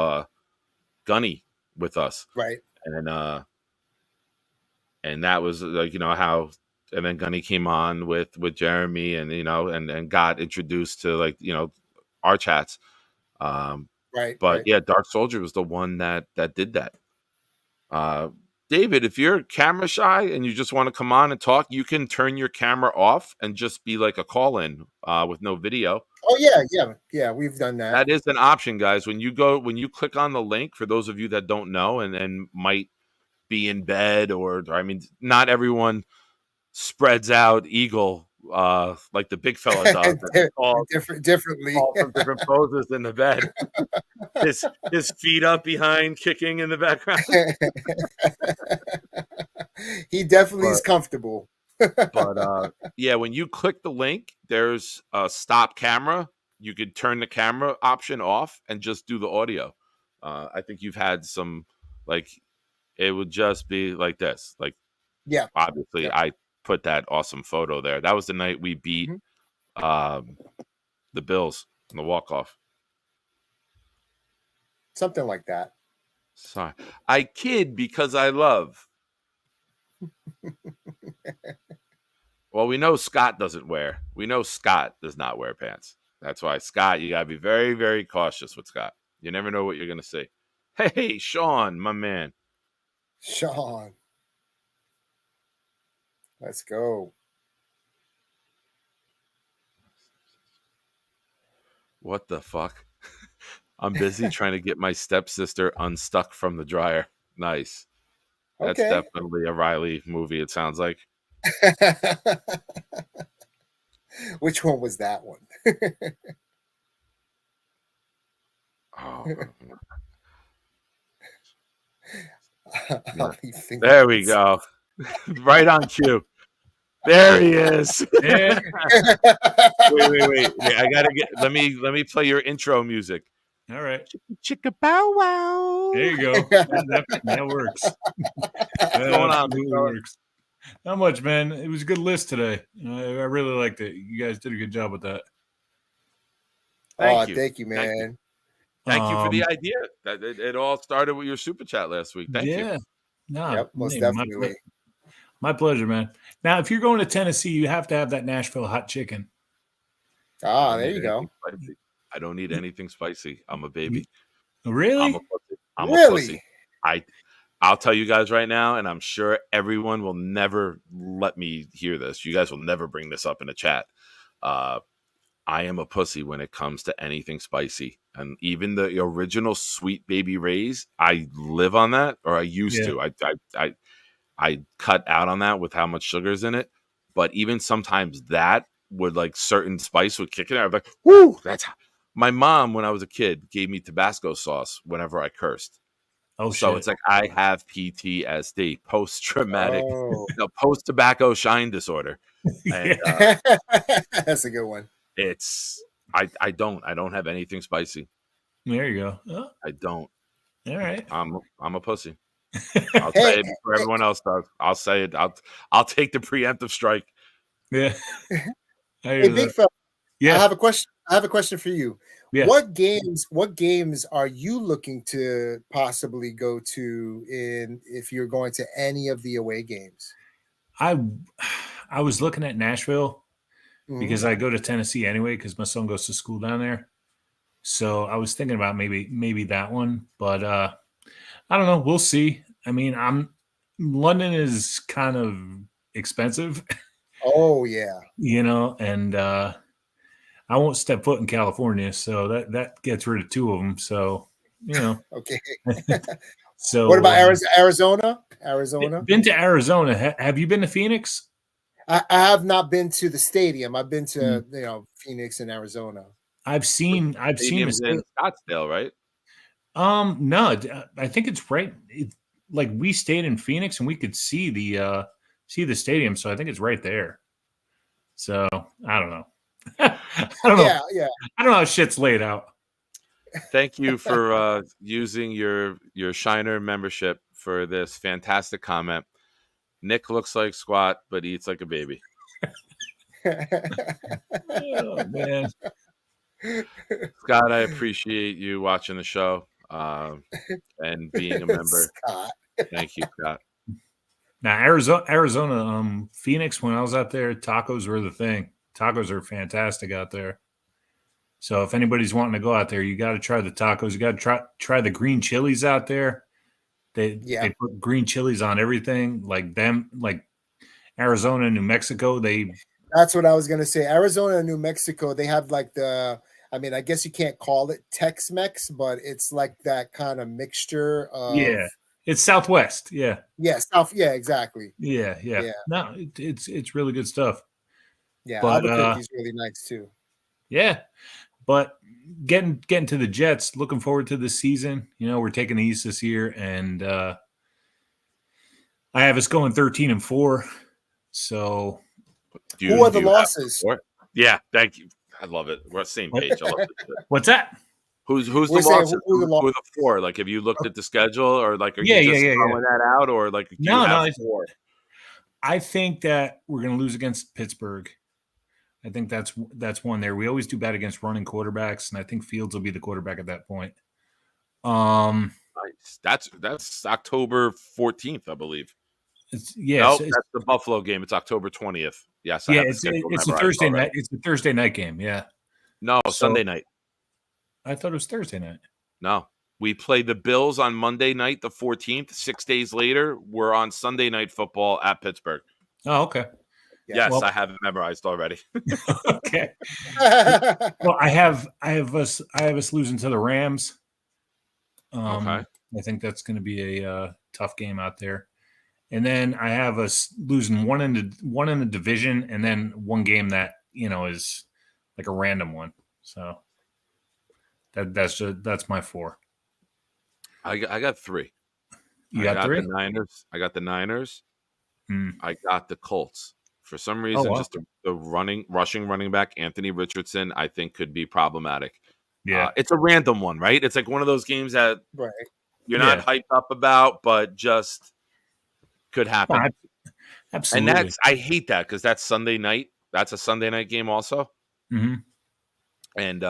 Gunny with us,
right?
And that was like how, and then Gunny came on with Jeremy, and and got introduced to like our chats,
right.
But yeah, Dark Soldier was the one that did that. David, if you're camera shy and you just want to come on and talk, you can turn your camera off and just be like a call-in with no video.
Oh yeah. We've done that.
That is an option, guys. When you click on the link, for those of you that don't know and might be in bed, or I mean, not everyone spreads out eagle like the big fella does.
Differently.
All from different poses in the bed. His feet up behind, kicking in the background.
He definitely is comfortable.
But yeah, when you click the link, there's a stop camera. You could turn the camera option off and just do the audio. I think you've had some, like, it would just be like this. Like,
yeah,
obviously, I put that awesome photo there. That was the night we beat the Bills in the walk-off.
Something like that.
Sorry. I kid because I love. Well, we know Scott doesn't wear. We know Scott does not wear pants. That's why, Scott, you got to be very, very cautious with Scott. You never know what you're going to see. Hey, Sean, my man.
Sean. Let's go.
What the fuck? I'm busy trying to get my stepsister unstuck from the dryer. Nice. That's definitely a Riley movie, it sounds like.
Which one was that one?
Oh. There we go. Right on cue. There he is. Yeah. Wait. I gotta let me play your intro music.
All right.
Chicka bow wow.
There you go. That works. What's going on? Works. Not much, man. It was a good list today. I really liked it. You guys did a good job with that.
Thank you.
Thank you, man.
Thank you for the idea. It all started with your super chat last week. Thank you.
No,
most definitely.
My pleasure, man. Now, if you're going to Tennessee, you have to have that Nashville hot chicken.
There you go.
I don't need anything spicy. I'm a baby.
Really?
I'm a pussy. I'll tell you guys right now, and I'm sure everyone will never let me hear this. You guys will never bring this up in a chat. I am a pussy when it comes to anything spicy. And even the original Sweet Baby Ray's, I live on that, or I used to. I cut out on that with how much sugar's in it. But even sometimes that would, like, certain spice would kick in. I was like, whoo, that's my mom, when I was a kid, gave me Tabasco sauce whenever I cursed.
Oh,
so
shit.
It's like I have PTSD, post-traumatic, post-tobacco shine disorder. And,
that's a good one.
I don't have anything spicy.
There you go. Oh.
I don't.
All right.
I'm a pussy. I'll say it before everyone else does. I'll say it. I'll take the preemptive strike.
Yeah.
Hey, big fella.
Yeah.
I have a question for you.
Yeah.
What games are you looking to possibly go to if you're going to any of the away games?
I was looking at Nashville because I go to Tennessee anyway because my son goes to school down there. So I was thinking about maybe that one, but I don't know. We'll see. I mean, London is kind of expensive.
Oh yeah.
And I won't step foot in California, so that gets rid of two of them. So,
Okay.
So
what about Arizona?
Been to Arizona. Have you been to Phoenix?
I have not been to the stadium. I've been to Phoenix and Arizona.
I've seen
in Scottsdale, right?
No, I think it's right. Like, we stayed in Phoenix and we could see the stadium, so I think it's right there. So I don't know. I don't know.
Yeah.
I don't know how shit's laid out.
Thank you for using your Shiner membership for this fantastic comment. Nick looks like squat, but eats like a baby.
Oh, man.
Scott, I appreciate you watching the show and being a member.
Scott.
Thank you, Scott.
Now, Arizona, Phoenix, when I was out there, tacos were the thing. Tacos are fantastic out there. So if anybody's wanting to go out there, you got to try the tacos. You got to try the green chilies out there. They put green chilies on everything. Like Arizona and New Mexico,
That's what I was gonna say. Arizona and New Mexico, they have like I guess you can't call it Tex-Mex, but it's like that kind of mixture of
it's Southwest. Yeah.
Yeah, exactly.
Yeah. No, it's really good stuff.
Yeah, but, Albuquerque's really nice too.
Yeah. But getting to the Jets, looking forward to this season. We're taking the East this year, and I have us going 13-4. So
who are the losses?
Yeah, thank you. I love it. We're on the same page. I love it.
What's that?
Who's the losses? Who are the four? Like, have you looked at the schedule, or like, are you just throwing that out, or like,
no? Four? I think that we're going to lose against Pittsburgh. I think that's one there. We always do bad against running quarterbacks, and I think Fields will be the quarterback at that point.
Nice. That's October 14th, I believe.
That's
the Buffalo game. It's October 20th. Yes.
It's a Thursday night. It's a Thursday night game. Yeah.
No, Sunday night.
I thought it was Thursday night.
No, we play the Bills on Monday night, the 14th. 6 days later, we're on Sunday Night Football at Pittsburgh.
Oh, okay.
Yeah, yes, I have it memorized already.
Okay. Well, I have us losing to the Rams.
Okay.
I think that's going to be a tough game out there. And then I have us losing one in the division, and then one game that is like a random one. So that's my four.
I got three.
You got three?
I got the Niners. I got the Colts. For some reason, just the rushing running back Anthony Richardson, I think could be problematic.
Yeah,
it's a random one, right? It's like one of those games that you're not hyped up about, but just could happen.
Absolutely.
And I hate that because that's Sunday night. That's a Sunday night game also.
Mm-hmm.
And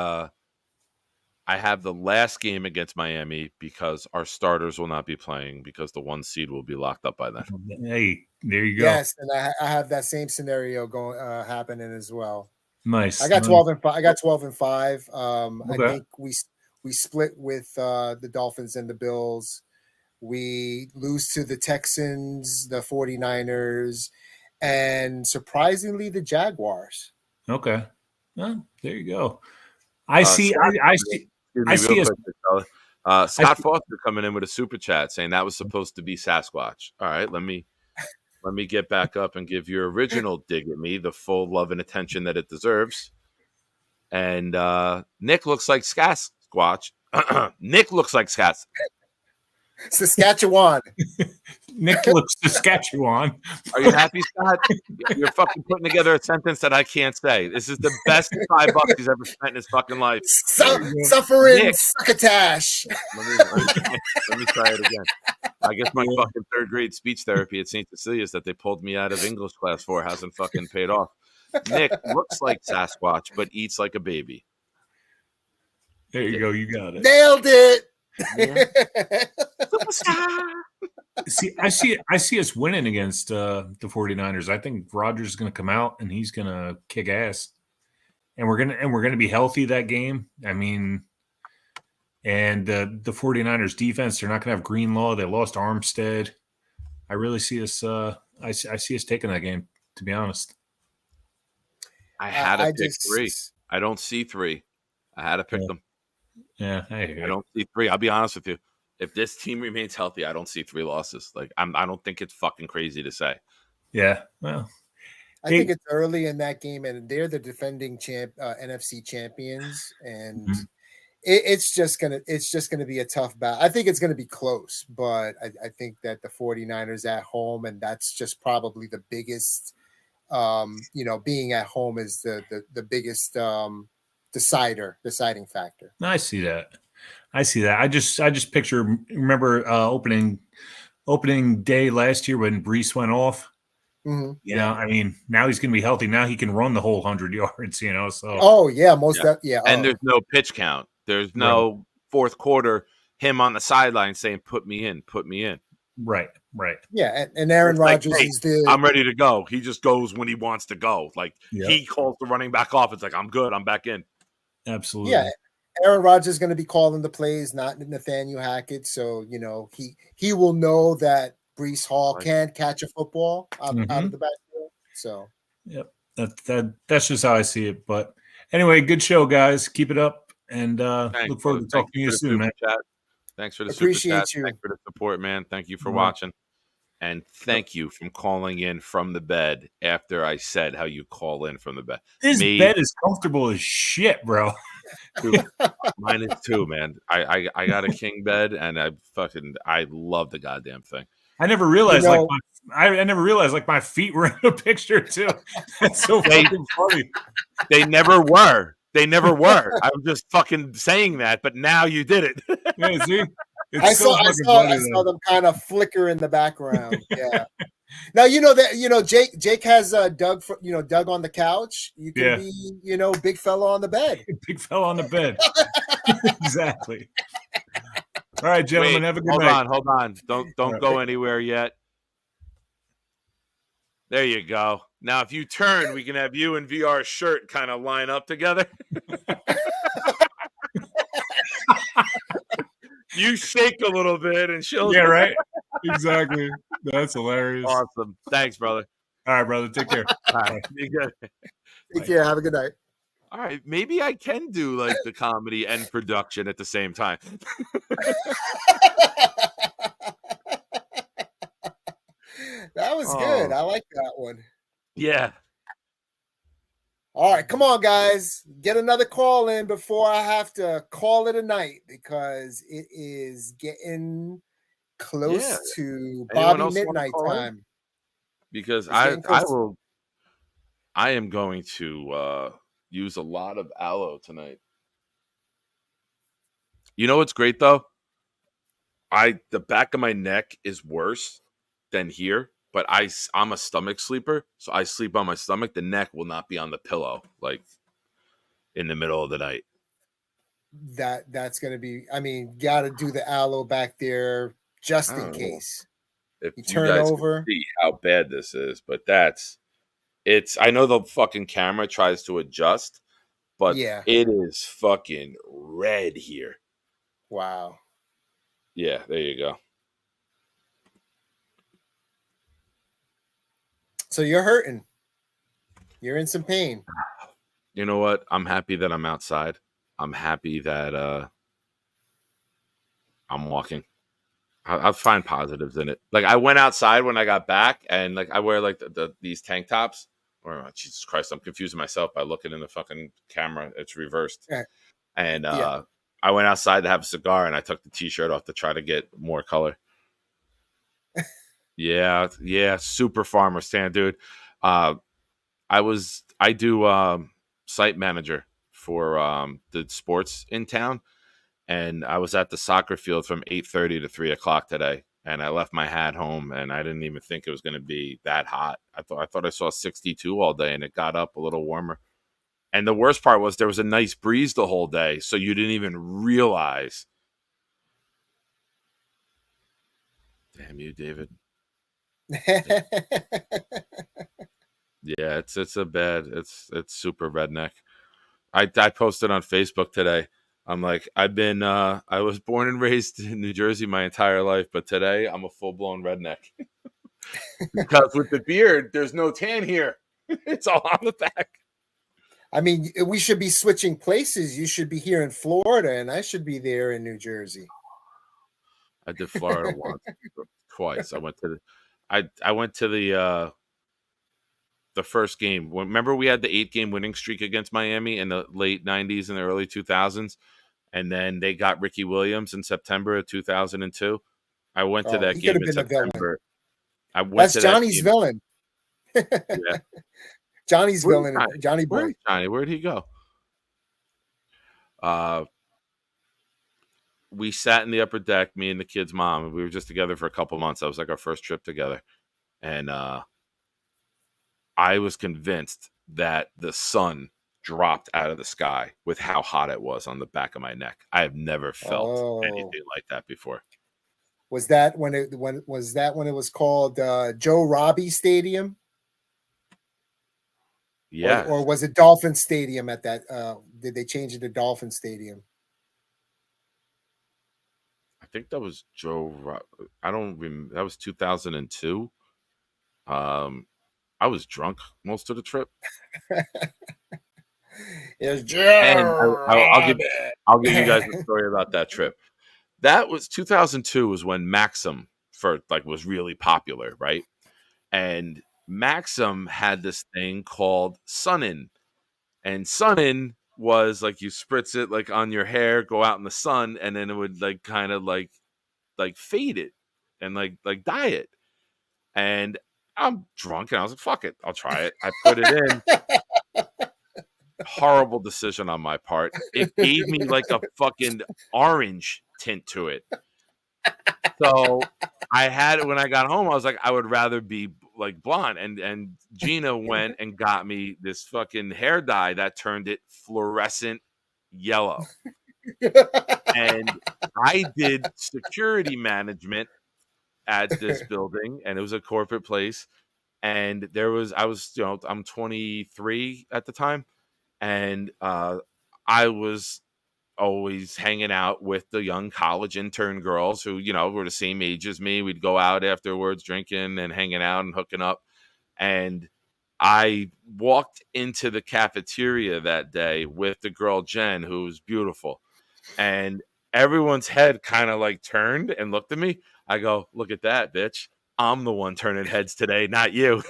I have the last game against Miami because our starters will not be playing because the 1 seed will be locked up by then.
Hey, there you go.
Yes, and I have that same scenario happening as well.
Nice.
I got 12 and 5. I got 12 and 5.
Okay.
I think we split with the Dolphins and the Bills. We lose to the Texans, the 49ers, and surprisingly the Jaguars.
Okay. Well, there you go. I see
Scott Foster coming in with a super chat saying that was supposed to be Sasquatch. All right, let me get back up and give your original dig at me the full love and attention that it deserves. And Nick looks like Sasquatch. Nick looks like
Saskatchewan.
Nick looks Saskatchewan.
Are you happy, Scott? You're fucking putting together a sentence that I can't say. This is the best $5 he's ever spent in his fucking life.
Suffering succotash.
Let me try it again. I guess my fucking third grade speech therapy at St. Cecilia's that they pulled me out of English class for hasn't fucking paid off. Nick looks like Sasquatch, but eats like a baby.
There you go. You got it.
Nailed it.
Yeah.
I see us winning against the 49ers. I think Rodgers is going to come out and he's going to kick ass. And we're going to be healthy that game. I mean, and the 49ers defense, they're not going to have Greenlaw. They lost Armstead. I really see us I see us taking that game, to be honest.
I had to pick 3. I don't see 3. I had to pick them.
Yeah, I
don't see 3. I'll be honest with you. If this team remains healthy, I don't see 3 losses. Like I don't think it's fucking crazy to say.
Yeah, well,
I think it's early in that game, and they're the defending NFC champions, and it's just gonna be a tough battle. I think it's gonna be close, but I think that the 49ers at home, and that's just probably the biggest. Being at home is the biggest deciding factor.
I see that. I just picture. Remember opening opening day last year when Brees went off.
Mm-hmm.
You know, I mean, now he's going to be healthy. Now he can run the whole 100 yards. You know, so
And there's no pitch count. There's no fourth quarter. Him on the sideline saying, "Put me in, put me in."
Right.
Yeah, and Aaron Rodgers is
I'm ready to go. He just goes when he wants to go. Like he calls the running back off. It's like, I'm good. I'm back in.
Absolutely.
Yeah, Aaron Rodgers is going to be calling the plays, not Nathaniel Hackett. So he will know that Brees Hall can catch a football out of the backfield. So
that's just how I see it. But anyway, good show, guys. Keep it up, and look forward to talking to you soon, man.
Thanks for the super chat. Thanks for the support, man. Thank you for watching. And thank you for calling in from the bed after I said how you call in from the bed.
This bed is comfortable as shit, bro.
Dude, mine is too, man. I got a king bed, and I love the goddamn thing.
I never realized I never realized my feet were in the picture too. That's so fucking funny.
They never were. I'm just fucking saying that, but now you did it.
Yeah, see?
I saw them kind of flicker in the background. Yeah. Now Jake has Doug Doug on the couch. You can be big fella on the bed.
Big fella on the bed. Exactly. All right, gentlemen, have a good night.
Hold on. Don't go anywhere yet. There you go. Now, if you turn, we can have you and VR's shirt kind of line up together. You shake a little bit and she'll...
Yeah, right? Exactly. That's hilarious.
Awesome. Thanks, brother.
All right, brother. Take care.
All right.
Take care. Have a good night.
All right. Maybe I can do the comedy and production at the same time.
That was good. I like that one.
Yeah.
All right, come on, guys. Get another call in before I have to call it a night because it is getting close to Bobby midnight time.
Because I am going to use a lot of aloe tonight. You know what's great though? The back of my neck is worse than here. But I'm a stomach sleeper, so I sleep on my stomach. The neck will not be on the pillow, in the middle of the night.
That's going to be, got to do the aloe back there just in case.
If you turn over. See how bad this is, but I know the fucking camera tries to adjust, but it is fucking red here.
Wow.
Yeah, there you go.
So you're hurting. You're in some pain.
You know what? I'm happy that I'm outside. I'm happy that I'm walking. I find positives in it. I went outside when I got back, and I wear these tank tops. Or Jesus Christ, I'm confusing myself by looking in the fucking camera. It's reversed. Yeah. And I went outside to have a cigar, and I took the t-shirt off to try to get more color. Yeah, super farmer stand, dude. I do site manager for the sports in town, and I was at the soccer field from 8:30 to 3:00 today, and I left my hat home, and I didn't even think it was going to be that hot. I thought I saw 62 all day, and it got up a little warmer. And the worst part was there was a nice breeze the whole day, so you didn't even realize. Damn you, David. Yeah, it's super redneck. I posted on Facebook today. I'm like, I was born and raised in New Jersey my entire life, but today I'm a full-blown redneck. Because with the beard, there's no tan here. It's all on the back.
We should be switching places. You should be here in Florida, and I should be there in New Jersey.
I did Florida once, twice. I went to the first game. Remember we had the 8-game winning streak against Miami in the late 90s and the early 2000s, and then they got Ricky Williams in September of 2002. I went to that game in September.
That's Johnny's villain.
Yeah.
Johnny's villain. Johnny Boy.
Johnny, where'd he go? we sat in the upper deck, me and the kid's mom, and we were just together for a couple months. That was like our first trip together. And I was convinced that the sun dropped out of the sky with how hot it was on the back of my neck. I have never felt anything like that before.
Was that when it was called Joe Robbie Stadium?
Yeah.
Or was it Dolphin Stadium at that? Did they change it to Dolphin Stadium?
I think that was I don't remember. That was 2002. I was drunk most of the trip. I'll give you guys a story about that trip. That was 2002 was when Maxim was really popular, right? And Maxim had this thing called Sun-In. And Sun-In was like you spritz it like on your hair, go out in the sun, and then it would like kind of like fade it and like dye it. And I'm drunk and I was like, fuck it, I'll try it. I put it in. Horrible decision on my part. It gave me like a fucking orange tint to it. So I had it when I got home. I was like, I would rather be like blonde. And Gina went and got me this fucking hair dye that turned it fluorescent yellow. And I did security management at this building, and it was a corporate place. And I'm 23 at the time, and I was always hanging out with the young college intern girls who, were the same age as me. We'd go out afterwards drinking and hanging out and hooking up. And I walked into the cafeteria that day with the girl Jen, who was beautiful. And everyone's head kind of like turned and looked at me. I go, look at that, bitch. I'm the one turning heads today, not you.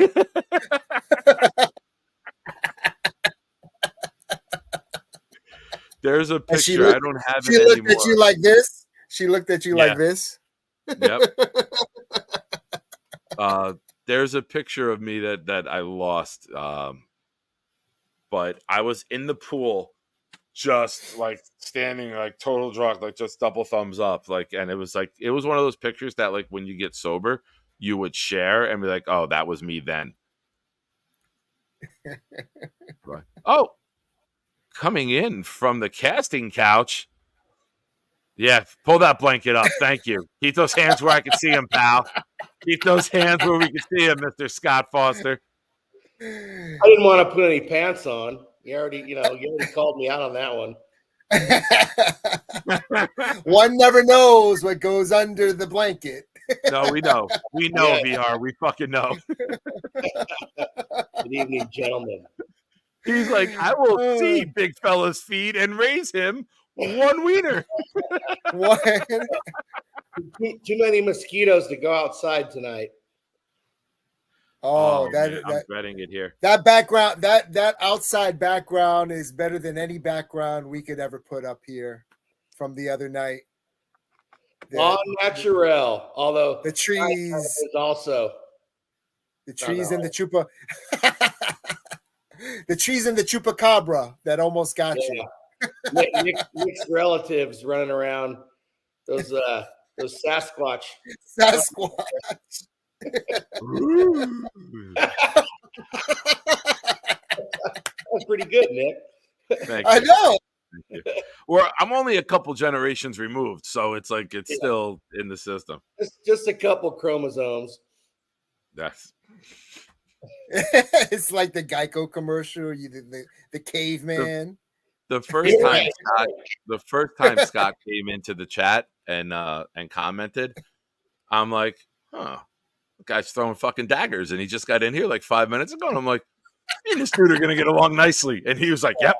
There's a picture. I don't have it anymore. She looked at you like this.
She looked at you like this.
Yep. There's a picture of me that I lost. But I was in the pool, just like standing, like total drunk, like just double thumbs up, and it was one of those pictures that like when you get sober, you would share and be like, "Oh, that was me then." Right. Oh. Coming in from the casting couch. Yeah, pull that blanket up. Thank you. Keep those hands where I can see them, pal. Keep those hands where we can see them, Mr. Scott Foster.
I didn't want to put any pants on. You already called me out on that
one. One never knows what goes under the blanket.
No, we know. We know, VR. We fucking know.
Good evening, gentlemen.
He's like, I will see big fella's feet and raise him one wiener.
Too many mosquitoes to go outside tonight.
I'm
betting it here.
That background, that outside background is better than any background we could ever put up here from the other night.
All natural, although
the trees
is also
the trees and the chupa. The trees and the chupacabra that almost got you.
Nick's relatives running around. Those Sasquatch.
That's
pretty good, Nick.
Thank
I
you.
know.
Thank you. Well, I'm only a couple generations removed, so it's like it's still in the system.
Just a couple chromosomes.
That's.
It's like the Geico commercial. The caveman.
The first time Scott came into the chat and commented, I'm like, the guy's throwing fucking daggers, and he just got in here like 5 minutes ago, and I'm like, me and this dude are gonna get along nicely, and he was like, yep.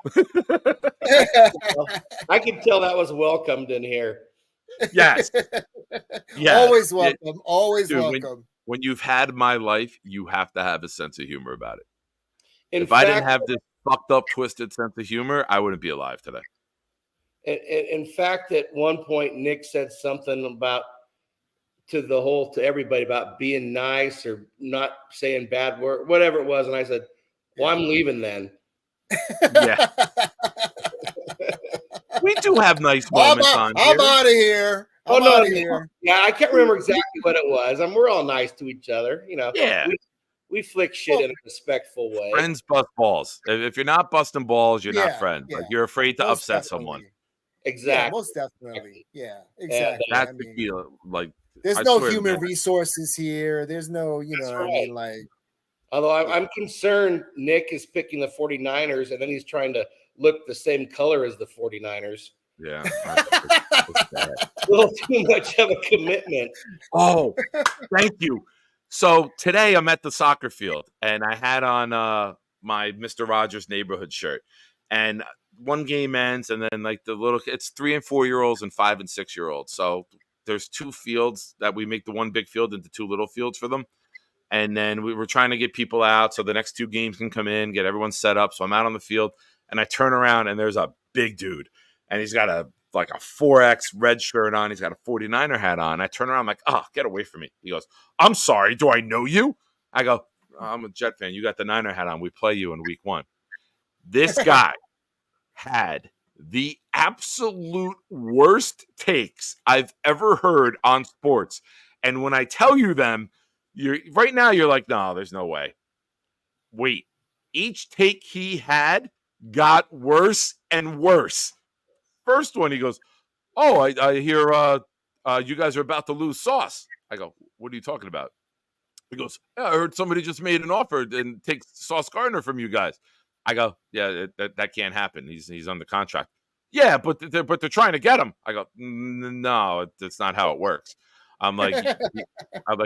I can tell that was welcomed in here.
Yes.
Always welcome. Always dude, welcome.
When you've had my life, you have to have a sense of humor about it. If I didn't have this fucked up, twisted sense of humor, I wouldn't be alive today.
In fact, at one point, Nick said something about to everybody about being nice or not saying bad word, whatever it was, and I said, "Well, I'm leaving then."
Yeah. We do have nice moments on here.
I'm out of here. I'm out of here.
Yeah, I can't remember exactly what it was. We're all nice to each other.
Yeah.
We flick shit in a respectful way.
Friends bust balls. If you're not busting balls, you're not friends.
Yeah.
Like you're afraid to
Most
upset
definitely.
someone.
Exactly.
Yeah, most definitely. Yeah, exactly.
That's the deal. Like,
there's no human resources here. There's no, what I mean? Like,
although I'm concerned Nick is picking the 49ers and then he's trying to look the same color as the 49ers.
Yeah.
A little too much of a commitment.
Oh, thank you. So today I'm at the soccer field and I had on my Mr. Rogers neighborhood shirt, and one game ends and then like it's 3 and 4 year olds and 5 and 6 year olds. So there's 2 fields that we make the one big field into 2 little fields for them. And then we were trying to get people out so the next 2 games can come in, get everyone set up. So I'm out on the field and I turn around and there's a big dude and he's got a 4X red shirt on. He's got a 49er hat on. I turn around, I'm like, oh, get away from me. He goes, I'm sorry. Do I know you? I go, I'm a Jet fan. You got the Niner hat on. We play you in week 1. This guy had the absolute worst takes I've ever heard on sports. And when I tell you them, you're like, no, there's no way. Wait, each take he had got worse and worse. First one, he goes, oh, I hear you guys are about to lose Sauce. I go, what are you talking about? He goes, yeah, I heard somebody just made an offer and take Sauce Gardner from you guys. I go, yeah, that can't happen. He's under contract. Yeah, but they're trying to get him. I go, no, that's not how it works. I'm like,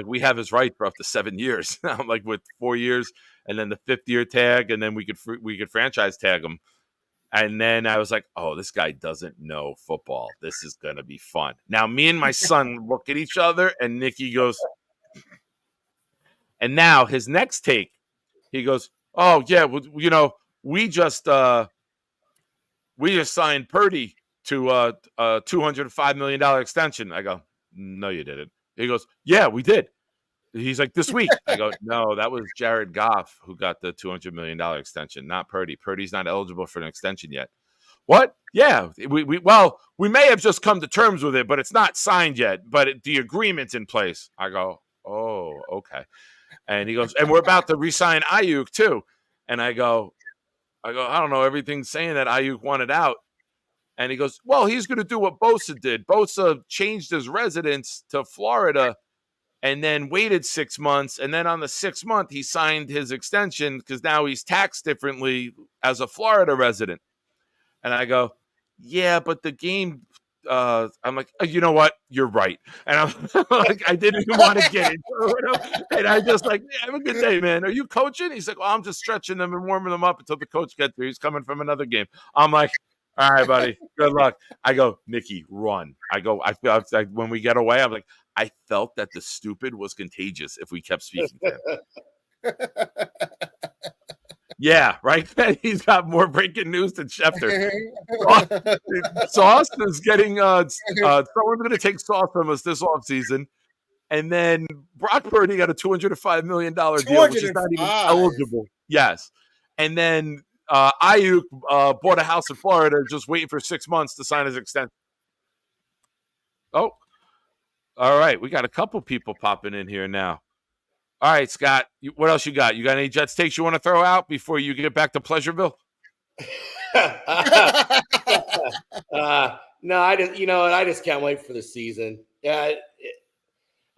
we have his right for up to 7 years. I'm like, with 4 years and then the 5th year tag, and then we could franchise tag him. And then I was like, oh, this guy doesn't know football. This is going to be fun. Now, me and my son look at each other, and Nicky goes, and now his next take, he goes, oh, yeah, well, we just signed Purdy to a $205 million extension. I go, no, you didn't. He goes, yeah, we did. He's like, this week. I go, no, that was Jared Goff who got the $200 million extension, not Purdy. Purdy's not eligible for an extension yet. What? Yeah, we may have just come to terms with it, but it's not signed yet. But the agreement's in place. I go, oh, okay. And he goes, and we're about to re-sign Ayuk too. And I go, I don't know. Everything's saying that Ayuk wanted out. And he goes, well, he's going to do what Bosa did. Bosa changed his residence to Florida and then waited 6 months. And then on the 6th month, he signed his extension because now he's taxed differently as a Florida resident. And I go, yeah, but the game, I'm like, oh, you know what? You're right. And I'm like, I didn't even want to get into it. And I just like, yeah, have a good day, man. Are you coaching? He's like, well, I'm just stretching them and warming them up until the coach gets there. He's coming from another game. I'm like, all right, buddy, good luck. I go, Nicky, run. I feel like when we get away, I'm like, I felt that the stupid was contagious if we kept speaking to him. Yeah, right. He's got more breaking news than Schefter. Sauce is getting someone's going to take Sauce from us this offseason. And then Brock Purdy got a $205 million deal, which is not even eligible. Yes. And then Ayuk bought a house in Florida, just waiting for 6 months to sign his extension. Oh, all right. We got a couple people popping in here now. All right, Scott, what else you got? You got any Jets takes you want to throw out before you get back to Pleasureville?
No, I just can't wait for the season. Yeah,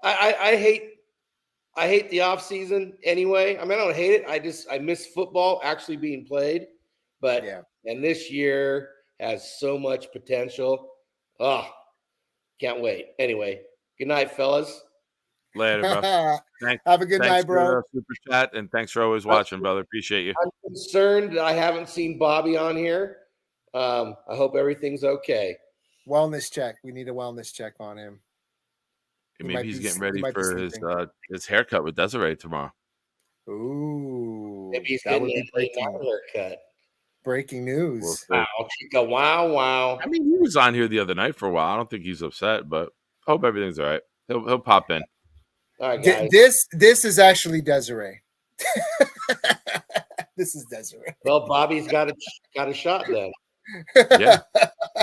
I hate the off season anyway. I mean, I don't hate it. I miss football actually being played, but yeah. And this year has so much potential. Oh, can't wait. Anyway, good night, fellas.
Later, bro.
Have a good night, bro.
Super chat, and thanks for always watching, brother. Appreciate you.
I'm concerned that I haven't seen Bobby on here. I hope everything's okay.
Wellness check. We need a wellness check on him.
Maybe he's getting ready for his haircut with Desiree tomorrow.
Ooh,
maybe he's getting a haircut.
Breaking news.
Wow, Chica, wow.
I mean, he was on here the other night for a while. I don't think he's upset, but I hope everything's all right. He'll pop in.
All right, guys.
This is actually Desiree. This is Desiree.
Well, Bobby's got a shot then.
Yeah.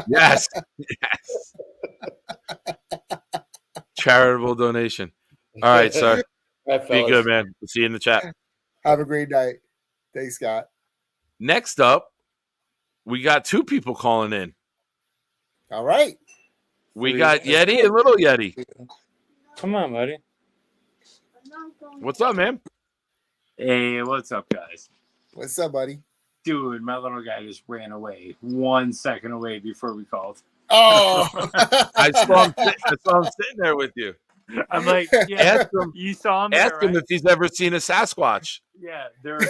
Yes. Yes. Charitable donation. All right, sir.
Right,
be good, man. We'll see you in the chat.
Have a great night. Thanks, Scott.
Next up, we got two people calling in.
All right.
We got Yeti and Little Yeti.
Come on, buddy.
What's up, man?
Hey, what's up, guys?
What's up, buddy?
Dude, my little guy just ran away 1 second away before we called.
Oh,
I saw him sitting there with you.
I'm like, yeah,
ask him,
you saw him.
Ask him if he's ever seen a Sasquatch.
Yeah, there was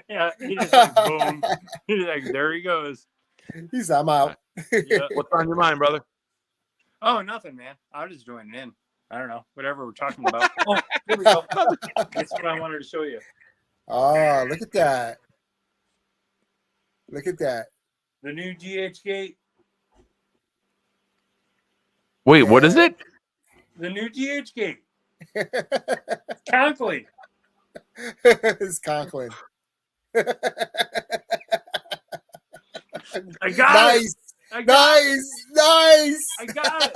yeah, he just like boom. He's like, there he goes.
He's I'm out.
Yeah.
What's on your mind, brother?
Oh, nothing, man. I was just joining in. I don't know, whatever we're talking about. Oh, here we go. That's what I wanted to show you.
Oh, look at that. Look at that.
The new GH gate.
Wait, what is it?
The new GH gate. Conklin.
It's Conklin.
I got
nice.
it.
Nice.
I got it.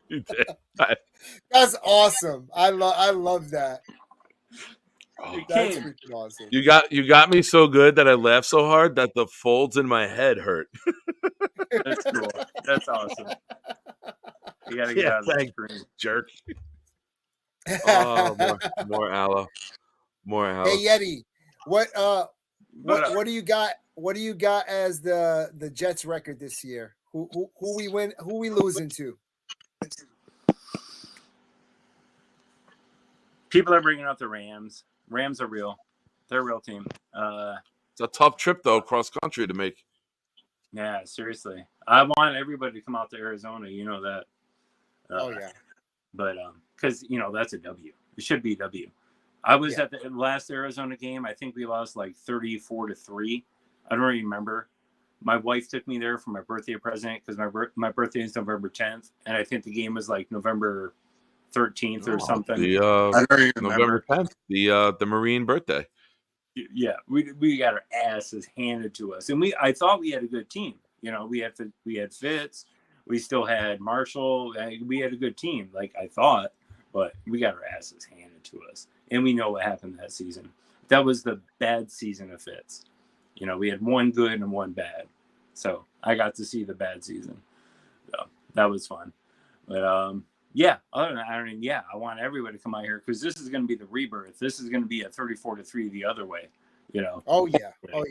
You did.
That's awesome. I love that.
Oh,
That's freaking awesome.
You got me so good that I laughed so hard that the folds in my head hurt.
That's cool. That's awesome. You gotta get out of the screen,
jerk. Oh, more aloe. More aloe.
Hey Yeti, what do you got? What do you got as the Jets record this year? Who we win? Who we losing to?
People are bringing up the Rams. Rams are real. They're a real team.
It's a tough trip though, cross country to make.
Yeah, seriously. I want everybody to come out to Arizona. You know that.
Oh yeah.
But because that's a W. It should be a W. I was at the last Arizona game. I think we lost like 34-3. I don't really remember. My wife took me there for my birthday present because my birthday is November 10th, and I think the game was like November 13th or something.
I don't even November 10th, the Marine birthday.
Yeah, we got our asses handed to us, and I thought we had a good team. We had Fitz, we still had Marshall. We had a good team, like I thought, but we got our asses handed to us, and we know what happened that season. That was the bad season of Fitz. We had one good and one bad, so I got to see the bad season. So that was fun, but yeah, other than that, I want everybody to come out here because this is going to be the rebirth. This is going to be a 34-3 the other way,
Oh yeah,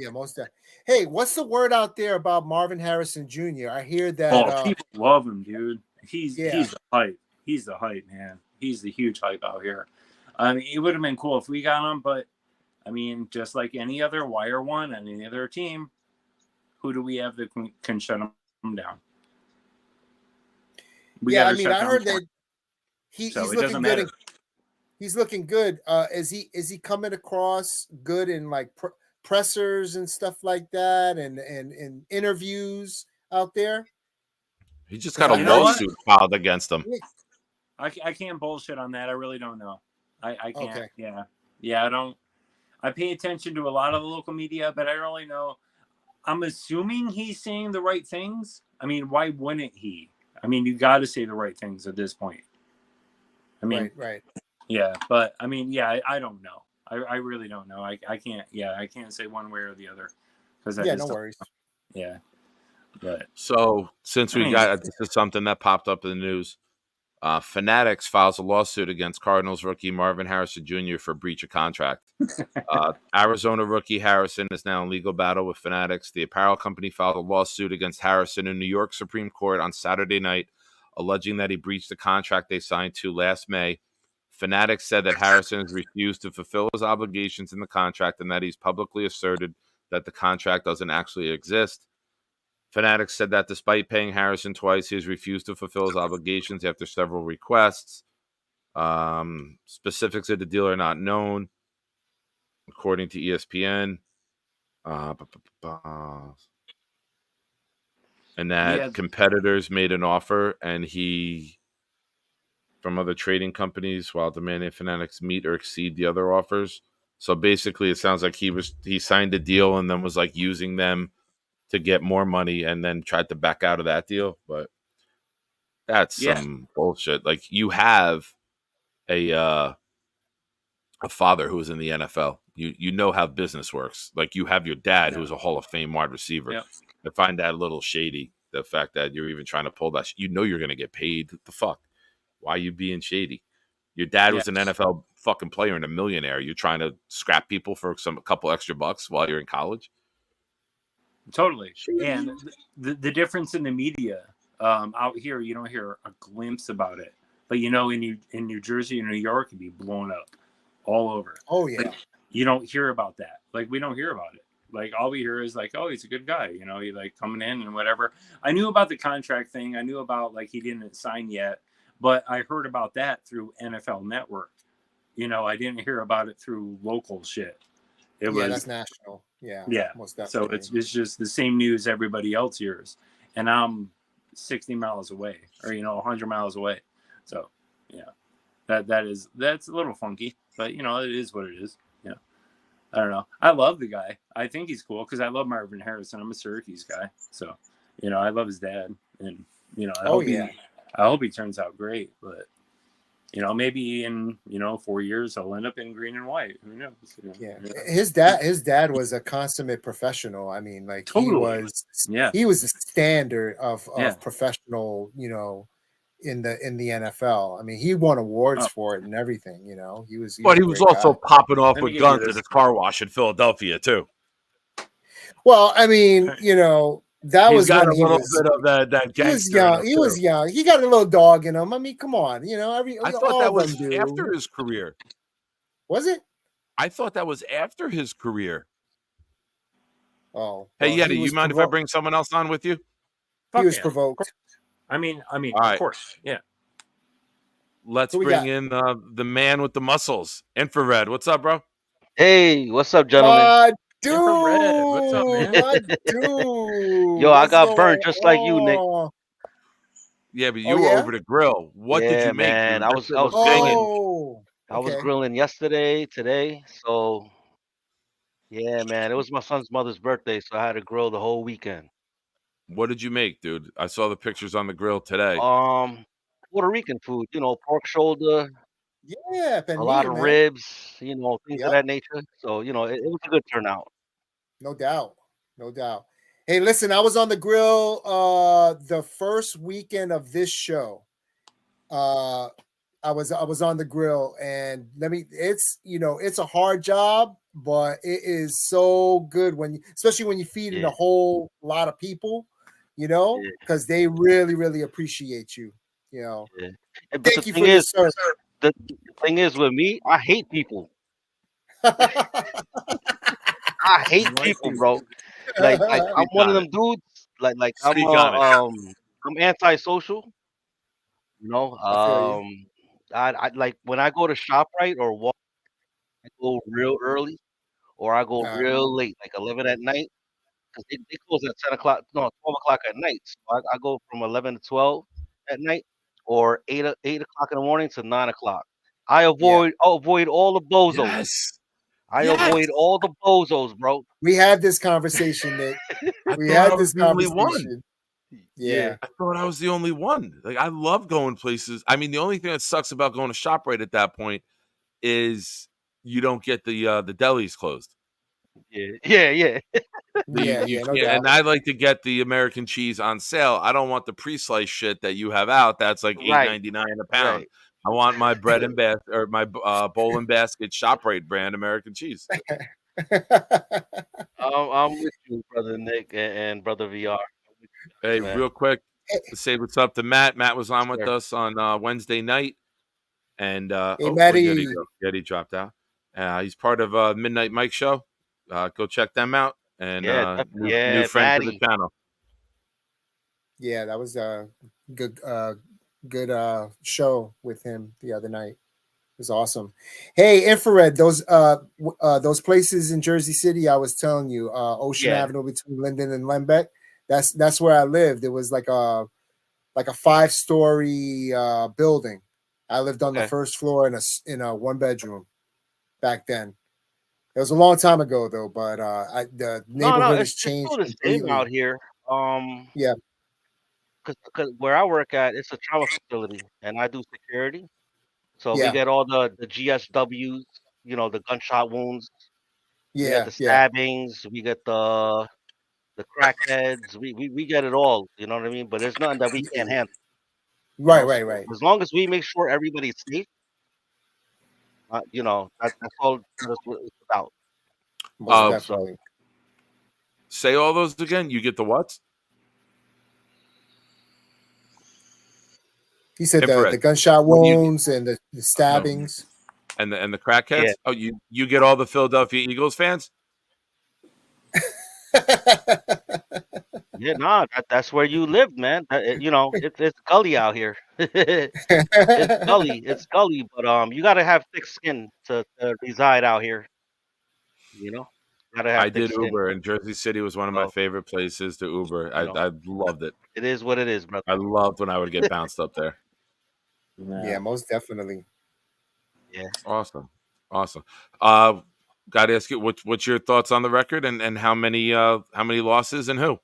most definitely. Hey, what's the word out there about Marvin Harrison Jr.? I hear that.
Oh, people love him, dude. He's the hype. He's the hype, man. He's the huge hype out here. I mean, it would have been cool if we got him, but I mean, just like any other wire one and any other team, who do we have that can shut him down?
I heard that he's looking good. He's looking good. Is he coming across good in like pressers and stuff like that, and interviews out there?
He just got a lawsuit filed against him.
I can't bullshit on that. I really don't know. I can't.
Okay.
Yeah. I don't. I pay attention to a lot of the local media, but I don't really know. I'm assuming he's saying the right things. I mean, why wouldn't he? I mean, you got to say the right things at this point. I mean,
right.
Yeah, but I mean, I don't know. I really don't know. I can't. Yeah, I can't say one way or the other.
No worries.
Yeah, but
so since this is something that popped up in the news. Fanatics files a lawsuit against Cardinals rookie Marvin Harrison Jr. for breach of contract. Arizona rookie Harrison is now in legal battle with Fanatics. The apparel company filed a lawsuit against Harrison in New York Supreme Court on Saturday night, alleging that he breached the contract they signed to last May. Fanatics said that Harrison has refused to fulfill his obligations in the contract and that he's publicly asserted that the contract doesn't actually exist. Fanatics said that despite paying Harrison twice, he has refused to fulfill his obligations after several requests. Specifics of the deal are not known, according to ESPN. And that competitors made an offer, and he, from other trading companies, while demanding Fanatics meet or exceed the other offers. So basically, it sounds like he signed a deal and then was like using them to get more money and then tried to back out of that deal. But that's some bullshit. Like you have a father who was in the NFL. You know how business works. Like you have your dad who's a Hall of Fame wide receiver.
Yep.
I find that a little shady. The fact that you're even trying to pull that, you're going to get paid. What the fuck? Why are you being shady? Your dad was an NFL fucking player and a millionaire. You're trying to scrap people for a couple extra bucks while you're in college.
Totally. And the difference in the media out here, you don't hear a glimpse about it. But in New Jersey and New York, it'd be blown up all over.
Oh yeah.
Like, you don't hear about that. Like we don't hear about it. Like all we hear is like, oh, he's a good guy. He like coming in and whatever. I knew about the contract thing. I knew about like he didn't sign yet, but I heard about that through NFL Network. I didn't hear about it through local shit.
That's national. Yeah. Most definitely.
So it's just the same news everybody else hears, and I'm 60 miles away, or 100 miles away. So that's a little funky, but it is what it is. I don't know. I love the guy. I think he's cool because I love Marvin Harrison. I'm a Syracuse guy, so I love his dad, and I hope he turns out great. But maybe in 4 years he'll end up in green and white. Who knows?
His dad was a consummate professional. I mean, like totally. He was the standard of professional. In the NFL. I mean, he won awards for it and everything. He was.
But he was also popping off with guns at his car wash in Philadelphia too.
Well, I mean, that was
got
when
a little bit of that.
He was young. He was young. He got a little dog in him. I mean, come on.
I thought that was after his career.
Was it?
I thought that was after his career.
Oh.
Hey, Yeti, you mind if I bring someone else on with you?
He was provoked.
I mean,
right.
Of course, yeah.
Let's bring in the man with the muscles, Infrared. What's up, bro?
Hey, what's up, gentlemen?
Dude,
Infrared. What's up, man?
Dude,
yo, I got burnt just like you, Nick.
Yeah, but you were over the grill. What did you make?
Man,
dude?
I was grilling.
Okay.
I was grilling yesterday, today. So, yeah, man, it was my son's mother's birthday, so I had to grill the whole weekend.
What did you make, dude? I saw the pictures on the grill today.
Puerto Rican food, pork shoulder.
Yeah,
a lot of ribs, things of that nature. So, it was a good turnout.
No doubt. Hey, listen, I was on the grill the first weekend of this show. I was on the grill, and it's a hard job, but it is so good especially when you feed in a whole lot of people, because they really, really appreciate you. Thank you for this, sir.
The thing is with me, I hate people. I hate people, bro. Like I'm one of them dudes. Like I'm antisocial. I like when I go to ShopRite or Walmart, I go real early, or I go real late, like 11 at night, because they close at 12 o'clock at night. So I go from 11 to 12 at night, or 8 o'clock in the morning to 9 o'clock. I avoid all the bozos.
Yes.
Avoid all the bozos, bro.
We had this conversation, Nick. We had this conversation. Yeah.
I thought I was the only one. Like, I love going places. I mean, the only thing that sucks about going to ShopRite at that point is you don't get the delis closed.
Yeah.
And I like to get the American cheese on sale. I don't want the pre-sliced shit that you have out. That's like $8.99 a pound. Right. I want my bread and basket, or my bowl and basket ShopRite brand American cheese.
I'm with you, brother Nick and brother VR.
Hey, real quick, say what's up to Matt. Matt was on with us on Wednesday night, and Yeti dropped out. He's part of Midnight Mike Show. Go check them out, and new friend to the channel.
Yeah, that was a good show with him the other night. It was awesome. Hey, Infrared, those places in Jersey City I was telling you, Ocean Avenue between Linden and Lembeck. That's where I lived. It was like a 5-story building. I lived on the first floor in a 1-bedroom back then. It was a long time ago though, but the neighborhood has
it's
changed
still the same
completely.
out here.
Yeah,
Because where I work at, it's a trauma facility, and I do security. So we
yeah,
get all the GSWs, the gunshot wounds. We get
yeah,
the
yeah.
stabbings. We get the crackheads. We get it all. You know what I mean? But there's nothing that we can't handle.
Right,
So
right.
as long as we make sure everybody's safe, that's all that's what it's about.
Most
So
definitely.
Say all those again. You get the what?
He said the
Infrared.
gunshot
What do you
wounds and the stabbings.
and the crackheads?
Yeah.
Oh, you get all the Philadelphia Eagles fans?
yeah, that's where you live, man. It's gully out here. It's gully, but you gotta have thick skin to reside out here. Gotta have
I
thick
did
skin.
Uber, and Jersey City was one of my
So
favorite places to Uber.
you know,
I loved it.
it is what it is, brother.
I loved when I would get bounced up there.
Yeah, most definitely.
Yeah.
Awesome. Got to ask you, what's your thoughts on the record, and how many losses and who?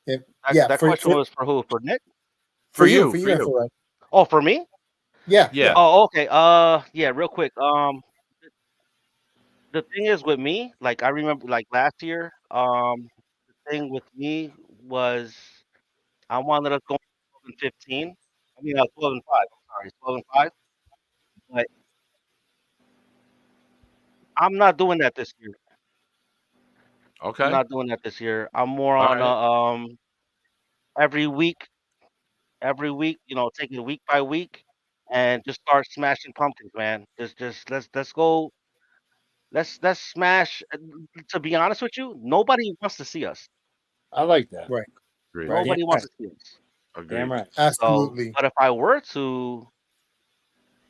That question was for who? For Nick?
For you. Infrared.
Oh, for me?
Yeah.
Oh, okay. Yeah, real quick. The thing is with me, like I remember, like last year, the thing with me was I wanted to go 12-15. I mean, 12-5. I'm sorry, 12-5. But I'm not doing that this year.
Okay.
I'm not doing that this year. I'm more
All
on
right.
every week, taking it week by week, and just start smashing pumpkins, man. Just let's go. Let's smash. To be honest with you, nobody wants to see us.
I like that.
Right.
Agreed.
Nobody wants to see us.
Agreed.
Damn right.
Absolutely.
So, but if I were to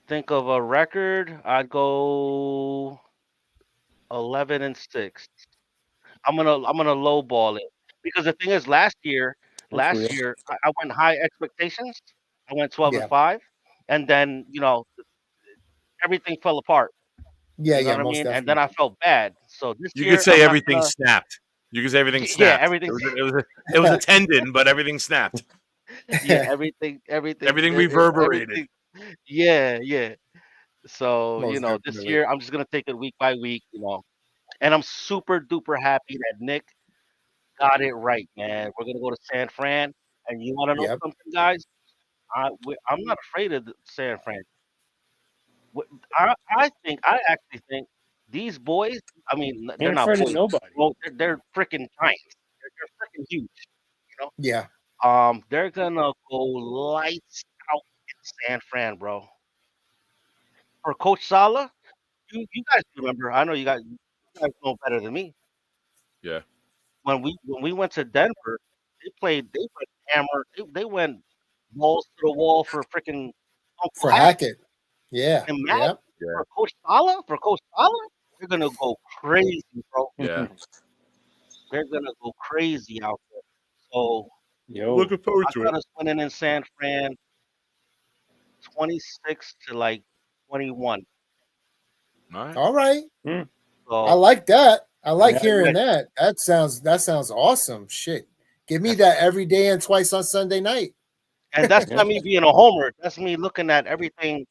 think of a record, I'd go 11-6. I'm gonna lowball it because the thing is, last year I went high expectations. I went 12-5, and then everything fell apart.
Yeah,
You know
yeah,
what I
most
mean?
definitely.
And then I felt bad. So this
You
year
could say
I'm
everything
not gonna,
snapped. You could say everything snapped.
yeah, everything.
It was a tendon, but everything snapped.
Yeah, everything
Reverberated.
Yeah, yeah. So
Most
this
definitely.
year I'm just gonna take it week by week. And I'm super duper happy that Nick got it right, man. We're gonna go to San Fran, and you want to know
Yep.
something, guys? I'm not afraid of San Fran. I actually think these boys. I mean, they're
Ain't
not
afraid of
boys.
nobody.
Well, they're freaking giants. They're freaking huge.
Yeah.
They're gonna go lights out in San Fran, bro. For Coach Sala, you guys remember? I know you guys know better than me.
Yeah.
When we went to Denver, they went hammer. They went balls to the wall for freaking Uncle
For Hackett. Yeah.
Imagine
Yep.
for Coach Sala, they're gonna go crazy, bro.
Yeah.
They're gonna go crazy out there. So
Looking forward
I
to
got
it.
us winning in San Fran 26 to like 21.
All right.
All right.
So
I like that. I like hearing
yeah.
that. That sounds awesome. Shit. Give me that every day and twice on Sunday night.
And that's not me being a homer. That's me looking at everything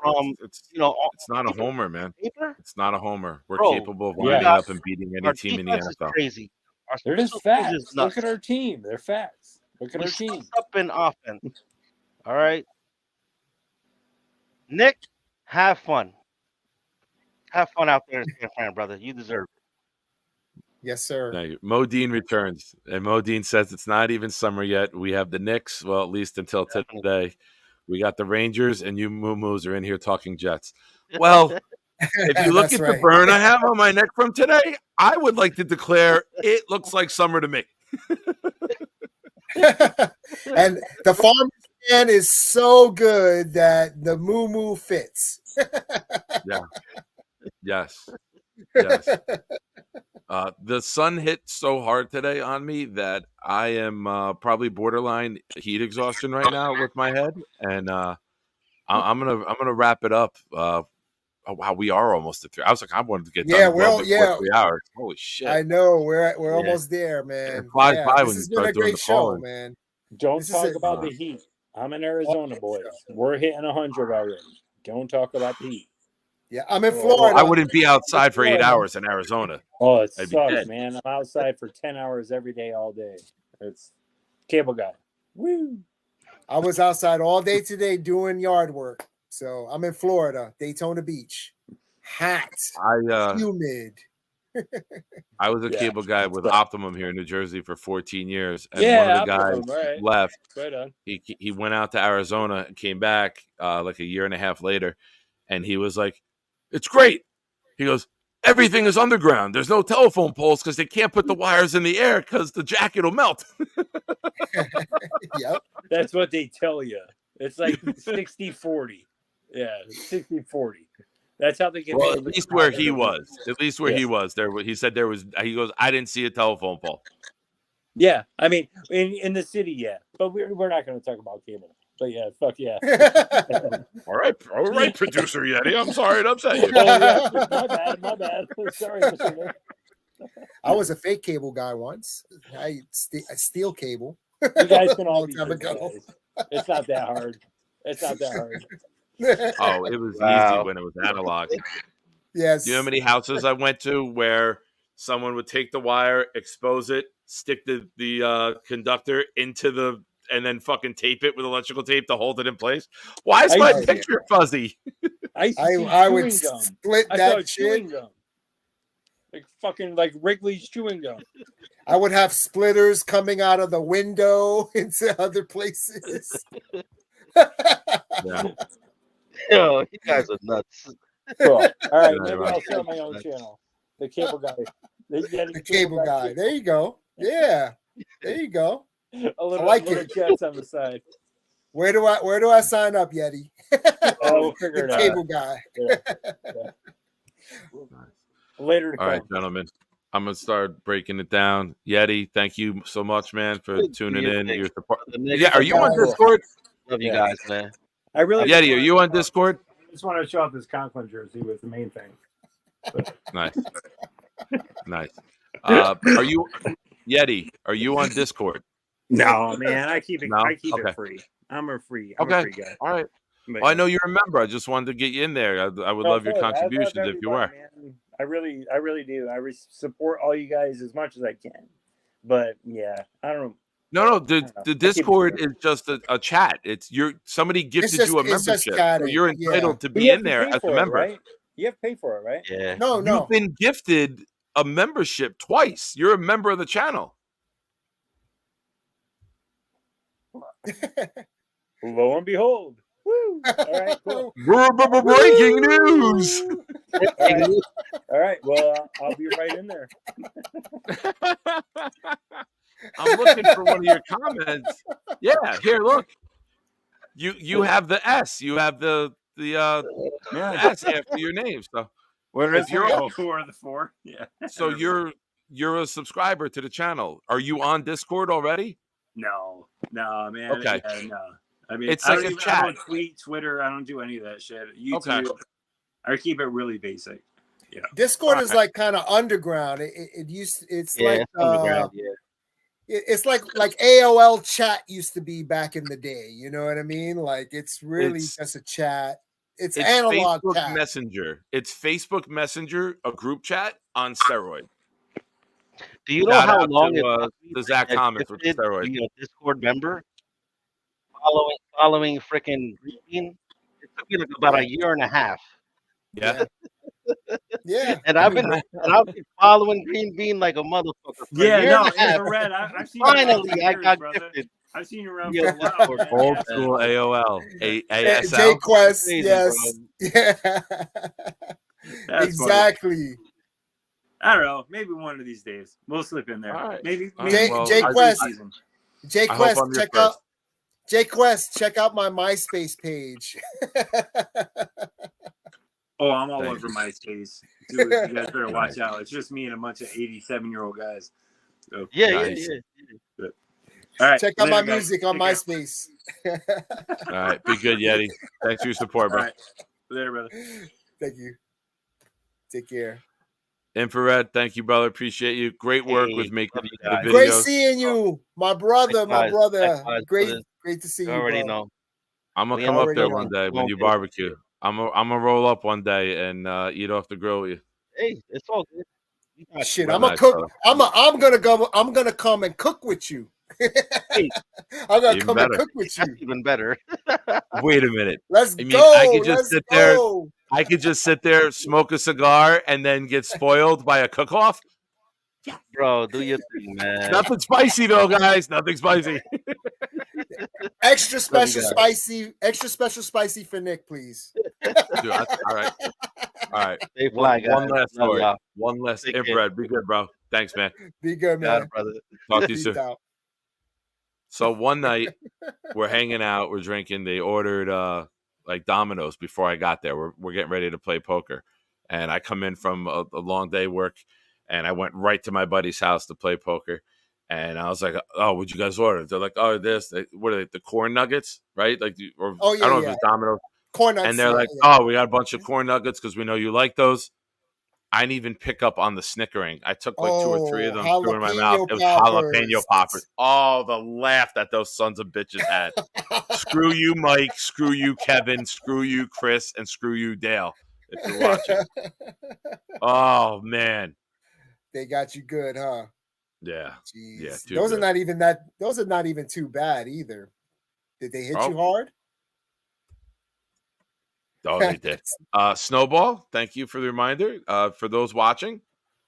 from
It's
it's
not a homer, man.
Paper?
It's not a homer. We're
Bro,
capable of
yeah.
lining up and beating any
Our
team in the
defense is
NFL.
crazy. Our
They're just
special teams is
facts.
nuts.
Look at our team. They're facts. Look at
We
our team.
sucked up in offense. All right. Nick, have fun. Have fun out there in San Fran, brother. You deserve it.
Yes, sir.
Thank you. Modine returns, and Modine says it's not even summer yet. We have the Knicks, well, at least until today. We got the Rangers, and you moo-moos are in here talking Jets. Well, if you look at the burn I have on my neck from today, I would like to declare it looks like summer to me.
And the farm stand is so good that the moo fits.
Yeah. Yes. Yes. The sun hit so hard today on me that I am probably borderline heat exhaustion right now with my head, and I'm gonna wrap it up. Oh, wow, we are almost at 3. I was like, I wanted to get done well before 3 hours. Holy shit!
I know we're almost there, man.
It flies by
this
when
has
you
been
start
a
doing
great
the
show,
calling.
man.
Don't talk about the heat. I'm in Arizona, boys. We're hitting 100 already. Don't talk about the heat.
Yeah, I'm in
Well,
Florida.
I wouldn't be outside for 8 hours in Arizona.
Oh, it
I'd
sucks, man. I'm outside for 10 hours every day, all day. It's cable guy. Woo!
I was outside all day today doing yard work. So I'm in Florida, Daytona Beach. Hot, humid.
I was a cable guy with Optimum here in New Jersey for 14 years. And
Yeah,
one of the guys left.
Right on.
He went out to Arizona and came back like a year and a half later. And he was like, it's great. He goes, everything is underground. There's no telephone poles because they can't put the wires in the air because the jacket will melt.
Yep.
That's what they tell you. It's like 60-40. Yeah, 60-40. That's how they get.
Well, at least where he was. At least where he was. He said there was. He goes, I didn't see a telephone pole.
Yeah, I mean, in the city, yeah. But we're not going to talk about cable. But yeah, fuck yeah.
All right, producer Yeti. I'm sorry to upset you.
Oh, yeah. My bad. Sorry, Mr. Nick.
I was a fake cable guy once. I steal cable.
You guys can all be
time ago.
It's not that hard. It's not that hard.
Oh, it was easy when it was analog.
Yes.
Do you know how many houses I went to where someone would take the wire, expose it, stick the conductor into the, and then fucking tape it with electrical tape to hold it in place? Why is my picture fuzzy?
I would split that shit.
Like Wrigley's chewing gum.
I would have splitters coming out of the window into other places.
Yeah.
Yo, you guys are nuts.
Cool. All right, maybe I'll start my own channel. The cable guy.
The cable guy. There you go. Yeah. There you go.
A little,
I like
little
it.
jets on the side.
Where do I sign up, Yeti?
Oh, we'll figure it out.
Cable guy.
Yeah. Later to
All right, gentlemen. I'm gonna start breaking it down. Yeti, thank you so much, man, for tuning in. Your support. Yeah, are you on Discord?
Love you guys, man.
I really
Yeti, are you on Discord?
I just want to show off this Conklin jersey was the main thing.
Nice. Nice. Are you Yeti? Are you on Discord?
No, man. I keep it.
No?
I keep
Okay.
it free. I'm a free
Okay.
guy.
All right.
But,
Well, I know you're a member. I just wanted to get you in there. I would love your contributions if you were.
Man. I really do. I support all you guys as much as I can. But yeah, I don't know.
No. The Discord is just a chat. It's somebody gifted you a membership. So you're entitled to be in there as a member.
Right? You have to pay for it, right?
Yeah.
No.
You've been gifted a membership twice. You're a member of the channel.
Lo and behold. Woo! All right, cool.
Breaking news.
All right. Well, I'll be right in there.
I'm looking for one of your comments. Yeah, here, look. You have the S. You have the S after your name. So
what is your 4 of the 4? Yeah.
So you're a subscriber to the channel. Are you on Discord already?
No, man.
Okay.
Yeah, no. I mean,
it's
I
like a chat.
I don't tweet, Twitter. I don't do any of that shit. YouTube. Okay. I keep it really basic. Yeah.
Discord is like kind of underground. It's like underground. It's like AOL chat used to be back in the day. You know what I mean? Like it's really just a chat. It's analog
Facebook
chat.
Messenger. It's Facebook Messenger, a group chat on steroid.
Do you know how long
the Zach Thomas with steroid?
You a Discord member following freaking Green Bean? It took me like about a year and a half.
Yeah.
Yeah.
And I've been following Green Bean like a motherfucker.
Red. I've seen
finally I got
gifted. I've seen you around for a while.
Old school AOL. ASL.
J-Quest, yes. Yeah. Exactly.
Funny. I don't know. Maybe one of these days we'll slip in there.
Right.
Maybe
J-Quest, check out my MySpace page.
Oh, I'm all
Thanks.
over MySpace. Dude, you guys better watch out. It's just me and a bunch of 87-year-old guys. So,
Yeah.
all right.
Check out my
guys.
music on MySpace.
All right. Be good, Yeti. Thanks for your support, bro.
All right. Later, brother.
Thank you. Take care.
Infrared, thank you, brother. Appreciate you. Great work with making the videos.
Great seeing you, my brother.
Likewise,
Great
brother.
to see you,
already
bro.
know.
I'm gonna
We
come up
already
there
know.
one day when you barbecue. I'm gonna roll up one day and eat off the grill with you.
Hey, it's all good.
Shit,
We're
I'm gonna
nice,
cook.
brother.
I'm gonna come and cook with you.
Hey,
I'm gonna
Even
come
better.
and cook with
that's
you.
even better.
Wait a minute.
Let's
I mean,
go.
I could just
Let's
sit there.
go.
I could just sit there, smoke a cigar, and then get spoiled by a cook-off.
Bro, do your thing, man.
Nothing spicy though, guys. Nothing spicy.
Extra special spicy for Nick, please.
Dude, all right. All right.
Stay fly, guys.
One last
Love
story.
y'all.
One last
Take care.
infrared. Be good, bro. Thanks, man.
Be good,
Got
man.
it, brother.
Talk to you
Peace
soon.
out.
So one night we're hanging out, we're drinking. They ordered like Domino's before I got there. We're getting ready to play poker, and I come in from a long day work, and I went right to my buddy's house to play poker. And I was like, "Oh, what'd you guys order?" They're like, "Oh, what are they? The corn nuggets, right? Like, or I don't know if it's Domino's."
Corn nuggets.
And they're like, "Oh, we got a bunch of corn nuggets because we know you like those." I didn't even pick up on the snickering. I took like 2 or 3 of them, threw in my mouth. It was jalapeno poppers. Oh, the laugh that those sons of bitches had. Screw you, Mike. Screw you, Kevin. Screw you, Chris. And screw you, Dale, if you're watching. Oh, man.
They got you good, huh?
Yeah.
Jeez.
Yeah.
Those are not even too bad either. Did they hit you hard?
Oh, they did. Snowball, thank you for the reminder. For those watching,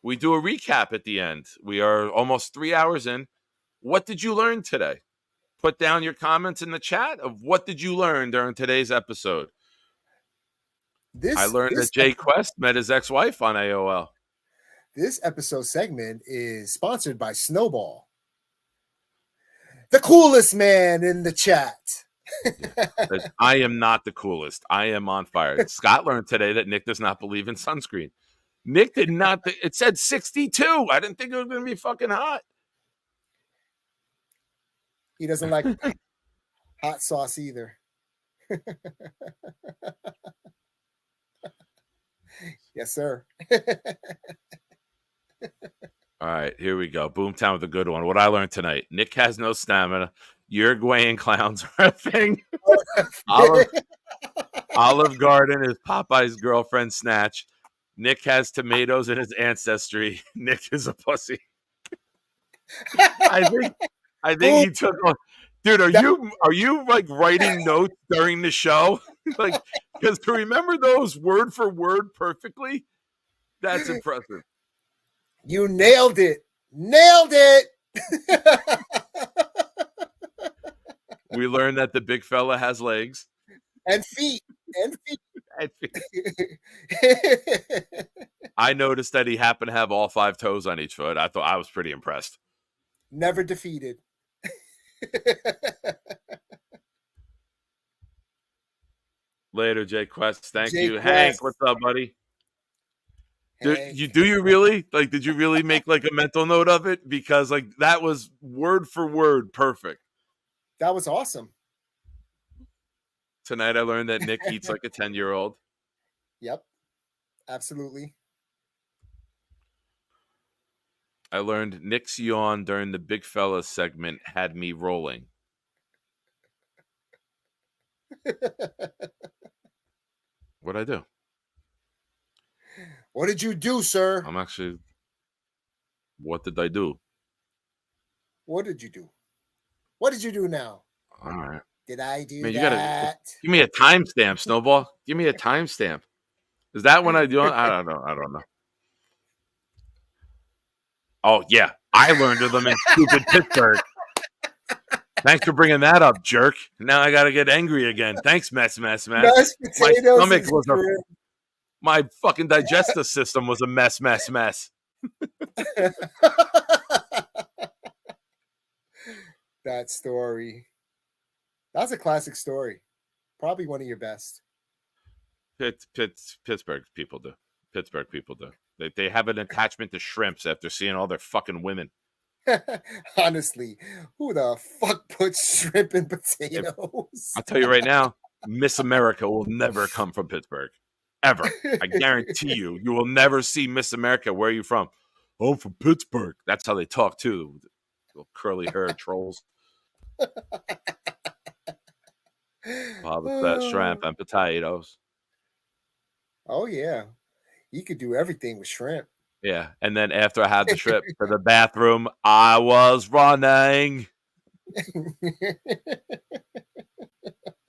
we do a recap at the end. We are almost 3 hours in. What did you learn today? Put down your comments in the chat of what did you learn during today's episode. I learned that Jay Quest met his ex-wife on AOL.
This episode segment is sponsored by Snowball, the coolest man in the chat.
I am not the coolest. I am on fire. Scott learned today that Nick does not believe in sunscreen. Nick did not. It said 62. I didn't think it was going to be fucking hot.
He doesn't like hot sauce either. Yes, sir.
All right, here we go. Boomtown with a good one. What I learned tonight. Nick has no stamina. Uruguayan clowns are a thing. Olive Garden is Popeye's girlfriend Snatch. Nick has tomatoes in his ancestry. Nick is a pussy. I think he took. Dude, are you like writing notes during the show? Like, because to remember those word for word perfectly, that's impressive.
You nailed it. Nailed it.
We learned that the big fella has legs
and feet.
I noticed that he happened to have all 5 toes on each foot. I thought I was pretty impressed.
Never defeated.
Later, Jay Quest. Thank you.
Quest.
Hank, what's up, buddy? Do you really? Like, did you really make like a mental note of it? Because like that was word for word perfect.
That was awesome.
Tonight I learned that Nick eats like a 10-year-old.
Yep. Absolutely.
I learned Nick's yawn during the big fella segment had me rolling. What'd I do?
What did you do, sir?
What did I do?
What did you do? What did you do now?
All right.
Did I do
Man, you
that?
gotta give me a timestamp, Snowball. Give me a timestamp. Is that when I do it? I don't know. Oh, yeah. I learned of them in stupid Pittsburgh. Thanks for bringing that up, jerk. Now I got to get angry again. Thanks, mess. My stomach was my fucking digestive system was a mess.
That story. That's a classic story. Probably one of your best.
Pittsburgh people do. Pittsburgh people do. They have an attachment to shrimps after seeing all their fucking women.
Honestly, who the fuck puts shrimp in potatoes?
I'll tell you right now, Miss America will never come from Pittsburgh. Ever. I guarantee you, you will never see Miss America. Where are you from? Oh, I'm from Pittsburgh. That's how they talk, too. Little curly hair trolls. That shrimp and potatoes.
Oh, yeah. You could do everything with shrimp.
Yeah. And then after I had the trip to the bathroom, I was running.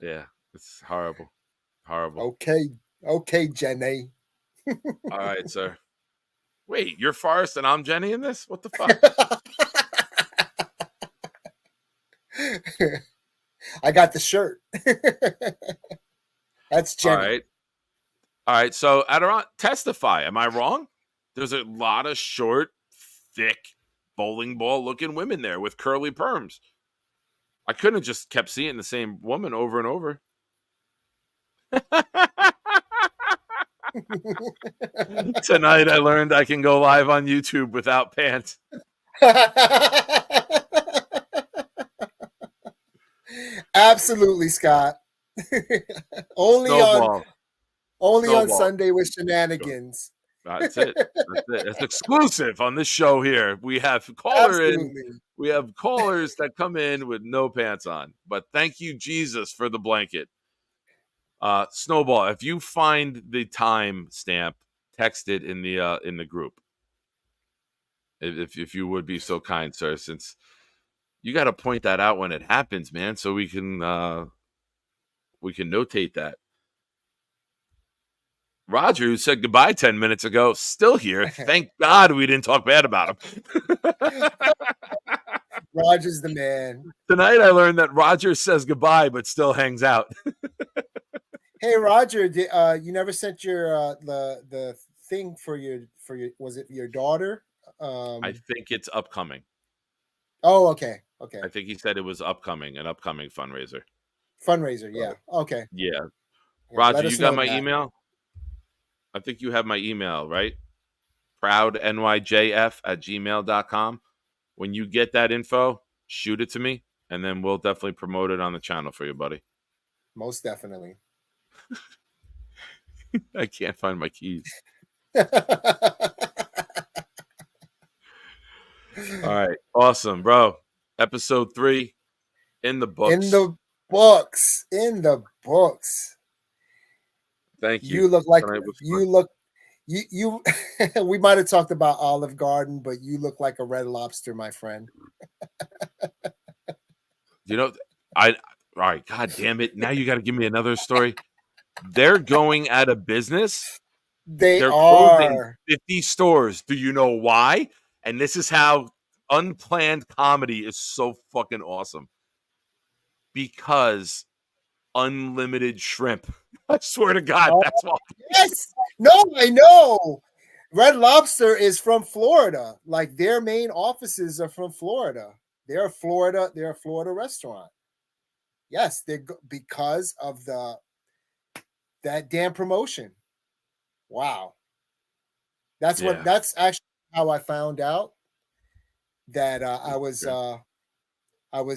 Yeah. It's horrible. Horrible.
Okay, Jenny.
All right, sir. Wait, you're Forrest and I'm Jenny in this? What the fuck?
I got the shirt. That's Jenny.
All right. So, Adirondack, testify. Am I wrong? There's a lot of short, thick, bowling ball looking women there with curly perms. I couldn't have just kept seeing the same woman over and over. Tonight I learned I can go live on YouTube without pants.
Absolutely, Scott. only
Snowball.
on Sunday with Shenanigans.
That's it. It's exclusive on this show here. We have we have callers that come in with no pants on. But thank you, Jesus, for the blanket. Snowball, if you find the time stamp, text it in the group. If you would be so kind, sir, since you got to point that out when it happens, man, so we can notate that. Roger, who said goodbye 10 minutes ago, still here. Thank God we didn't talk bad about him.
Roger's the man.
Tonight I learned that Roger says goodbye but still hangs out.
Hey, Roger, you never sent your the thing for your was it your daughter?
I think it's upcoming.
Oh, okay.
I think he said it was an upcoming fundraiser.
Fundraiser, yeah. Okay.
Yeah. Roger, you got my email? I think you have my email, right? proudnyjf@gmail.com. When you get that info, shoot it to me, and then we'll definitely promote it on the channel for you, buddy.
Most definitely.
I can't find my keys. All right. Awesome, bro. Episode 3 in the books.
In the books.
Thank you.
You look like you we might have talked about Olive Garden, but you look like a Red Lobster, my friend.
All right, god damn it. Now you got to give me another story. They're going out of business.
They're
closing 50 stores. Do you know why? And this is how unplanned comedy is so fucking awesome. Because unlimited shrimp. I swear to God, that's why.
Yes. No, I know. Red Lobster is from Florida. Like their main offices are from Florida. They're a Florida restaurant. Yes, because of that damn promotion. Wow. That's actually how I found out that I was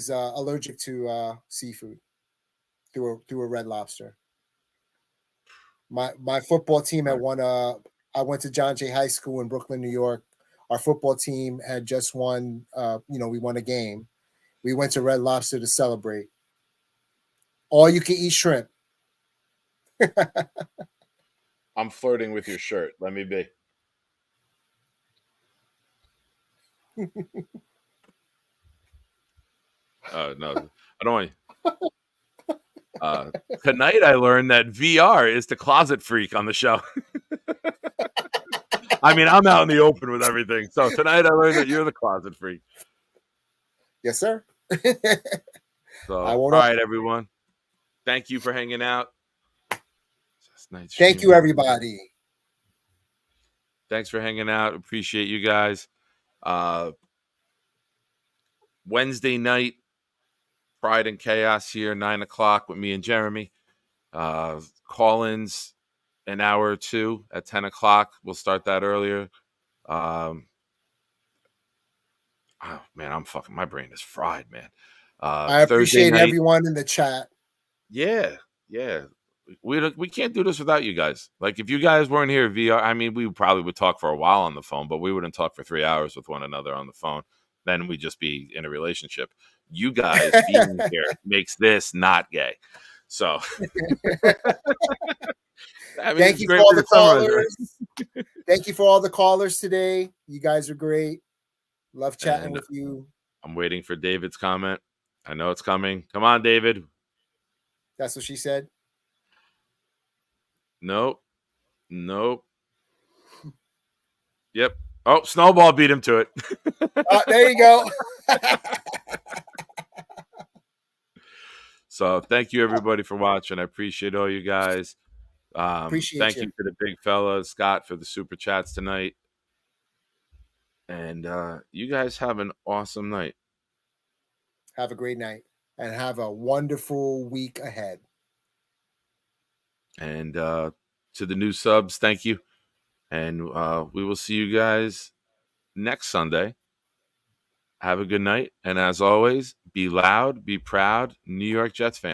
allergic to seafood through a Red Lobster. My football team had won. I went to John Jay High School in Brooklyn, New York. Our football team had just won. We won a game. We went to Red Lobster to celebrate. All you can eat shrimp.
I'm flirting with your shirt. Let me be. No, I don't want to. Tonight I learned that VR is the closet freak on the show. I mean, I'm out in the open with everything. So tonight I learned that you're the closet freak.
Yes, sir.
So, all right, everyone. Thank you for hanging out.
Thank you, everybody.
Thanks for hanging out. Appreciate you guys. Wednesday night, Pride and Chaos here, 9:00 with me and Jeremy. Call-ins an hour or two at 10 o'clock. We'll start that earlier. Oh man, my brain is fried, man.
I appreciate everyone in the chat.
Yeah. We can't do this without you guys. Like, if you guys weren't here via, I mean, we probably would talk for a while on the phone, but we wouldn't talk for 3 hours with one another on the phone. Then we'd just be in a relationship. You guys being here makes this not gay. So, I mean,
thank you for all the callers. Thank you for all the callers today. You guys are great. Love chatting with you.
I'm waiting for David's comment. I know it's coming. Come on, David.
That's what she said.
Nope. Yep. Oh, Snowball beat him to it.
There you go.
So thank you, everybody, for watching. I appreciate all you guys. Thank you to the big fella, Scott, for the super chats tonight. And you guys have an awesome night.
Have a great night and have a wonderful week ahead.
And to the new subs, thank you. And we will see you guys next Sunday. Have a good night. And as always, be loud, be proud, New York Jets fans.